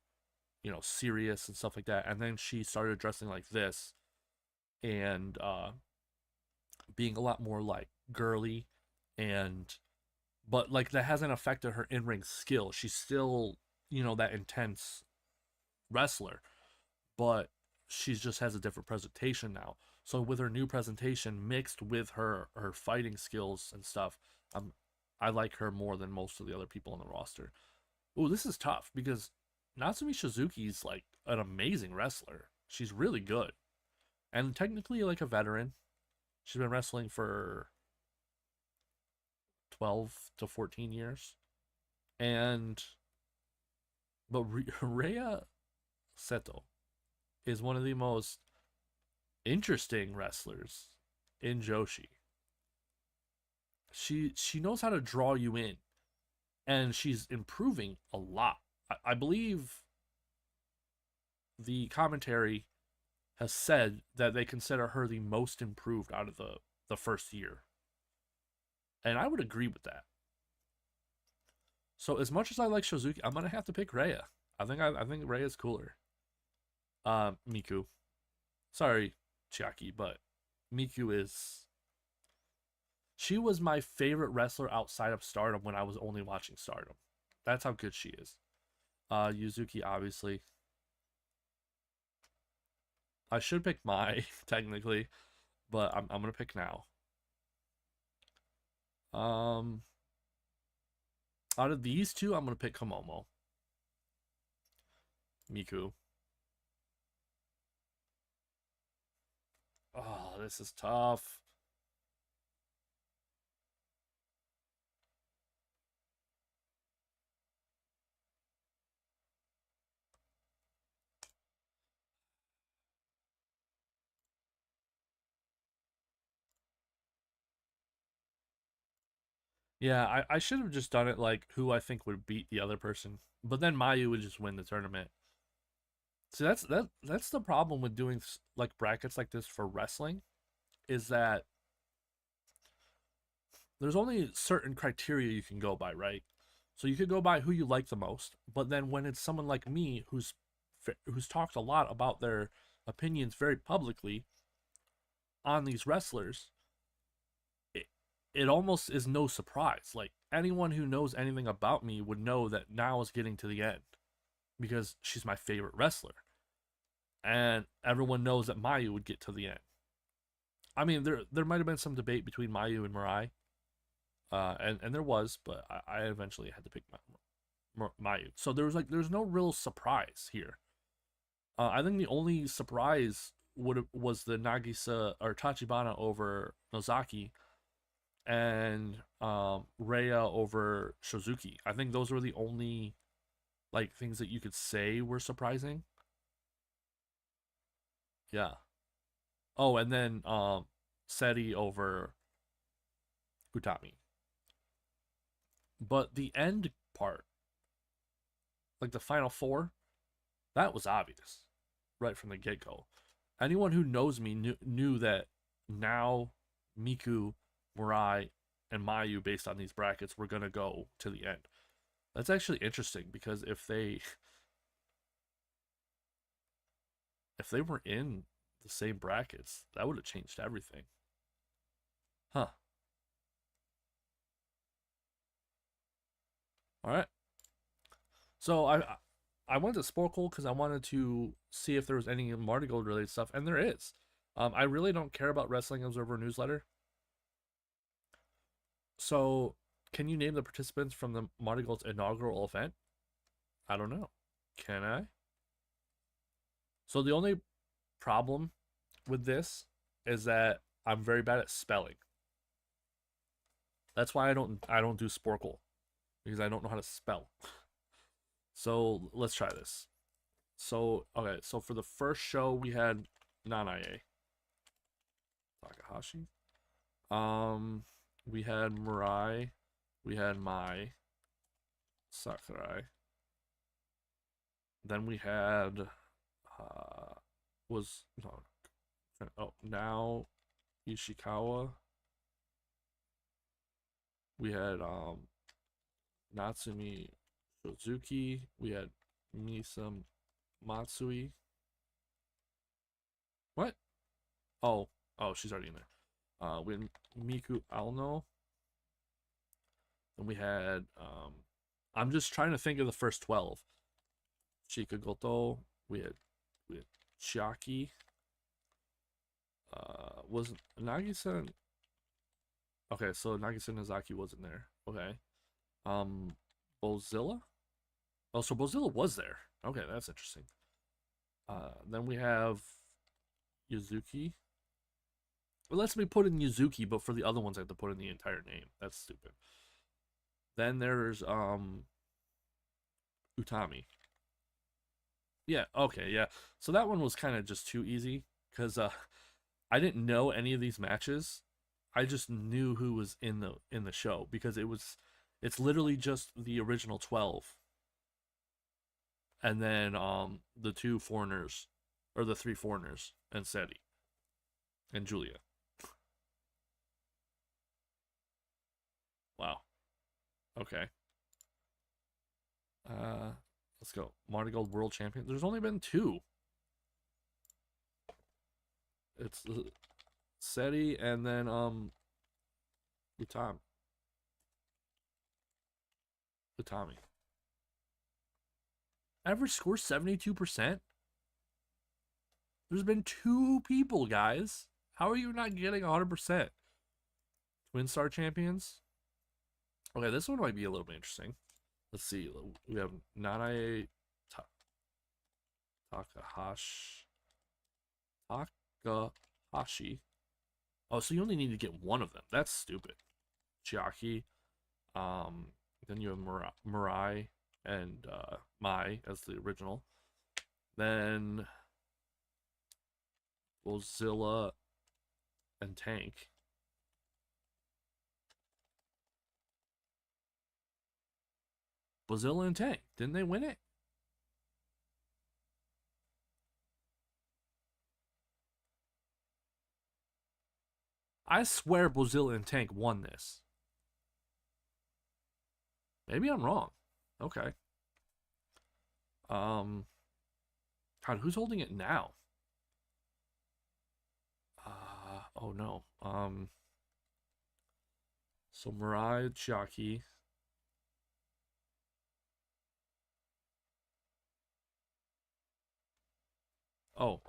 serious and stuff like that, and then she started dressing like this, and being a lot more like girly, and but like that hasn't affected her in-ring skill. She's still, that intense wrestler, but she just has a different presentation now. So with her new presentation mixed with her fighting skills and stuff, I like her more than most of the other people on the roster. Oh, this is tough because Natsumi Shizuki's like an amazing wrestler. She's really good, and technically like a veteran. She's been wrestling for 12 to 14 years. And but Rhea Seto is one of the most interesting wrestlers in Joshi. She knows how to draw you in, and she's improving a lot. I believe the commentary has said that they consider her the most improved out of the first year. And I would agree with that. So as much as I like Shizuki, I'm gonna have to pick Rhea. I think Rhea's cooler. Miku. Sorry, Chiaki, but Miku is. She was my favorite wrestler outside of Stardom when I was only watching Stardom. That's how good she is. Yuzuki, obviously. I should pick Mai technically, but I'm gonna pick now. Out of these two, I'm gonna pick Komomo. Miku. this is tough. Yeah, I should have just done it like who I think would beat the other person, but then Mayu would just win the tournament. See, that's the problem with doing like brackets like this for wrestling, is that there's only certain criteria you can go by, right? So you could go by who you like the most, but then when it's someone like me who's talked a lot about their opinions very publicly on these wrestlers, it, it almost is no surprise. Like anyone who knows anything about me would know that now is getting to the end because she's my favorite wrestler. And everyone knows that Mayu would get to the end. I mean, there might have been some debate between Mayu and Mirai, and there was, but I eventually had to pick Mayu. So there's no real surprise here. I think the only surprise was the Nagisa or Tachibana over Nozaki, and Rhea over Shozuki. I think those were the only like things that you could say were surprising. Yeah. Oh, and then Seti over Utami. But the end part, like the final four, that was obvious right from the get go. Anyone who knows me knew that now Miku, Murai, and Mayu, based on these brackets, were gonna go to the end. That's actually interesting because if they were in the same brackets, that would have changed everything. Huh. All right. So I went to Sporcle because I wanted to see if there was any Marty Gold related stuff, and there is. I really don't care about Wrestling Observer newsletter. So, can you name the participants from the Marty Gold's inaugural event? I don't know. Can I? So the only problem with this is that I'm very bad at spelling. That's why I don't do Sporcle because I don't know how to spell. So let's try this. So okay, so for the first show we had Nanae, Takahashi. We had Murai, we had Mai, Sakurai. Then we had was no oh now Ishikawa. We had Natsumi Suzuki. We had Misa Matsui. What? Oh, oh, she's already in there. We had Miku Alno. And we had I'm just trying to think of the first 12. Shikagoto. We had Chiaki. Was Nagisa? Okay, so Nagisa Nozaki wasn't there. Okay. Bozilla? Oh, so Bozilla was there. Okay, that's interesting. Then we have Yuzuki. It lets me put in Yuzuki, but for the other ones I have to put in the entire name. That's stupid. Then there's Utami. Yeah, okay, yeah. So that one was kind of just too easy because I didn't know any of these matches. I just knew who was in the show because it's literally just the original 12 and then the two foreigners or the three foreigners and Seti and Julia. Wow. Okay. Let's go. Marty Gold World Champion. There's only been two. It's Seti and then Utami. Utami. Average score 72%. There's been two people, guys. How are you not getting 100%? Twin Star Champions. Okay, this one might be a little bit interesting. Let's see. We have Nanae Takahashi. Takahashi. Oh, so you only need to get one of them. That's stupid. Chiaki. Um, then you have Mirai and Mai as the original. Then Godzilla and Tank. Godzilla and Tank. Didn't they win it? I swear Godzilla and Tank won this. Maybe I'm wrong. Okay. Um, God, who's holding it now? Oh no. So Mirai, Chiaki. Oh,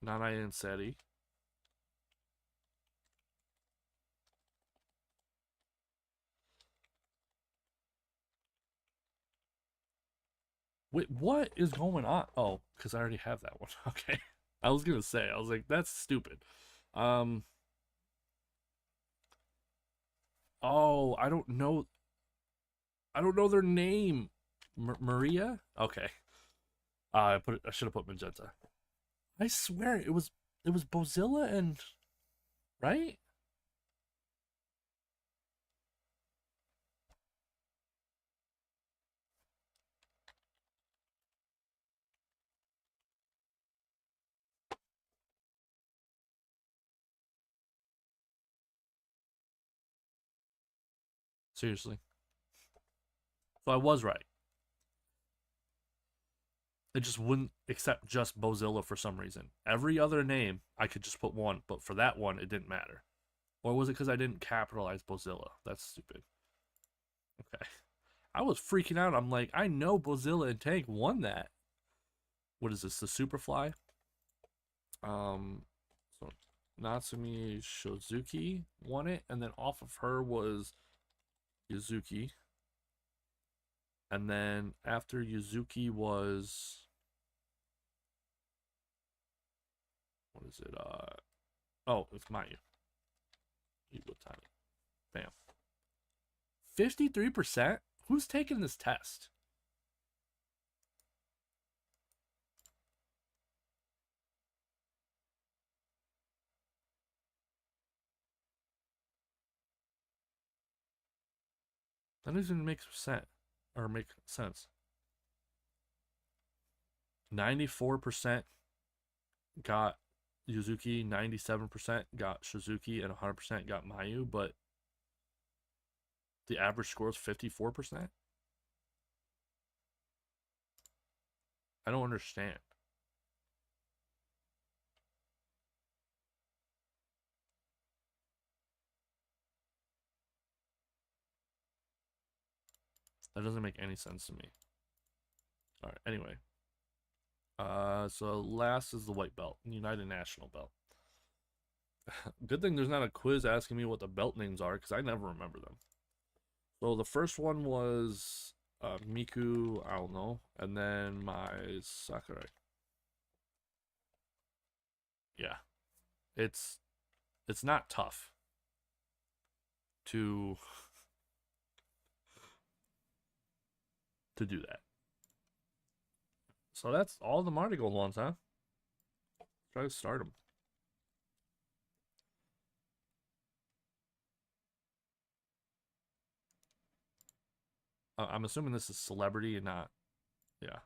Nanai and Seti. Wait, what is going on? Oh, because I already have that one. Okay. I was gonna say, I was like, that's stupid. Um, oh, I don't know their name. Maria? Okay. I should have put Magenta. I swear it was Bozilla and right? Seriously. So I was right. It just wouldn't accept just Bozilla for some reason. Every other name I could just put one, but for that one it didn't matter. Or was it because I didn't capitalize Bozilla? That's stupid. Okay. I was freaking out. I'm like, I know Bozilla and Tank won that. What is this? The Superfly? So Natsumi Shozuki won it, and then off of her was Yuzuki. And then after Yuzuki was what is it? Oh, it's Mayu. Iwatani. Bam. 53%? Who's taking this test? That doesn't even make sense or make sense. 94% got Yuzuki, 97% got Shizuki, and 100% got Mayu, but the average score is 54%? I don't understand. That doesn't make any sense to me. All right, anyway. So last is the white belt, United National belt. Good thing there's not a quiz asking me what the belt names are because I never remember them. So the first one was Miku, I don't know, and then my Sakurai. Yeah, it's it's not tough to do that. So that's all the Marty Gold ones, huh? Try to start them. I'm assuming this is celebrity and not, yeah.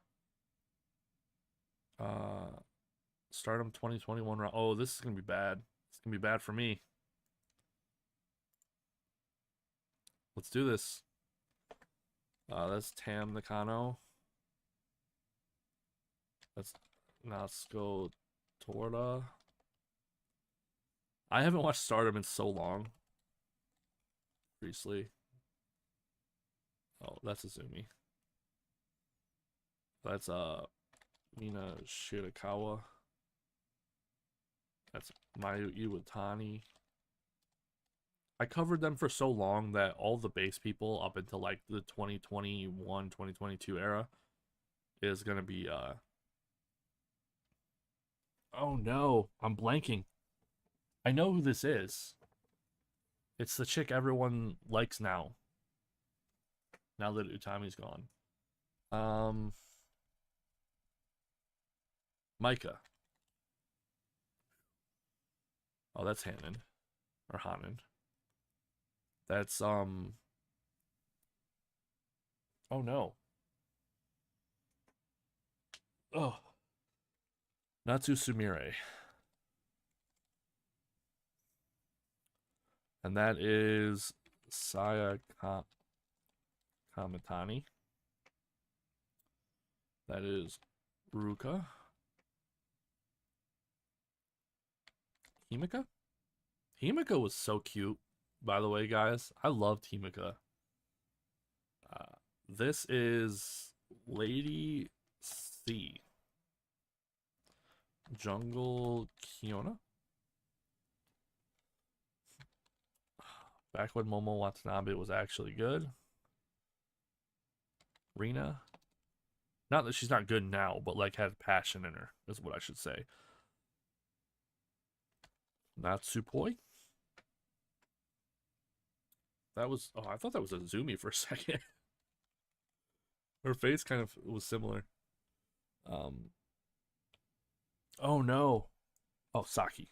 Uh, Stardom 2021 round. Oh, this is gonna be bad. It's gonna be bad for me. Let's do this. That's Tam Nakano. That's Natsuko Torda. I haven't watched Stardom in so long. Priestley. Oh, that's Azumi. That's Mina Shirakawa. That's Mayu Iwatani. I covered them for so long that all the base people up until like the 2021, 2022 era is gonna be oh no, I'm blanking. I know who this is. It's the chick everyone likes now. Now that Utami's gone. Micah. Oh, that's Hanan. Or Hanan. That's, oh no. Oh. Natsu Sumire. And that is Saya Kamitani. That is Ruka. Himika? Himika was so cute, by the way, guys. I loved Himika. This is Lady C. Jungle Kiona. Back when Momo Watanabe was actually good. Rina. Not that she's not good now, but like had passion in her, is what I should say. Natsupoi. That was, oh, I thought that was a Zumi for a second. Her face kind of was similar. Oh no. Oh, Saki.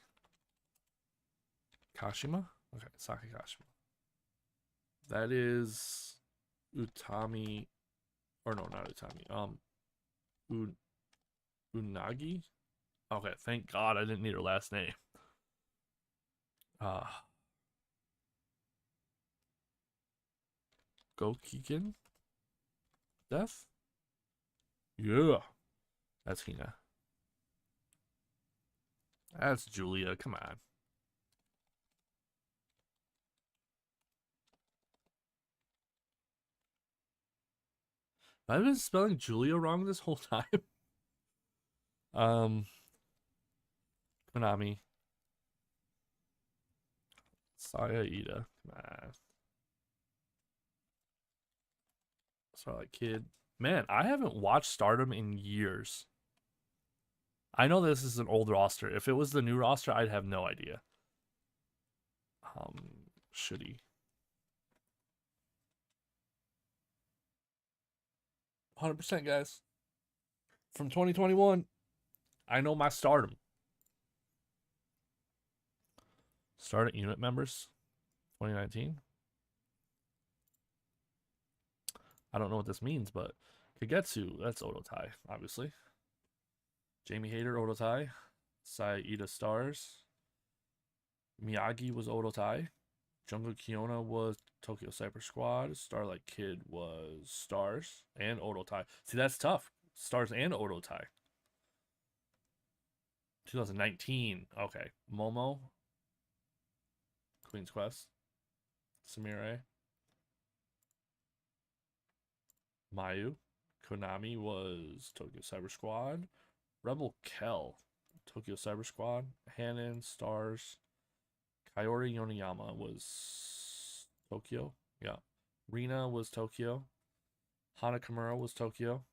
Kashima? Okay, Saki Kashima. That is Utami, or no, not Utami. Unagi? Okay, thank God I didn't need her last name. Gokikin? Death? Yeah. That's Hina. That's Julia, come on. I've been spelling Julia wrong this whole time. Konami. Saya Ida. Come on. Starlight Kid. Man, I haven't watched Stardom in years. I know this is an old roster. If it was the new roster, I'd have no idea. Shitty. 100%, guys. From 2021, I know my Stardom. Stardom unit members, 2019. I don't know what this means, but Kagetsu, that's Odotai, obviously. Jamie Hayter, Odotai. Saida Stars. Miyagi was Odotai. Jungle Kiona was Tokyo Cyber Squad. Starlight Kid was Stars and Odotai. See, that's tough. Stars and Odotai. 2019. Okay. Momo. Queen's Quest. Sumire. Mayu. Konami was Tokyo Cyber Squad. Rebel Kell. Tokyo Cyber Squad. Hanan. Stars. Kaori Yoniyama was Tokyo. Yeah. Rina was Tokyo. Hana Kimura was Tokyo.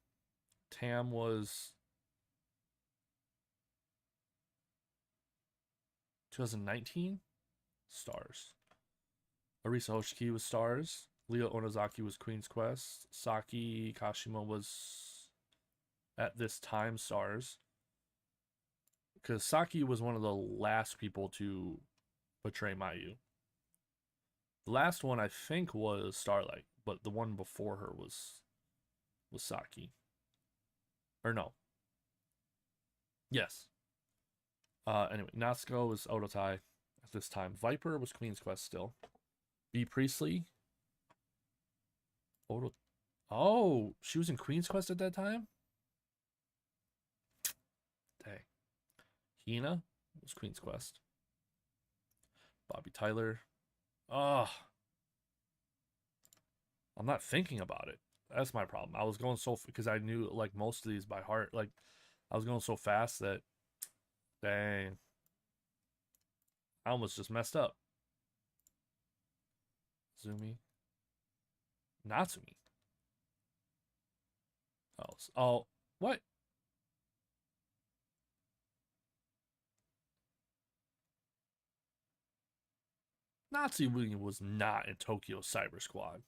Tam was 2019. Stars. Arisa Hoshiki was Stars. Leo Onozaki was Queen's Quest. Saki Kashima was at this time Stars. Because Saki was one of the last people to portray Mayu. The last one I think was Starlight, but the one before her was Saki. Or no. Yes. Anyway, Natsuko was Odotai at this time. Viper was Queen's Quest still. B. Priestley. Oh, she was in Queen's Quest at that time? Dang. Hina was Queen's Quest. Bobby Tyler. Oh. I'm not thinking about it. That's my problem. I was going so because I knew like most of these by heart. Like I was going so fast that dang. I almost just messed up. Zumi. Natsumi. Oh, what? Nazi William was not in Tokyo Cyber Squad.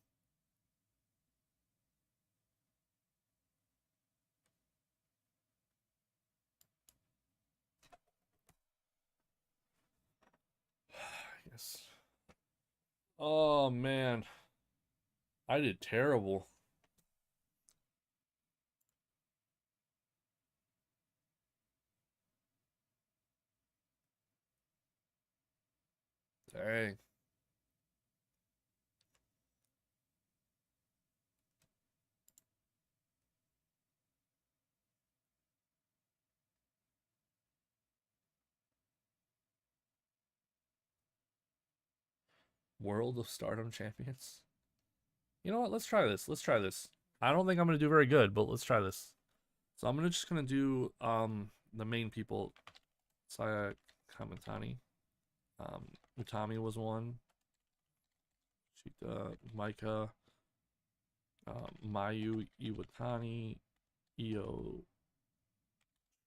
Yes. Oh man, I did terrible. Dang. World of Stardom champions. You know what? Let's try this. Let's try this. I don't think I'm gonna do very good, but let's try this. So I'm just gonna do the main people. Saya Kamitani. Utami was one. Shita, Micah, Mayu Iwatani, Io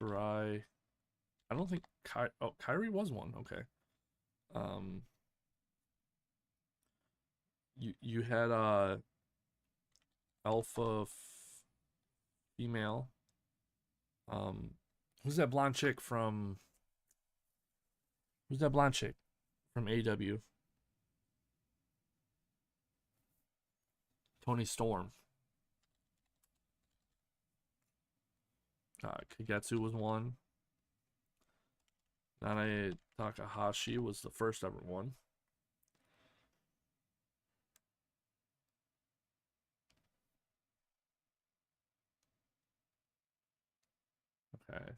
Shirai. I don't think Kyrie was one. Okay. Um, you had alpha female. Who's that blonde chick from? Who's that blonde chick from AW? Tony Storm. Kagetsu was one. Nanae Takahashi was the first ever one. Okay.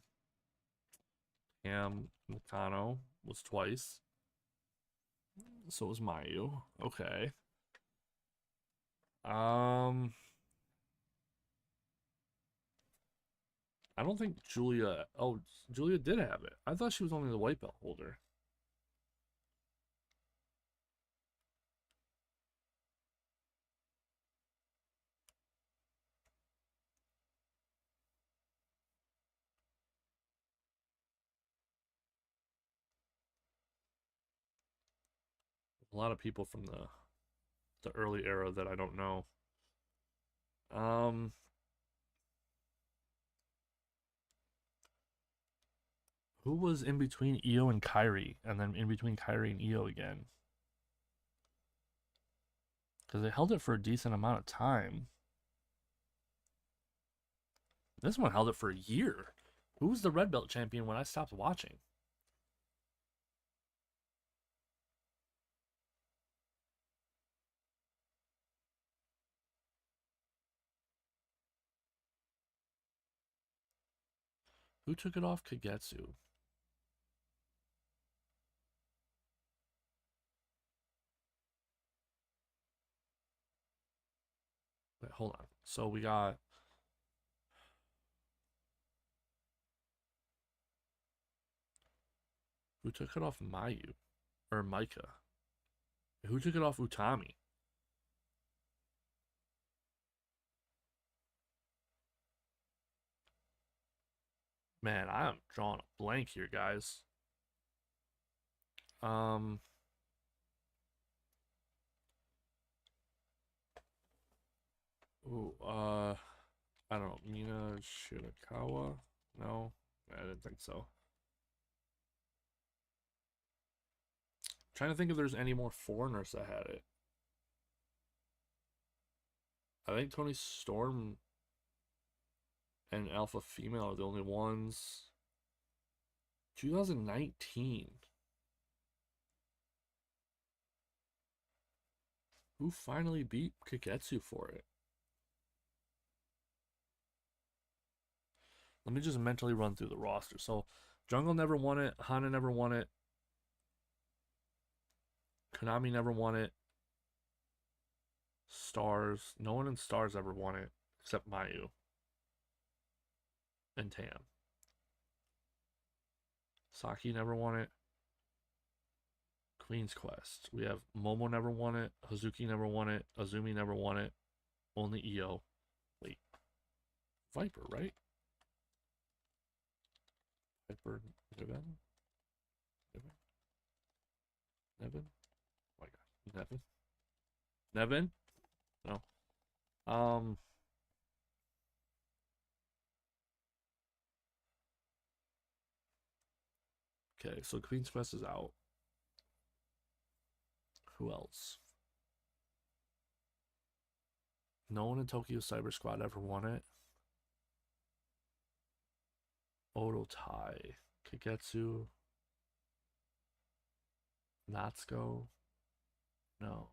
Cam Nakano was twice. So was Mayu. Okay. I don't think Julia. Oh, Julia did have it. I thought she was only the white belt holder. A lot of people from the early era that I don't know. Who was in between Io and Kyrie, and then in between Kyrie and Io again? Because they held it for a decent amount of time. This one held it for a year. Who was the red belt champion when I stopped watching? Who took it off Kagetsu? Wait, hold on. So we got. Who took it off Mayu? Or Micah? Who took it off Utami? Man, I'm drawing a blank here, guys. Um. Ooh, I don't know. Mina Shirakawa? No, I didn't think so. Trying to think if there's any more foreigners that had it. I think Tony Storm and Alpha Female are the only ones. 2019. Who finally beat Kagetsu for it? Let me just mentally run through the roster. So, Jungle never won it. Hana never won it. Konami never won it. Stars. No one in Stars ever won it except Mayu and Tam. Saki never won it. Queen's Quest. We have Momo never won it. Hazuki never won it. Azumi never won it. Only Io. Wait. Viper, right? Viper. Niven? Niven? Niven? Oh my Nevin? Nevin? No. Um. Okay, so Queen's Quest is out. Who else? No one in Tokyo Cyber Squad ever won it. Odotai, Kagetsu, Natsuko. No.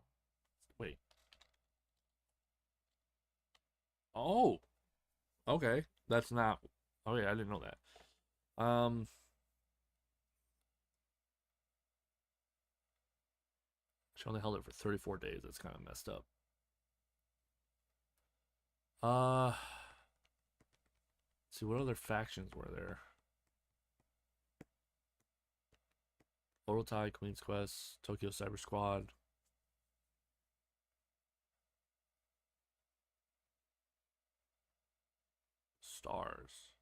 Wait. Oh, okay. That's not. Oh yeah, I didn't know that. She only held it for 34 days. That's kind of messed up. Let's see what other factions were there. Odotai, Queen's Quest, Tokyo Cyber Squad. Stars.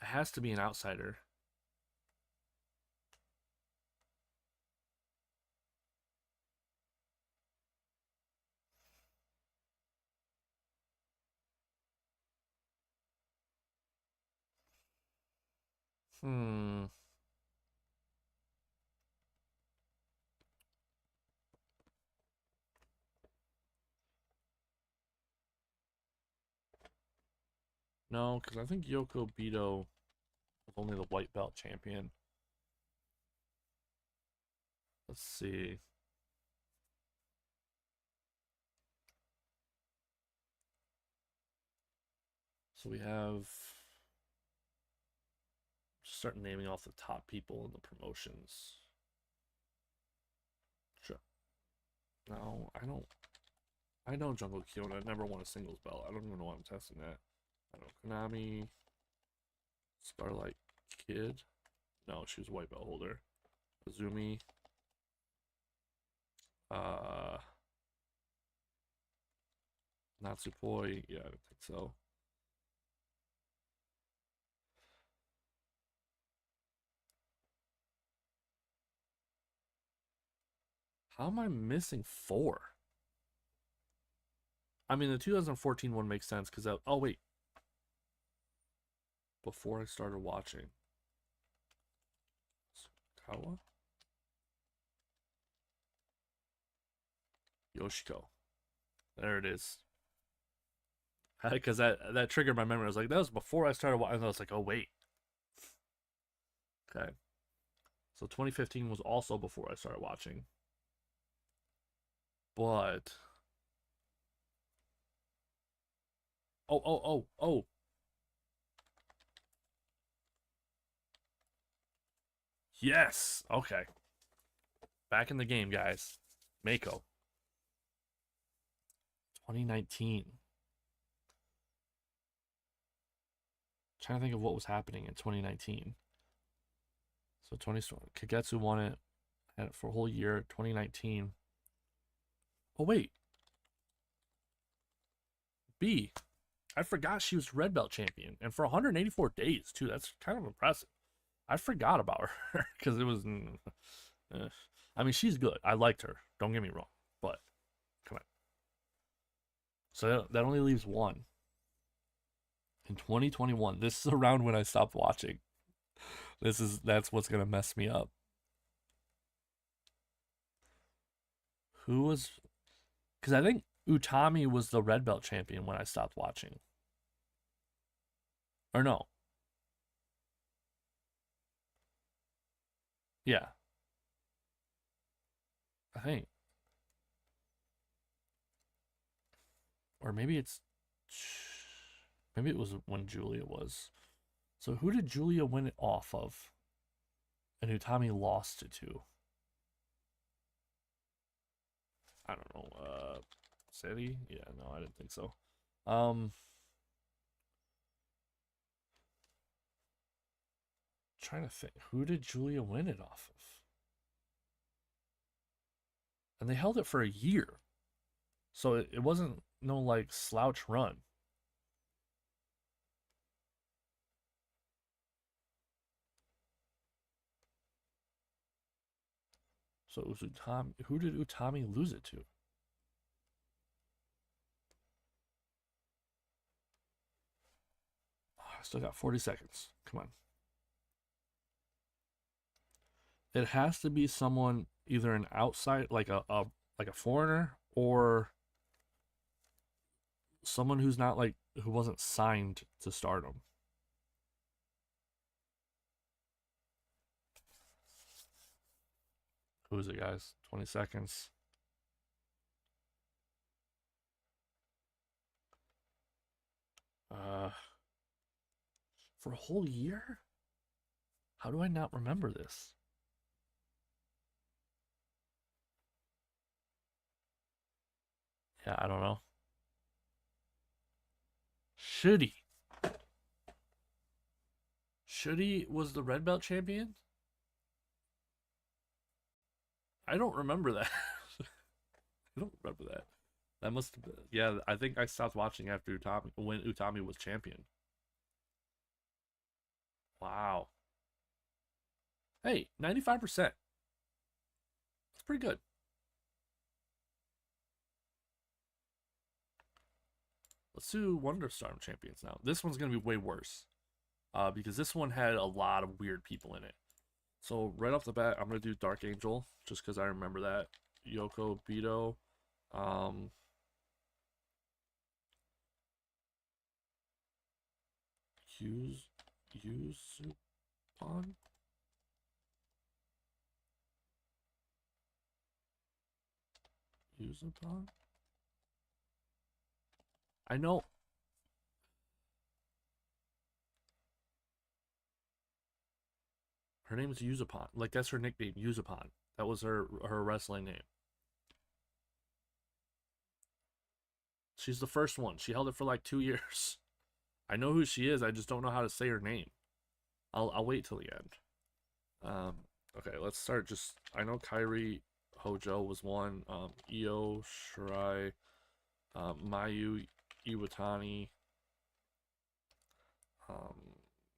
It has to be an outsider. Hmm. No, because I think Yoko Bito was only the white belt champion. Let's see. So we have. Start naming off the top people in the promotions. Sure. No, I don't. I know Jungle Kyona never won a singles belt. I don't even know why I'm testing that. I don't know. Konami. Starlight Kid. No, she was a white belt holder. Azumi. Uh. Natsupoi. Yeah, I don't think so. How am I missing 4? I mean, the 2014 one makes sense because oh wait, before I started watching. Kawa? Yoshiko. There it is. Because that triggered my memory. I was like, that was before I started watching. I was like, oh wait. Okay. So 2015 was also before I started watching. But oh. Yes. Okay. Back in the game, guys. Mako. 2019. Trying to think of what was happening in 2019. So 20 Kagetsu won it, had it for a whole year. 2019. Oh wait, B. I forgot she was red belt champion, and for 184 days too. That's kind of impressive. I forgot about her because it was. I mean, she's good. I liked her. Don't get me wrong, but come on. So that only leaves one. In 2021, this is around when I stopped watching. That's what's gonna mess me up. Who was? Because I think Utami was the red belt champion when I stopped watching. Or no? Yeah, I think. Or maybe it was when Julia was. So who did Julia win it off of? And Utami lost it to? I don't know. Sadie? Yeah, no, I didn't think so. Um, Trying to think. Who did Julia win it off of? And they held it for a year. So it wasn't no like slouch run. So it was Utami. Who did Utami lose it to? Oh, I still got 40 seconds. Come on. It has to be someone either an outside, like a foreigner, or someone who's not like who wasn't signed to Stardom. Who is it, guys? 20 seconds. For a whole year? How do I not remember this? Yeah, I don't know. Shitty. Shitty was the red belt champion? I don't remember that. I don't remember that. That must have been, yeah, I think I stopped watching after Utami when Utami was champion. Wow. Hey, 95%. That's pretty good. Let's do Wonder Star champions now. This one's gonna be way worse. Because this one had a lot of weird people in it. So right off the bat, I'm gonna do Dark Angel just because I remember that. Yoko Bito. Yuzupon? Yuzupon? I know. Her name is Yuzupon. Like, that's her nickname, Yuzupon. That was her wrestling name. She's the first one. She held it for like 2 years. I know who she is. I just don't know how to say her name. I'll wait till the end. Okay, let's start. Just I know Kairi Hojo was one. Io Shirai, Mayu Iwatani.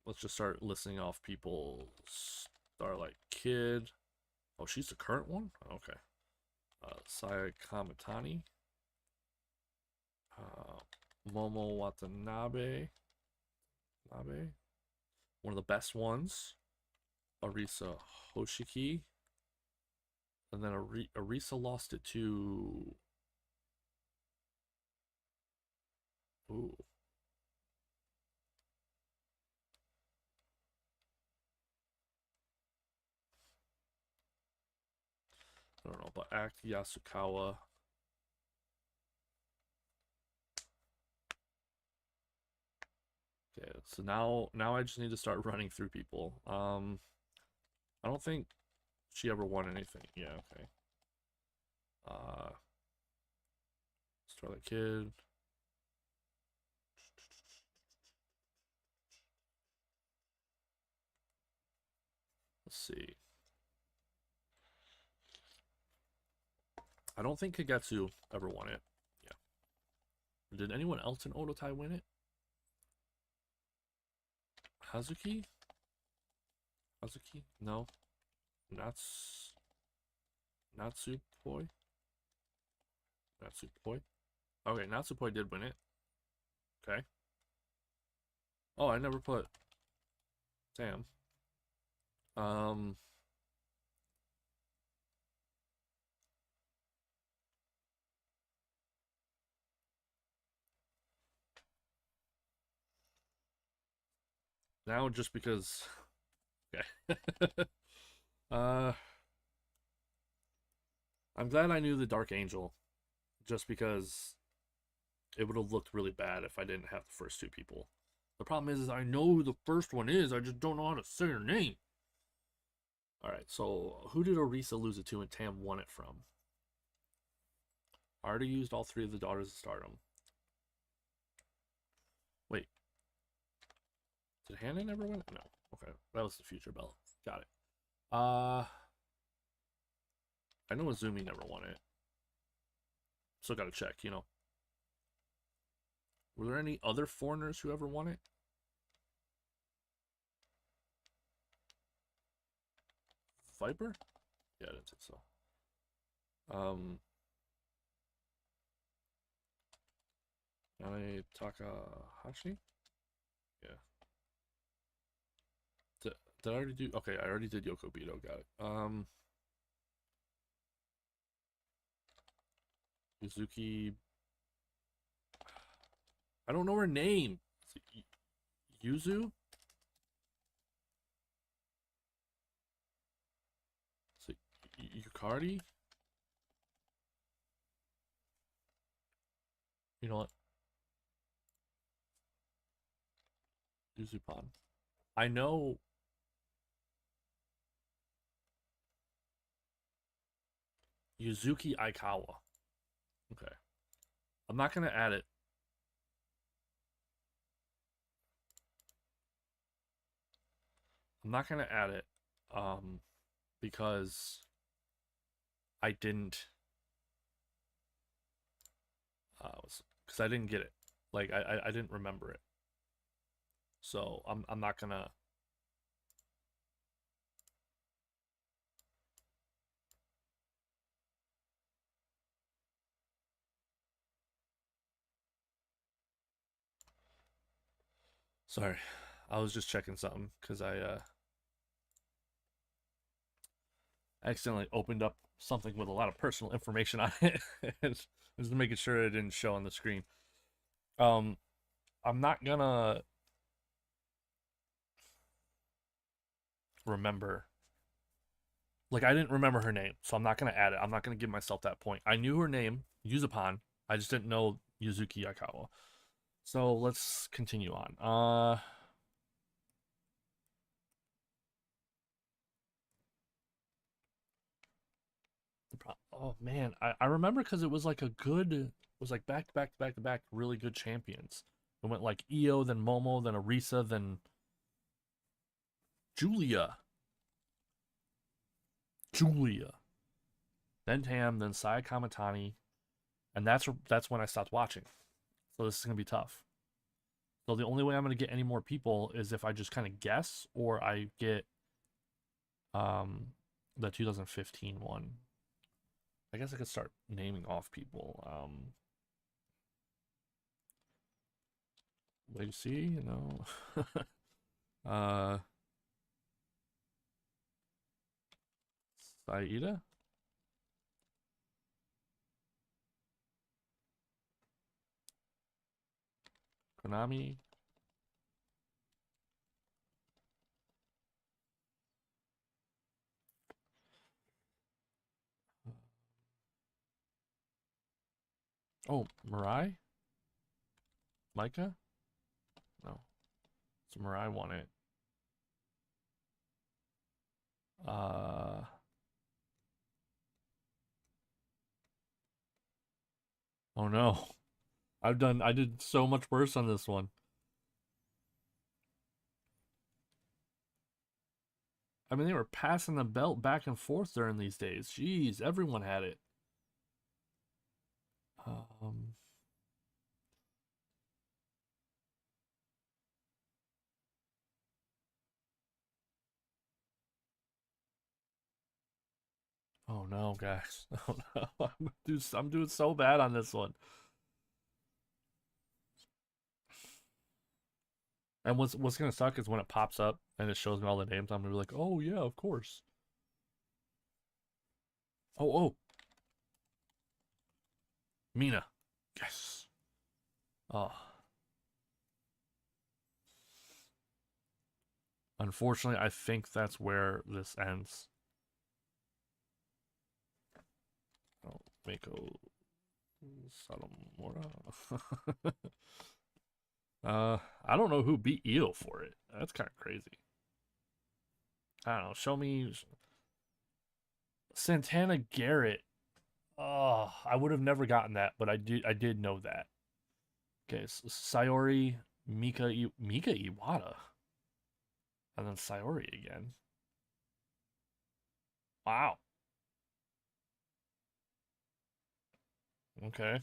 Let's just start listing off people. Starlight Kid. Oh, she's the current one? Okay. Saya Kamitani. Momo Watanabe. One of the best ones. Arisa Hoshiki. And then Arisa lost it to... Ooh. I don't know, but Aki Yasukawa. Okay, so now I just need to start running through people. I don't think she ever won anything. Yeah, okay. Starlight Kid. Let's see. I don't think Kagetsu ever won it. Yeah. Did anyone else in Odotai win it? Hazuki? No. Natsupoi? Okay, Natsupoi did win it. Okay. Oh, I never put... Damn. Now just because... Okay. I'm glad I knew the Dark Angel, just because it would have looked really bad if I didn't have the first two people. The problem is I know who the first one is, I just don't know how to say her name. Alright, so who did Orisa lose it to and Tam won it from? I already used all three of the Daughters of Stardom. Wait. Did Hannah never win it? No. Okay, that was the future belt. Got it. I know Azumi never won it. Still gotta check, you know. Were there any other foreigners who ever won it? Viper? Yeah, I didn't think so. Um, Nane Takahashi? Yeah. Did I already do? Okay, I already did Yoko Bito. Got it. Yuzuki. I don't know her name. Yuzu? Is it Yukari? You know what? Yuzupan. I know Yuzuki Aikawa. Okay. I'm not gonna add it. I'm not gonna add it. Um, because I didn't. Because I didn't get it. Like I didn't remember it. So I'm not gonna. Sorry, I was just checking something because I accidentally opened up something with a lot of personal information on it, and just making sure it didn't show on the screen. Um, I'm not gonna remember. Like I didn't remember her name, so I'm not gonna add it. I'm not gonna give myself that point. I knew her name, Yuzupan. I just didn't know Yuzuki Yakawa. So let's continue on. Oh man, I remember because it was like a good, it was like back to back to back to back, really good champions. It went like Io, then Momo, then Arisa, then Julia, Julia, then Tam, then Saya Kamatani, and that's when I stopped watching. So this is gonna be tough. So the only way I'm gonna get any more people is if I just kind of guess or I get um the 2015 one. I guess I could start naming off people. Lacey, you know. uh Saida? Konami? Oh, Mirai? Micah? No. So Mirai won it. Uh oh no. I did so much worse on this one. I mean, they were passing the belt back and forth during these days. Jeez, everyone had it. Um, oh no, guys. Oh no. I'm doing so bad on this one. And what's gonna suck is when it pops up and it shows me all the names, I'm gonna be like, oh yeah, of course. Oh oh, Mina. Yes. Oh. Unfortunately, I think that's where this ends. Oh, Mako Satomura. I don't know who beat Io for it. That's kind of crazy. I don't know. Show me Santana Garrett. Oh, I would have never gotten that, but I did know that. Okay, so Sayori, Mika Iwata, and then Sayori again. Wow. Okay,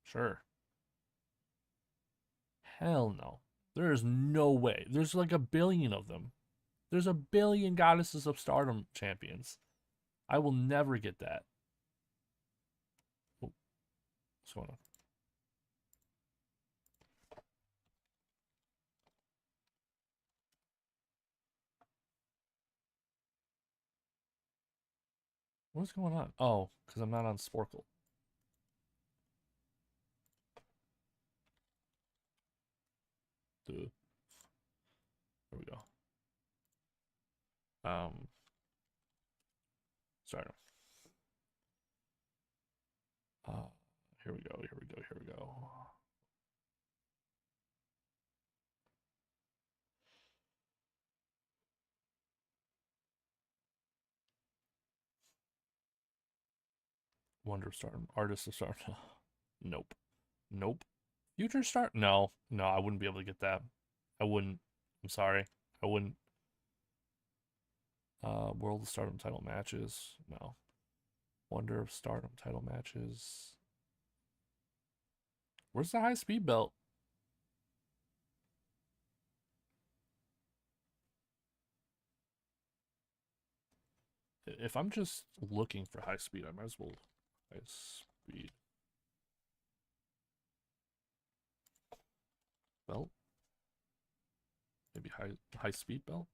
sure. Hell no. There is no way. There's like a billion of them. There's a billion Goddesses of Stardom champions. I will never get that. Oh, what's going on? What's going on? Oh, because I'm not on Sporcle. Dude. There we go. Sorry. Uh, here we go. Here we go. Here we go. Wonder of Stardom. Artist of Stardom. Nope. Nope. Future Star? No. No, I wouldn't be able to get that. I wouldn't. I'm sorry. I wouldn't. World of Stardom title matches. No. Wonder of Stardom title matches. Where's the high speed belt? If I'm just looking for high speed, I might as well high speed belt. Maybe high speed belt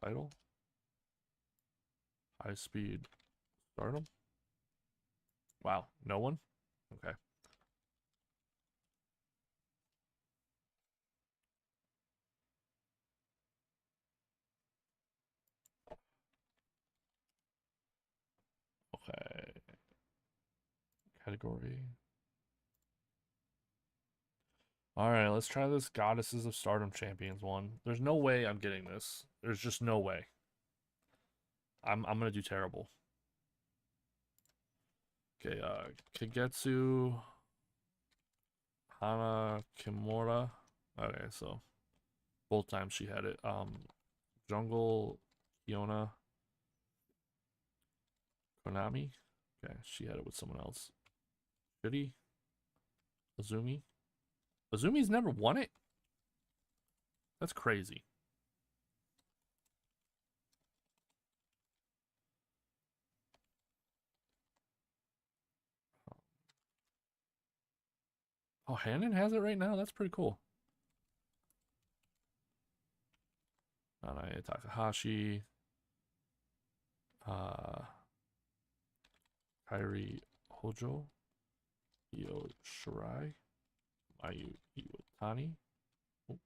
title. High speed Stardom. Wow, no one. Okay. Okay. Category. All right, let's try this Goddesses of Stardom Champions one. There's no way I'm getting this. There's just no way. I'm gonna do terrible. Okay, Kagetsu Hana Kimura. Okay, so both times she had it. Jungle Kiona Konami. Okay, she had it with someone else. Shitty Azumi. Azumi's never won it? That's crazy. Oh, Hanan has it right now? That's pretty cool. Nanae Takahashi. Uh, Kairi Hojo. Io Shirai. Mayu Iwatani. Oh,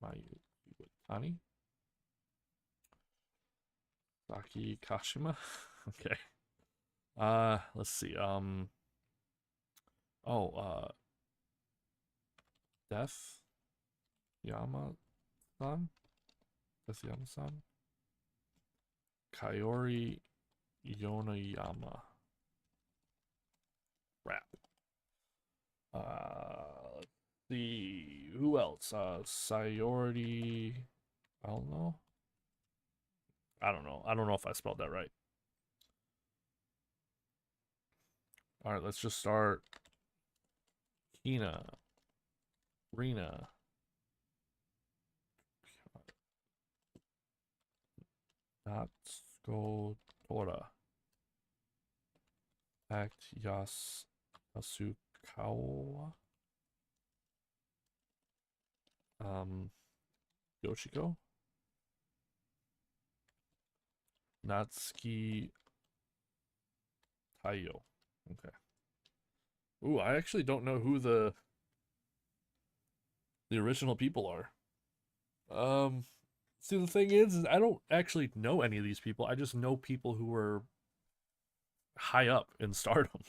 Mayu Iwatani. Saki Kashima. Okay. Let's see. Death Yama-san. Death Yama-san. Kaori Yonayama. Rap. Let's see. Who else? Sayori. I don't know. I don't know. I don't know if I spelled that right. All right, let's just start. Kina. Rina. Natsuko Act Yasukawa. Yoshiko. Natsuki Taiyo. Okay. Ooh, I actually don't know who the original people are. See, the thing is I don't actually know any of these people. I just know people who were high up in stardom.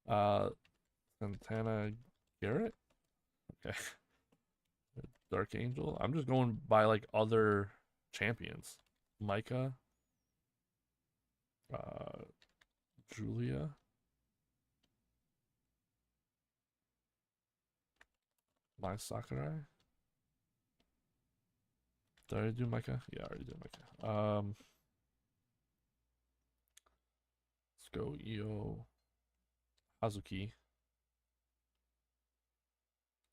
Uh, Santana Garrett. Okay. Dark Angel. I'm just going by like other champions. Micah. Uh, Julia. Mai Sakurai. Did I already do Micah? Yeah, I already did Micah. Let's go Io Hazuki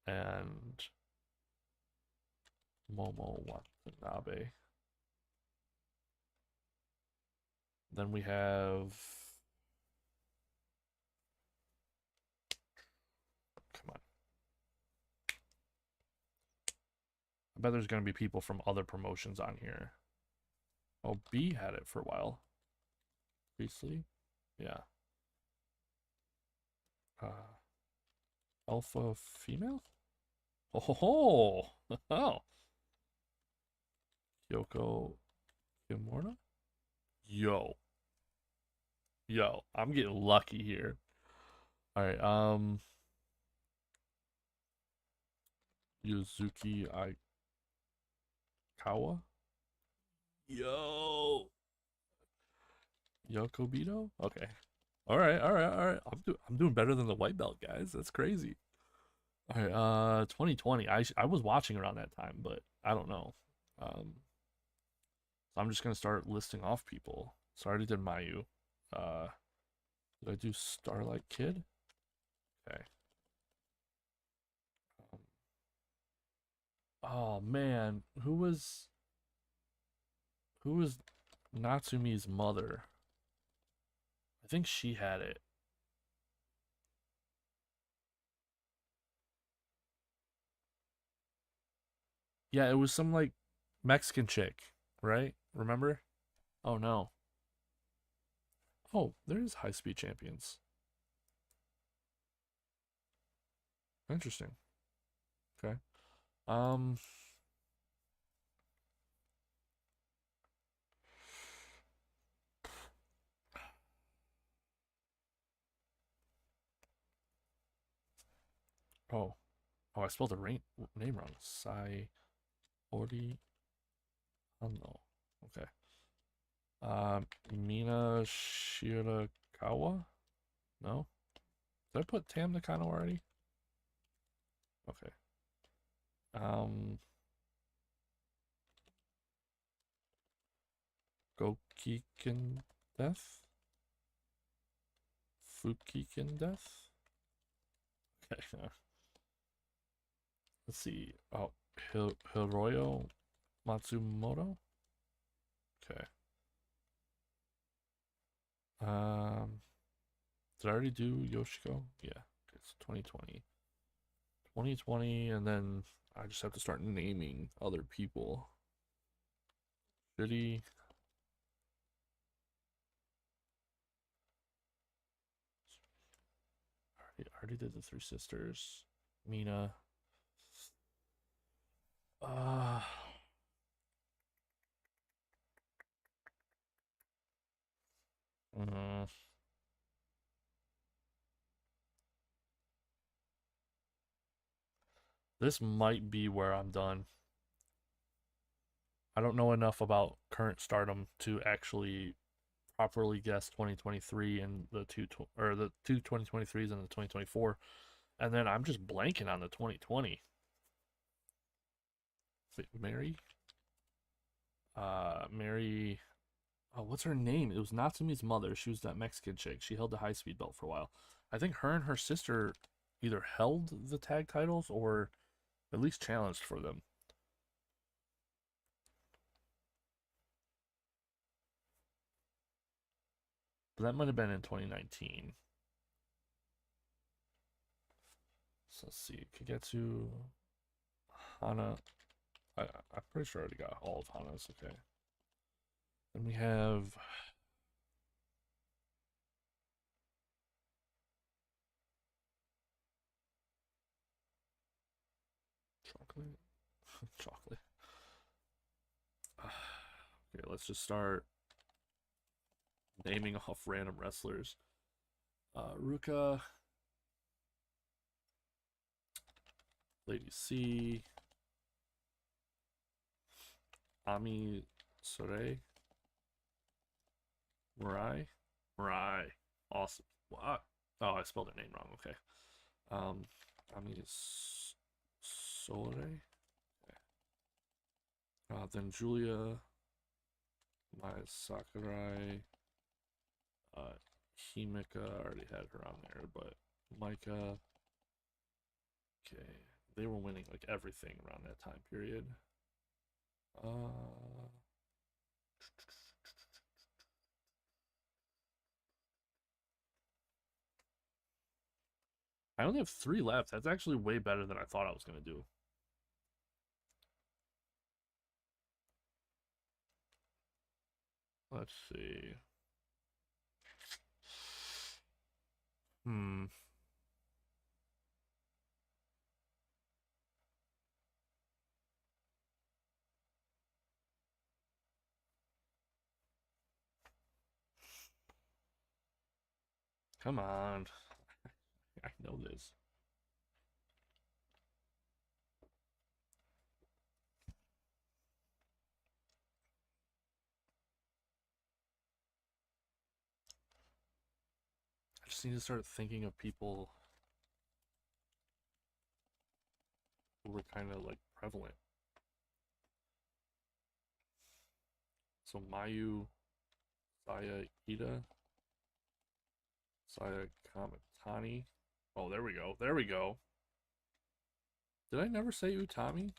and Momo Watanabe. Then we have, come on. I bet there's going to be people from other promotions on here. Oh, B had it for a while. Priestley? Yeah. Alpha female? Oh, ho, ho. Oh. Yoko Kimura? Yo. Yo, I'm getting lucky here. All right, Yuzuki Aikawa? Yo. Yokobito? Okay. All right, all right, all right. I'm doing better than the white belt guys. That's crazy. All right, 2020. I was watching around that time, but I don't know. So I'm just gonna start listing off people. So I already did Mayu. Uh, did I do Starlight Kid? Okay. Um, oh man, who was Natsumi's mother? I think she had it. Yeah, it was some like Mexican chick, right? Remember? Oh no. Oh, there is high speed champions. Interesting. Okay. Um. Oh. Oh, I spelled the name wrong. Sai Ori. Oh no. Okay. Mina Shirakawa. No. Did I put Tam Nakano already? Okay. Um. Gokiken Death. Fukiken Death. Okay. Let's see. Oh, Hiroyo Matsumoto. Okay. Um, did I already do Yoshiko? Yeah. Okay, so 2020. 2020, and then I just have to start naming other people. Shitty. I already did the Three Sisters. Mina. Uh, mm, this might be where I'm done. I don't know enough about current stardom to actually properly guess 2023 and the two 2023s and the 2024, and then I'm just blanking on the 2020. Wait, Mary. Oh, what's her name? It was Natsumi's mother. She was that Mexican chick. She held the high speed belt for a while. I think her and her sister either held the tag titles or at least challenged for them. But that might have been in 2019. So let's see. Kagetsu, Hana. I'm pretty sure I already got all of Hana's. Okay. Then we have chocolate. Chocolate. Okay, let's just start naming off random wrestlers. Ruka, Lady C, Ami Sore, Murai, Murai. Awesome. What? Oh, I spelled her name wrong. Okay. Ami Sore. Okay. Then Julia, Maya Sakurai, Himika. I already had her on there, but Micah. Okay, they were winning like everything around that time period. Uh, I only have 3 left. That's actually way better than I thought I was going to do. Let's see. Hmm. Come on. I know this. I just need to start thinking of people who were kind of like prevalent. So Mayu, Saya Ida, Saya Kamatani. Oh, there we go. There we go. Did I never say Utami?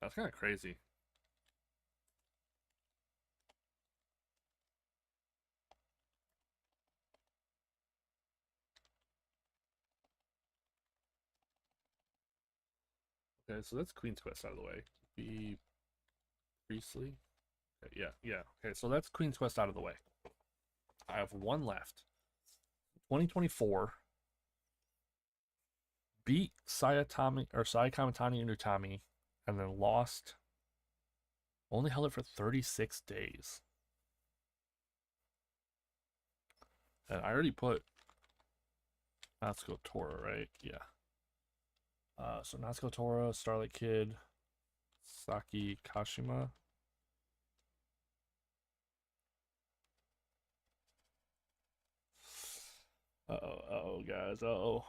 That's kind of crazy. Okay, so that's Queen's Quest out of the way. Be Priestley. Okay, yeah. Okay, so that's Queen's Quest out of the way. I have 1 left. 2024. Beat Sayatami or Sai Kamatani and Utami, and then lost. Only held it for 36 days. And I already put Natsuko Tora, right? Yeah. So Natsuko Tora, Starlight Kid, Saki Kashima. Uh-oh, guys. Uh-oh.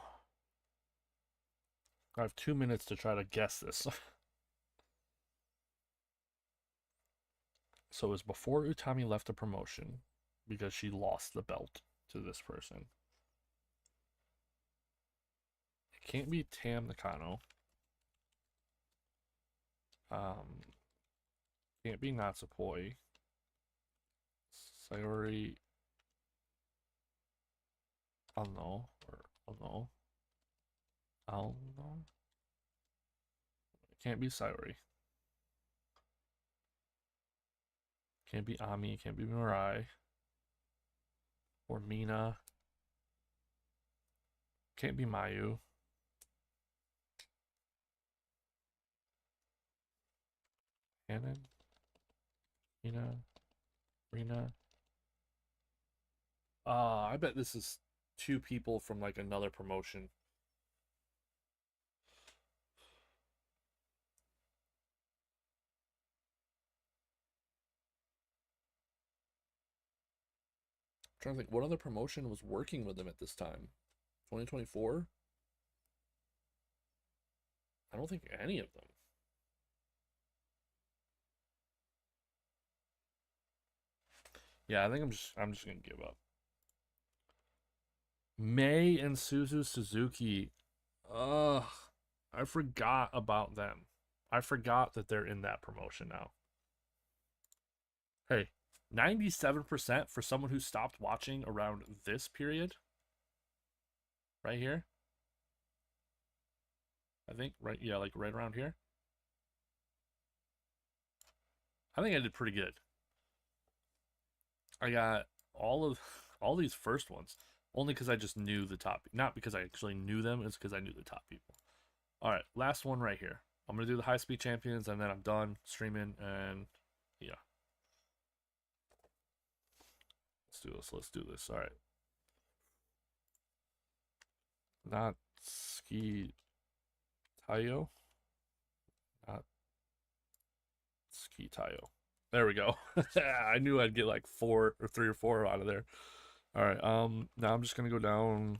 I have 2 minutes to try to guess this. So it was before Utami left the promotion because she lost the belt to this person. It can't be Tam Nakano. Can't be Natsupoi. Sayori. I'll know. Or I'll know. I'll know. It can't be Sayori. Can't be Ami. Can't be Mirai. Or Mina. Can't be Mayu. Hannon. Mina. Rina. I bet this is 2 people from like another promotion. I'm trying to think what other promotion was working with them at this time. 2024? I don't think any of them. Yeah, I think I'm just gonna give up. May and Suzu Suzuki. Ugh. I forgot about them. I forgot that they're in that promotion now. Hey, 97% for someone who stopped watching around this period. Right here. I think, right, yeah, like right around here. I think I did pretty good. I got all these first ones only because I just knew the top, not because I actually knew them. It's because I knew the top people. All right, last one right here. I'm gonna do the high speed champions and then I'm done streaming and yeah. Let's do this. Let's do this. All right. Not ski Tayo. Not ski Tayo. There we go. I knew I'd get like 4 or 3 or 4 out of there. All right. Now I'm just gonna go down.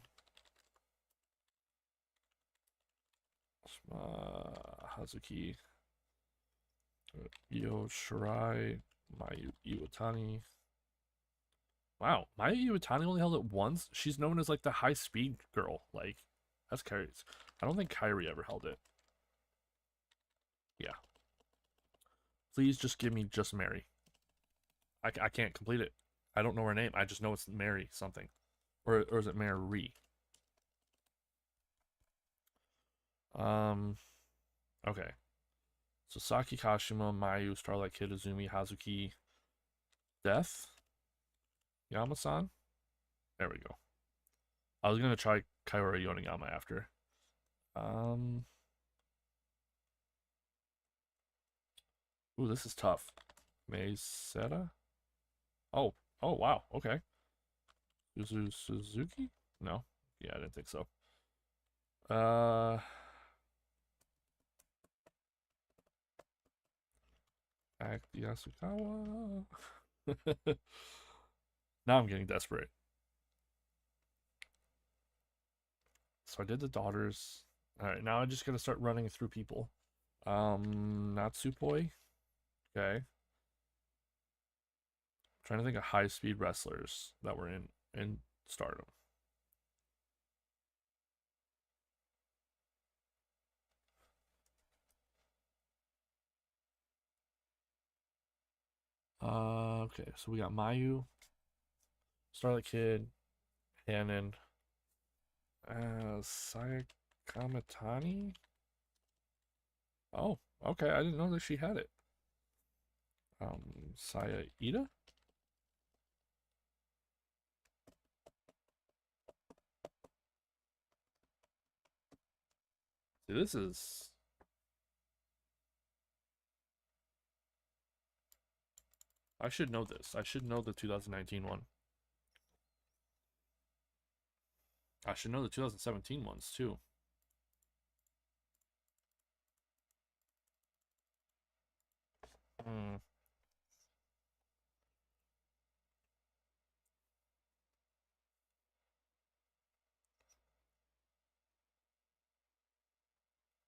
Hazuki. Io Shirai. Mayu Iwatani. Wow, Mayu Iwatani only held it once. She's known as like the high speed girl. Like, that's Kyrie's. I don't think Kyrie ever held it. Yeah. Please just give me just Mary. I can't complete it. I don't know her name. I just know it's Mary something. or is it Mary? Um, okay. So Saki Kashima, Mayu, Starlight Kid, Izumi, Hazuki, Death, Yamasan. There we go. I was gonna try Kaori Yonagama after. Um, ooh, this is tough. Meiseta. Oh, oh wow. Okay. Suzuki? No. Yeah, I didn't think so. Uh, Yasukawa. Now I'm getting desperate. So I did the daughters. All right, now I just gotta start running through people. Natsupoi. Okay. Trying to think of high speed wrestlers that were in Stardom. Okay, so we got Mayu, Starlight Kid, Hanan, Sayakamitani. Oh, okay, I didn't know that she had it. Saya Ida. See, this is. I should know this. I should know the 2019 one. I should know the 2017 ones too. Hmm.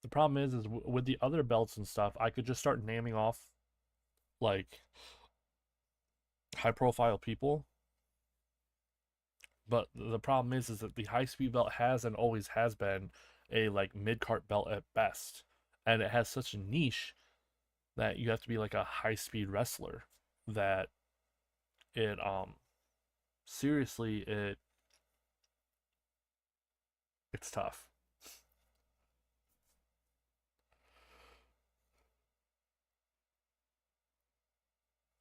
The problem is with the other belts and stuff, I could just start naming off like high profile people. But the problem is that the high speed belt has and always has been a like mid cart belt at best, and it has such a niche that you have to be like a high speed wrestler that it seriously it's tough.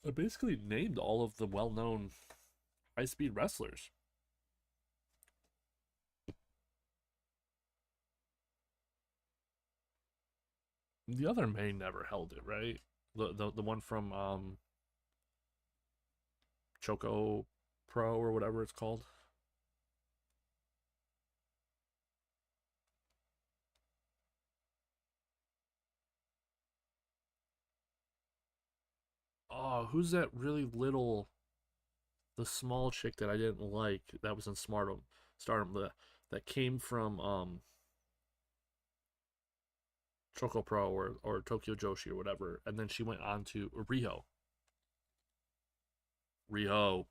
I basically named all of the well known high speed wrestlers. The other May never held it, right? The one from Choco Pro or whatever it's called. Oh, who's that really little, the small chick that I didn't like that was in Stardom that came from Choco Pro or Tokyo Joshi or whatever, and then she went on to Riho. Riho,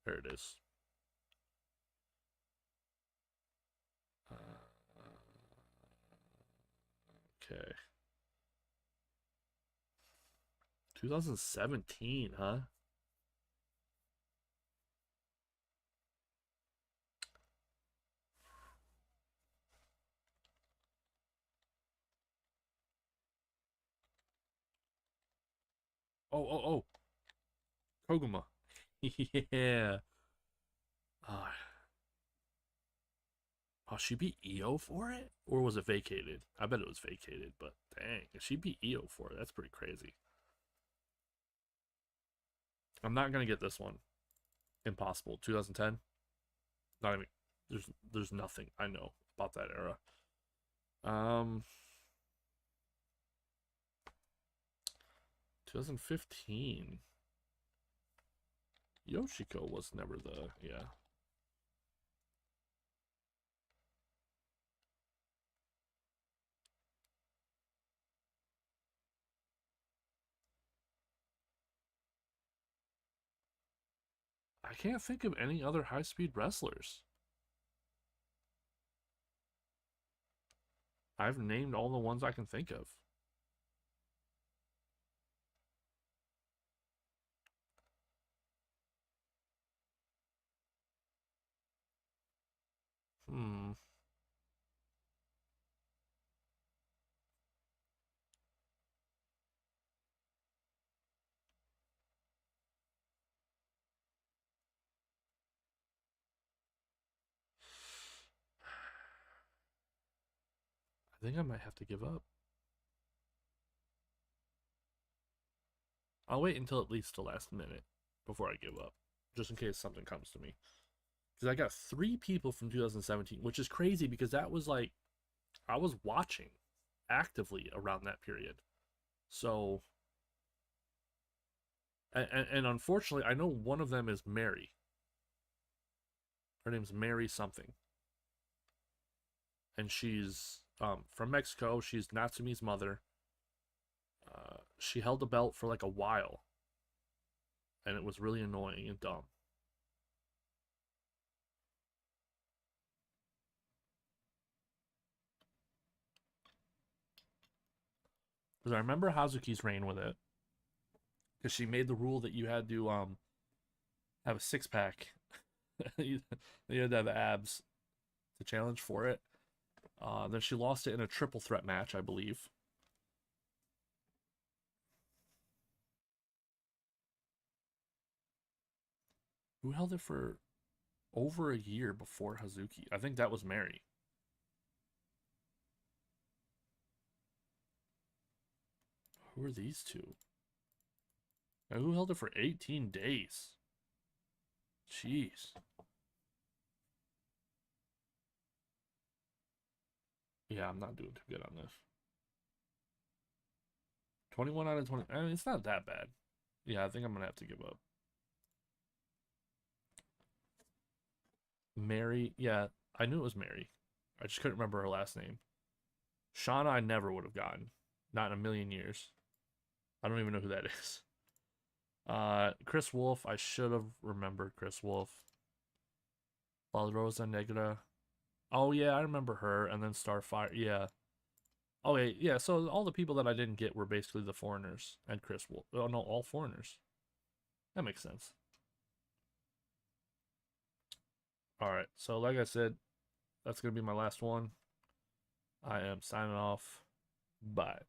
there it is. Uh, okay, 2017, huh? Oh, oh, oh, Koguma. Yeah. Uh, oh, she beat Io for it? Or was it vacated? I bet it was vacated, but dang, if she beat Io for it, that's pretty crazy. I'm not gonna get this one. Impossible. 2010. Not even. There's nothing I know about that era. Um, 2015. Yoshiko was never the yeah. I can't think of any other high speed wrestlers. I've named all the ones I can think of. Hmm. I think I might have to give up. I'll wait until at least the last minute before I give up, just in case something comes to me. Because I got 3 people from 2017, which is crazy because that was like I was watching actively around that period. So, and unfortunately, I know one of them is Mary. Her name's Mary something, and she's from Mexico. She's Natsumi's mother. She held the belt for like a while, and it was really annoying and dumb. Because I remember Hazuki's reign with it, because she made the rule that you had to have a 6 pack. You had to have abs to challenge for it. Then she lost it in a triple threat match, I believe. Who held it for over a year before Hazuki? I think that was Mary. Who are these two? Now, who held it for 18 days? Jeez. Yeah, I'm not doing too good on this. 21 out of 20. I mean, it's not that bad. Yeah, I think I'm going to have to give up. Mary. Yeah, I knew it was Mary. I just couldn't remember her last name. Shauna, I never would have gotten. Not in a million years. I don't even know who that is. Chris Wolf. I should have remembered Chris Wolf. La Rosa Negra. Oh, yeah, I remember her. And then Starfire. Yeah. Okay, yeah, so all the people that I didn't get were basically the foreigners and Chris Wolf. Oh, no, all foreigners. That makes sense. All right, so like I said, that's going to be my last one. I am signing off. Bye.